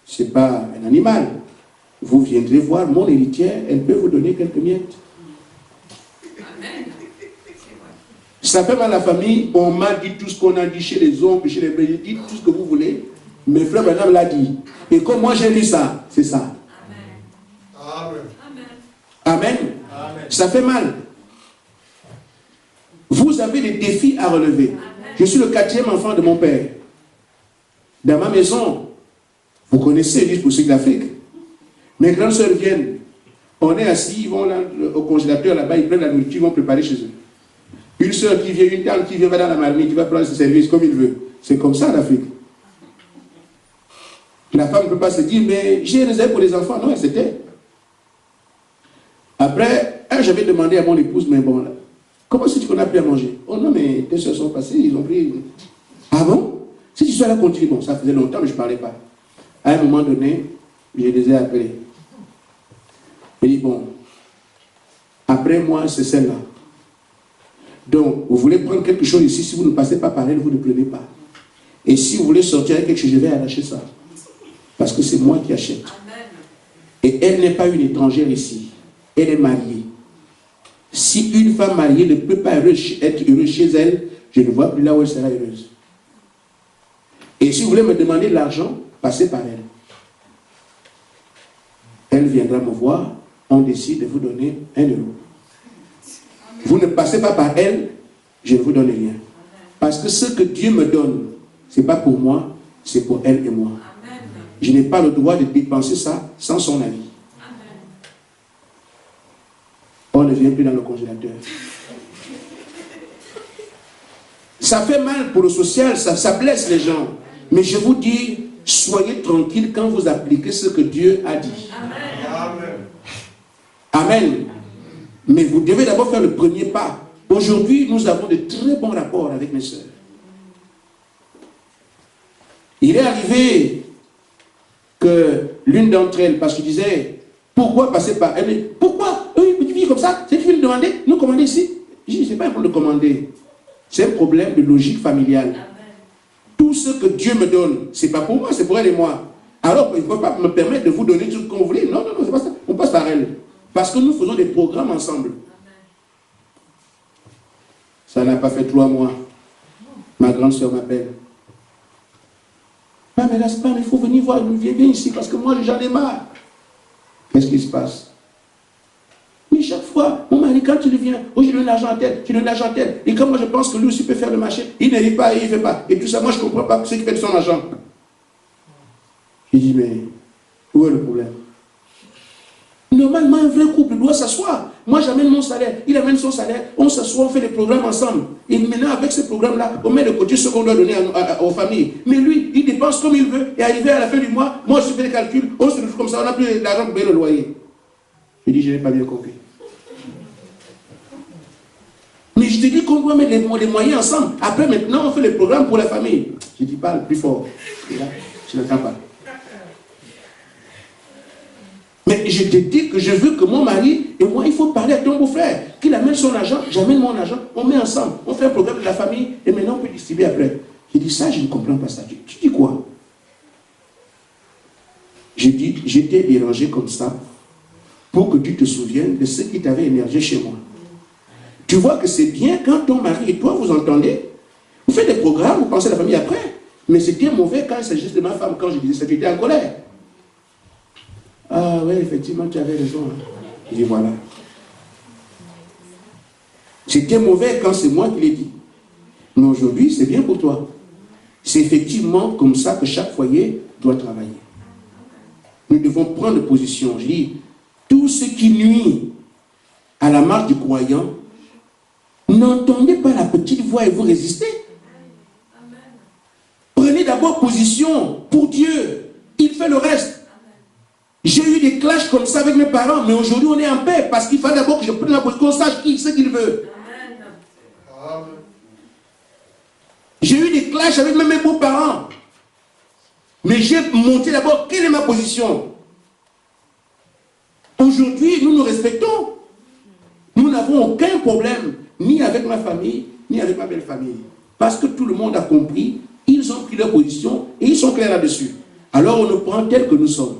ce n'est pas un animal. Vous viendrez voir mon héritière, elle peut vous donner quelques miettes. Ça fait mal à la famille, on m'a dit tout ce qu'on a dit chez les oncles, chez les bébés, dites tout ce que vous voulez. Mais frère Branham l'a dit. Et comme moi j'ai lu ça, c'est ça. Amen. Amen. Amen. Ça fait mal. Vous avez des défis à relever. Je suis le 4e enfant de mon père. Dans ma maison, vous connaissez l'île pour ceux d'Afrique. Mes grandes sœurs viennent. On est assis, ils vont là, au congélateur là-bas, ils prennent la nourriture, ils vont préparer chez eux. Une sœur qui vient, une dame qui vient, va dans la marmite, qui va prendre ses services comme il veut. C'est comme ça l'Afrique. La femme ne peut pas se dire, mais j'ai réservé pour les enfants. Non, c'était. Après, j'avais demandé à mon épouse, mais bon, là, comment est-ce qu'on a pris à manger? Oh non, mais tes soeurs sont passées, ils ont pris. Ah bon? Cette histoire-là continue. Bon, ça faisait longtemps, mais je ne parlais pas. À un moment donné, je les ai appelés. Il dit, bon, après moi, c'est celle-là. Donc, vous voulez prendre quelque chose ici, si vous ne passez pas par elle, vous ne prenez pas. Et si vous voulez sortir avec quelque chose, je vais arracher ça. Parce que c'est moi qui achète. Amen. Et elle n'est pas une étrangère ici. Elle est mariée. Si une femme mariée ne peut pas être heureuse chez elle, je ne vois plus là où elle sera heureuse. Et si vous voulez me demander de l'argent, passez par elle. Elle viendra me voir, on décide de vous donner 1 euro. Vous ne passez pas par elle, je ne vous donne rien. Parce que ce que Dieu me donne, ce n'est pas pour moi, c'est pour elle et moi. Je n'ai pas le droit de dépenser ça sans son avis. On ne vient plus dans le congélateur. Ça fait mal pour le social, ça blesse les gens. Mais je vous dis, soyez tranquille quand vous appliquez ce que Dieu a dit. Amen. Amen. Mais vous devez d'abord faire le premier pas. Aujourd'hui, nous avons de très bons rapports avec mes sœurs. Il est arrivé que l'une d'entre elles, parce qu'il disait, pourquoi passer par elle? Pourquoi? Une petite fille comme ça, cette fille demandait, nous commander ici. Je dis, c'est pas un problème de commander. C'est un problème de logique familiale. Tout ce que Dieu me donne, c'est pas pour moi, c'est pour elle et moi. Alors, il ne faut pas me permettre de vous donner tout ce qu'on voulait. Non, non, non, c'est pas ça. On passe par elle. Parce que nous faisons des programmes ensemble. Ça n'a pas fait 3 mois. Ma grande soeur m'appelle. Ah, mais Gaspard, il faut venir voir, viens ici, parce que moi, j'en ai marre. Qu'est-ce qui se passe? Mais chaque fois, mon mari, quand il vient, oh, je donne l'argent à tel, je donne l'argent à tel. Et comme moi, je pense que lui aussi peut faire le marché, il n'arrive pas et il ne fait pas. Et tout ça, moi, je ne comprends pas ce qui fait de son argent. Je dis, mais où est le problème? Normalement, un vrai couple doit s'asseoir. Moi, j'amène mon salaire, il amène son salaire, on s'assoit, on fait des programmes ensemble. Et maintenant, avec ce programme-là, on met de côté ce qu'on doit donner aux familles. Mais lui, il dépense comme il veut, et arrivé à la fin du mois, moi, je fais des calculs, on se retrouve comme ça, on n'a plus d'argent pour payer le loyer. Je dis, je n'ai pas bien compris. Mais je te dis qu'on doit mettre les moyens ensemble. Après, maintenant, on fait les programmes pour la famille. Je dis, parle plus fort. Et là, je n'entends pas. Mais je te dis que je veux que mon mari et moi, il faut parler à ton beau-frère. Qu'il amène son argent, j'amène mon argent, on met ensemble. On fait un programme de la famille et maintenant on peut distribuer après. Je dis, ça, je ne comprends pas ça. Tu dis quoi? Je dis, j'étais dérangé comme ça pour que tu te souviennes de ce qui t'avait émergé chez moi. Tu vois que c'est bien quand ton mari et toi vous entendez, vous faites des programmes, vous pensez à la famille après. Mais c'était mauvais quand il s'agissait de ma femme, quand je disais ça, tu étais en colère. Ah oui, effectivement, tu avais raison. Je dis voilà. C'était mauvais quand c'est moi qui l'ai dit. Mais aujourd'hui, c'est bien pour toi. C'est effectivement comme ça que chaque foyer doit travailler. Nous devons prendre position. Je dis, tout ce qui nuit à la marche du croyant, n'entendez pas la petite voix et vous résistez. Prenez d'abord position pour Dieu. Il fait le reste. J'ai eu des clashs comme ça avec mes parents, mais aujourd'hui on est en paix parce qu'il fallait d'abord que je prenne la position, qu'on sache ce qu'il veut. J'ai eu des clashs avec même mes beaux-parents. Mais j'ai monté d'abord quelle est ma position. Aujourd'hui, nous nous respectons. Nous n'avons aucun problème, ni avec ma famille, ni avec ma belle famille. Parce que tout le monde a compris, ils ont pris leur position et ils sont clairs là-dessus. Alors on nous prend tel que nous sommes.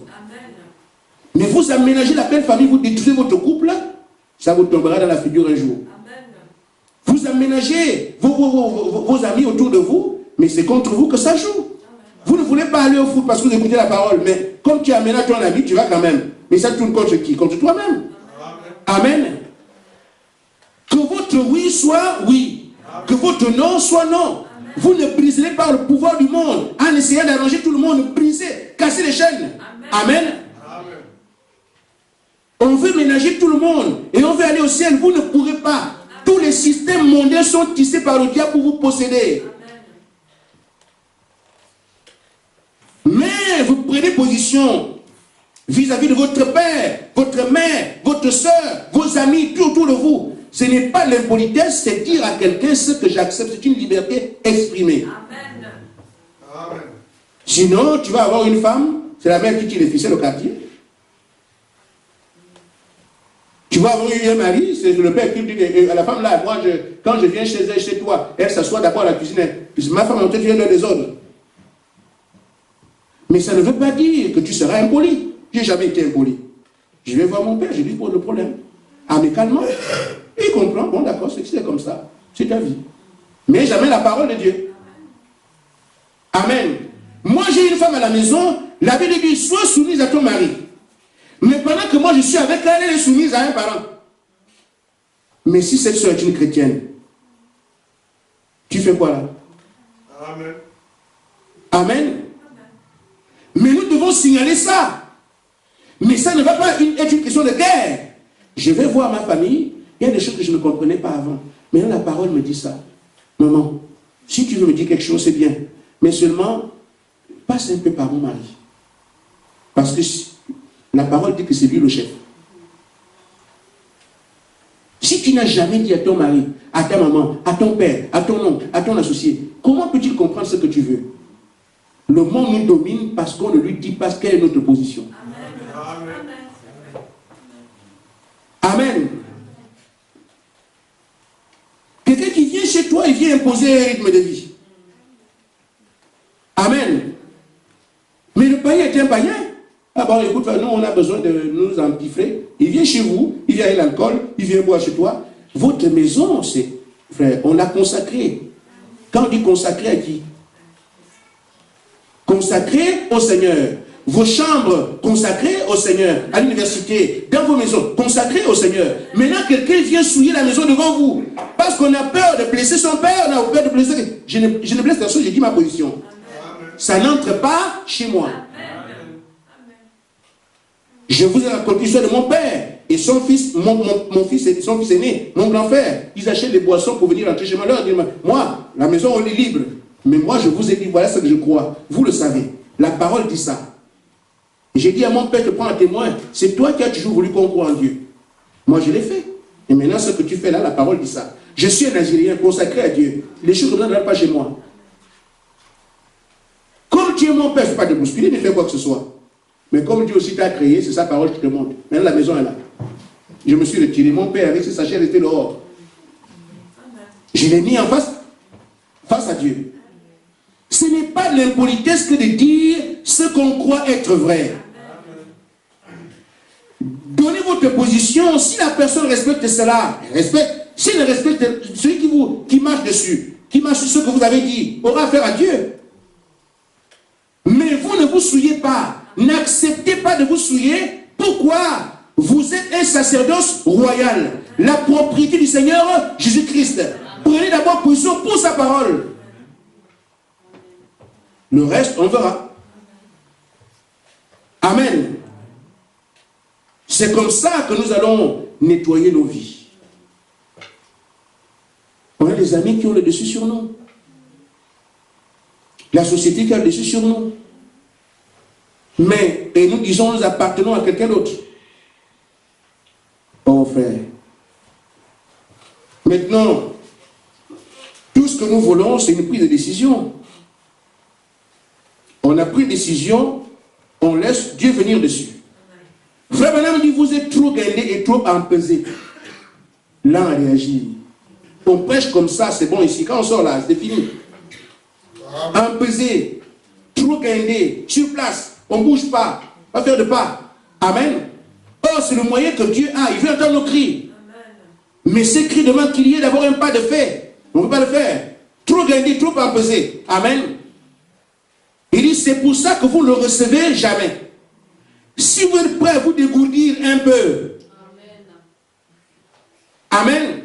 Mais vous aménagez la belle famille, vous détruisez votre couple, ça vous tombera dans la figure un jour. Vous aménagez vos amis autour de vous, mais c'est contre vous que ça joue. Vous ne voulez pas aller au foot parce que vous écoutez la parole, mais comme tu aménages ton ami, tu vas quand même. Mais ça tourne contre qui? Contre toi-même. Amen. Que votre oui soit oui. Que votre non soit non. Vous ne briserez pas le pouvoir du monde en essayant d'arranger tout le monde, briser, casser les chaînes. Amen. On veut ménager tout le monde et on veut aller au ciel. Vous ne pourrez pas. Tous les systèmes mondiaux sont tissés par le diable pour vous posséder. Mais vous prenez position vis-à-vis de votre père, votre mère, votre soeur, vos amis, tout autour de vous. Ce n'est pas l'impolitesse, c'est dire à quelqu'un ce que j'accepte. C'est une liberté exprimée. Amen. Sinon, tu vas avoir une femme, c'est la mère qui tire les ficelles au quartier. Tu vas avoir un mari, c'est le père qui dit à la femme là, moi, quand je viens chez elle, chez toi, elle s'assoit d'abord à la cuisine. Ma femme, tu viens dans des ordres. Mais ça ne veut pas dire que tu seras impoli. Je n'ai jamais été impoli. Je vais voir mon père, je lui pose le problème. Amicalement. Il comprend, bon d'accord, c'est comme ça. C'est ta vie. Mais jamais la parole de Dieu. Amen. Moi j'ai une femme à la maison, la Bible dit, sois soumise à ton mari. Mais pendant que moi je suis avec elle, elle est soumise à un parent. Mais si cette soeur est une chrétienne, tu fais quoi là? Amen. Amen. Mais nous devons signaler ça. Mais ça ne va pas être une question de guerre. Je vais voir ma famille, il y a des choses que je ne comprenais pas avant. Mais la parole me dit ça. Maman, si tu veux me dire quelque chose, c'est bien. Mais seulement, passe un peu par mon mari. Parce que la parole dit que c'est lui le chef. Si tu n'as jamais dit à ton mari, à ta maman, à ton père, à ton oncle, à ton associé, comment peux-tu comprendre ce que tu veux? Le monde nous domine parce qu'on ne lui dit pas quelle est notre position. Amen. Amen. Quelqu'un qui vient chez toi, il vient imposer un rythme de vie. Amen. Mais le païen est un païen. Ah bon, écoute, nous on a besoin de nous empiffrer. Il vient chez vous, il vient avec l'alcool, il vient boire chez toi. Votre maison, c'est, frère, on l'a consacrée. Quand on dit consacré à qui? Consacré au Seigneur. Vos chambres consacrées au Seigneur. À l'université, dans vos maisons, consacrées au Seigneur. Maintenant, quelqu'un vient souiller la maison devant vous. Parce qu'on a peur de blesser son père, on a peur de blesser. Je ne blesse personne, j'ai dit ma position. Amen. Ça n'entre pas chez moi. Je vous ai raconté l'histoire de mon père et son fils, mon fils et son fils aîné, mon grand frère. Ils achètent des boissons pour venir rentrer chez moi. Leur dire, moi, la maison, on est libre. Mais moi, je vous ai dit, voilà ce que je crois. Vous le savez. La parole dit ça. J'ai dit à mon père, te prends un témoin. C'est toi qui as toujours voulu qu'on croie en Dieu. Moi, je l'ai fait. Et maintenant, ce que tu fais là, la parole dit ça. Je suis un Nigérien consacré à Dieu. Les choses comme ça ne viennent pas chez moi. Comme tu es mon père, je ne vais pas te bousculer, ne fais quoi que ce soit. Mais comme Dieu aussi t'a créé, c'est sa parole qui te montre. Maintenant, la maison est là. Je me suis retiré. Mon père, avec ses sachets, resté dehors. Je l'ai mis en face à Dieu. Ce n'est pas l'impolitesse que de dire ce qu'on croit être vrai. Donnez votre position. Si la personne respecte cela, respecte. S'il ne respecte, celui qui marche dessus, qui marche sur ce que vous avez dit, aura affaire à Dieu. Mais vous ne vous souillez pas. N'acceptez pas de vous souiller. Pourquoi? Vous êtes un sacerdoce royal. La propriété du Seigneur Jésus-Christ. Prenez d'abord position pour sa parole. Le reste, on verra. Amen. C'est comme ça que nous allons nettoyer nos vies. On a des amis qui ont le dessus sur nous. La société qui a le dessus sur nous. Mais, et nous disons, nous appartenons à quelqu'un d'autre. Oh frère. Maintenant, tout ce que nous voulons, c'est une prise de décision. On a pris une décision, on laisse Dieu venir dessus. Frère Branham dit, vous êtes trop gainé et trop empesé. Là, on réagit. On prêche comme ça, c'est bon ici. Quand on sort là, c'est fini. Empesé, trop gainé, sur place, on ne bouge pas, pas faire de pas. Amen. Or, c'est le moyen que Dieu a. Il veut entendre nos cris. Mais ces cris demandent qu'il y ait d'abord un pas de fait. On ne peut pas le faire. Trop gainé, trop empesé. Amen. Il dit, c'est pour ça que vous ne le recevez jamais. Si vous êtes prêt à vous dégourdir un peu. Amen.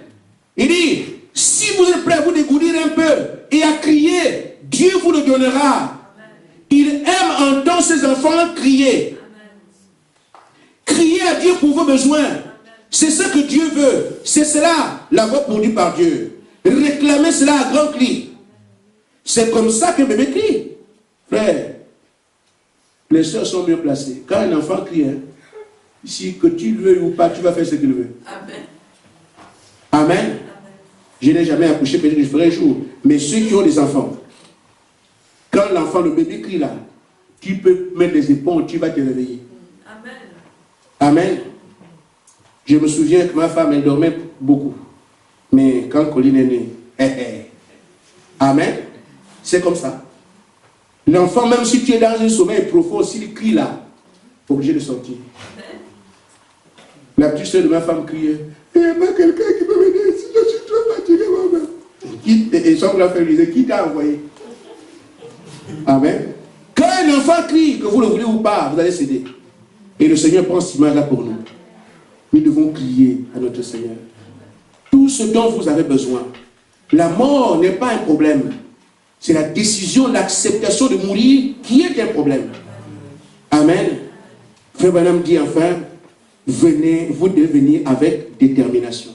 Il dit, si vous êtes prêt à vous dégourdir un peu et à crier, Dieu vous le donnera. Il aime entendre ses enfants crier. Crier à Dieu pour vos besoins. C'est ce que Dieu veut. C'est cela, la voix produite par Dieu. Réclamez cela à grand cri. C'est comme ça qu'un bébé crie. Frère, les soeurs sont mieux placées. Quand un enfant crie, hein, si que tu le veux ou pas, tu vas faire ce qu'il veut. Amen. Amen. Je n'ai jamais accouché, peut-être que je ferai un jour. Mais ceux qui ont des enfants, quand l'enfant, le bébé crie là, tu peux mettre les épaules, tu vas te réveiller. Amen. Amen. Je me souviens que ma femme, elle dormait beaucoup. Mais quand Colline est née, Amen. C'est comme ça. L'enfant, même si tu es dans un sommeil profond, s'il crie là, obligé de sortir. Amen. La petite soeur de ma femme criait, il n'y a pas quelqu'un qui peut m'aider ici, je suis trop fatigué, maman. Et son grand frère lui disait, qui t'a envoyé? Amen. Quand un enfant crie, que vous le voulez ou pas, vous allez céder. Et le Seigneur prend cette image-là pour nous. Nous devons crier à notre Seigneur. Tout ce dont vous avez besoin. La mort n'est pas un problème. C'est la décision, l'acceptation de mourir qui est un problème. Amen. Frère Branham dit enfin, venez, vous devez venir avec détermination.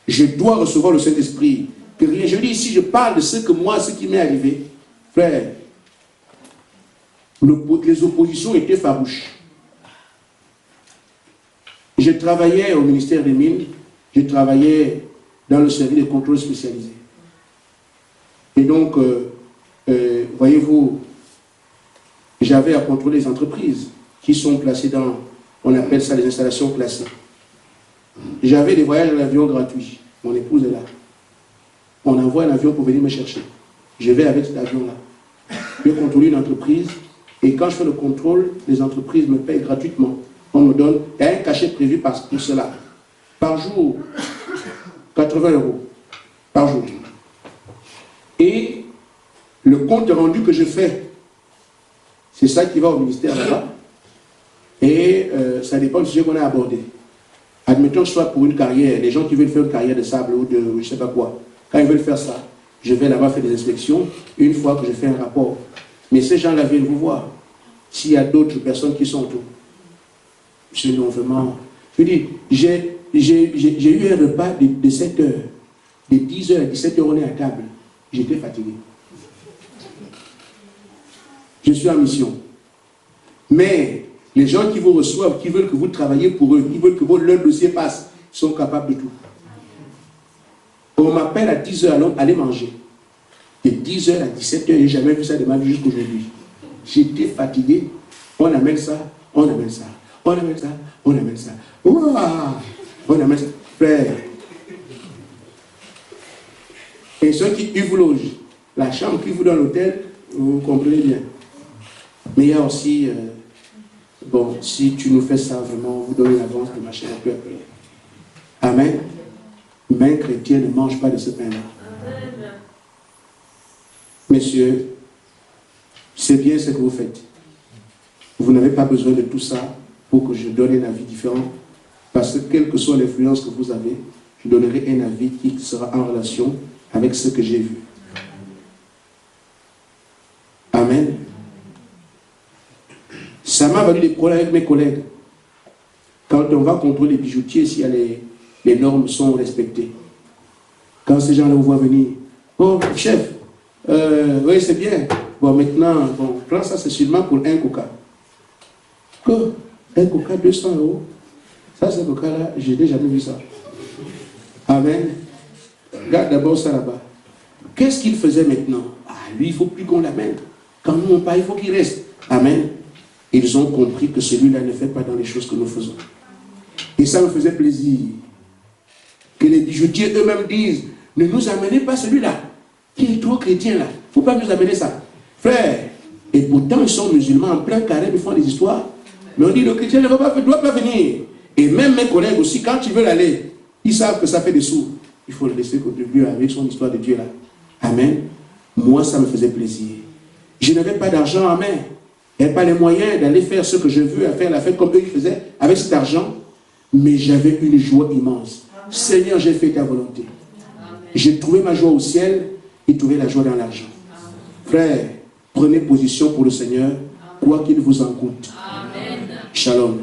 Je dois recevoir le Saint-Esprit. Je dis ici, je parle de ce qui m'est arrivé. Frère, les oppositions étaient farouches. Je travaillais au ministère des Mines, je travaillais dans le service de contrôle spécialisé. Et donc, voyez-vous, j'avais à contrôler les entreprises qui sont placées dans, on appelle ça les installations classées. J'avais des voyages en avion gratuits. Mon épouse est là. On envoie un avion pour venir me chercher. Je vais avec cet avion-là. Je vais contrôler une entreprise. Et quand je fais le contrôle, les entreprises me payent gratuitement. On me donne, il y a un cachet prévu pour cela. Par jour, 80 € par jour. Et le compte rendu que je fais, c'est ça qui va au ministère là-bas. Et ça dépend du sujet qu'on a abordé. Admettons que ce soit pour une carrière, les gens qui veulent faire une carrière de sable ou de je ne sais pas quoi, quand ils veulent faire ça, je vais là-bas faire des inspections une fois que je fais un rapport. Mais ces gens-là viennent vous voir. S'il y a d'autres personnes qui sont autour. C'est non vraiment. Je dis, j'ai eu un repas de 7 heures. De 10 heures à 17 heures, on est à table. J'étais fatigué. Je suis en mission. Mais les gens qui vous reçoivent, qui veulent que vous travaillez pour eux, qui veulent que leur dossier passe, sont capables de tout. On m'appelle à 10h, alors allez manger. De 10h à 17h, je n'ai jamais vu ça de ma vie jusqu'aujourd'hui. J'étais fatigué. On amène ça, on amène ça, on amène ça, on amène ça. Ouah, on amène ça. Frère. Et ceux qui vous logent, la chambre qui vous dans l'hôtel, vous comprenez bien. Mais il y a aussi, bon, si tu nous fais ça vraiment, vous donnez l'avance de machin un peu après. Amen. Mais un chrétien ne mange pas de ce pain-là. Messieurs, c'est bien ce que vous faites. Vous n'avez pas besoin de tout ça pour que je donne un avis différent. Parce que quelle que soit l'influence que vous avez, je donnerai un avis qui sera en relation avec ce que j'ai vu. Amen. Ça m'a valu des problèmes avec mes collègues. Quand on va contrôler les bijoutiers, si les normes sont respectées. Quand ces gens-là vous voient venir, oh chef, oui c'est bien. Bon maintenant, bon, prends ça, c'est seulement pour un coca. Que un coca 200 €. Ça, ce coca-là, je n'ai jamais vu ça. Amen. Regarde d'abord ça là-bas. Qu'est-ce qu'il faisait maintenant? Ah, lui, il ne faut plus qu'on l'amène. Quand nous on part, il faut qu'il reste. Amen. Ils ont compris que celui-là ne fait pas dans les choses que nous faisons. Et ça me faisait plaisir. Que les bijoutiers eux-mêmes disent, ne nous amenez pas celui-là, qui est trop chrétien là. Il ne faut pas nous amener ça. Frère, et pourtant ils sont musulmans en plein carré, ils font des histoires. Mais on dit, le chrétien ne doit pas venir. Et même mes collègues aussi, quand ils veulent aller, ils savent que ça fait des sous. Il faut le laisser contribuer avec son histoire de Dieu là. Amen. Moi, ça me faisait plaisir. Je n'avais pas d'argent en main. Je n'avais pas les moyens d'aller faire ce que je veux, à faire la fête comme eux ils faisaient avec cet argent. Mais j'avais une joie immense. Seigneur, j'ai fait ta volonté. J'ai trouvé ma joie au ciel et trouvé la joie dans l'argent. Frère, prenez position pour le Seigneur, quoi qu'il vous en coûte. Amen. Shalom.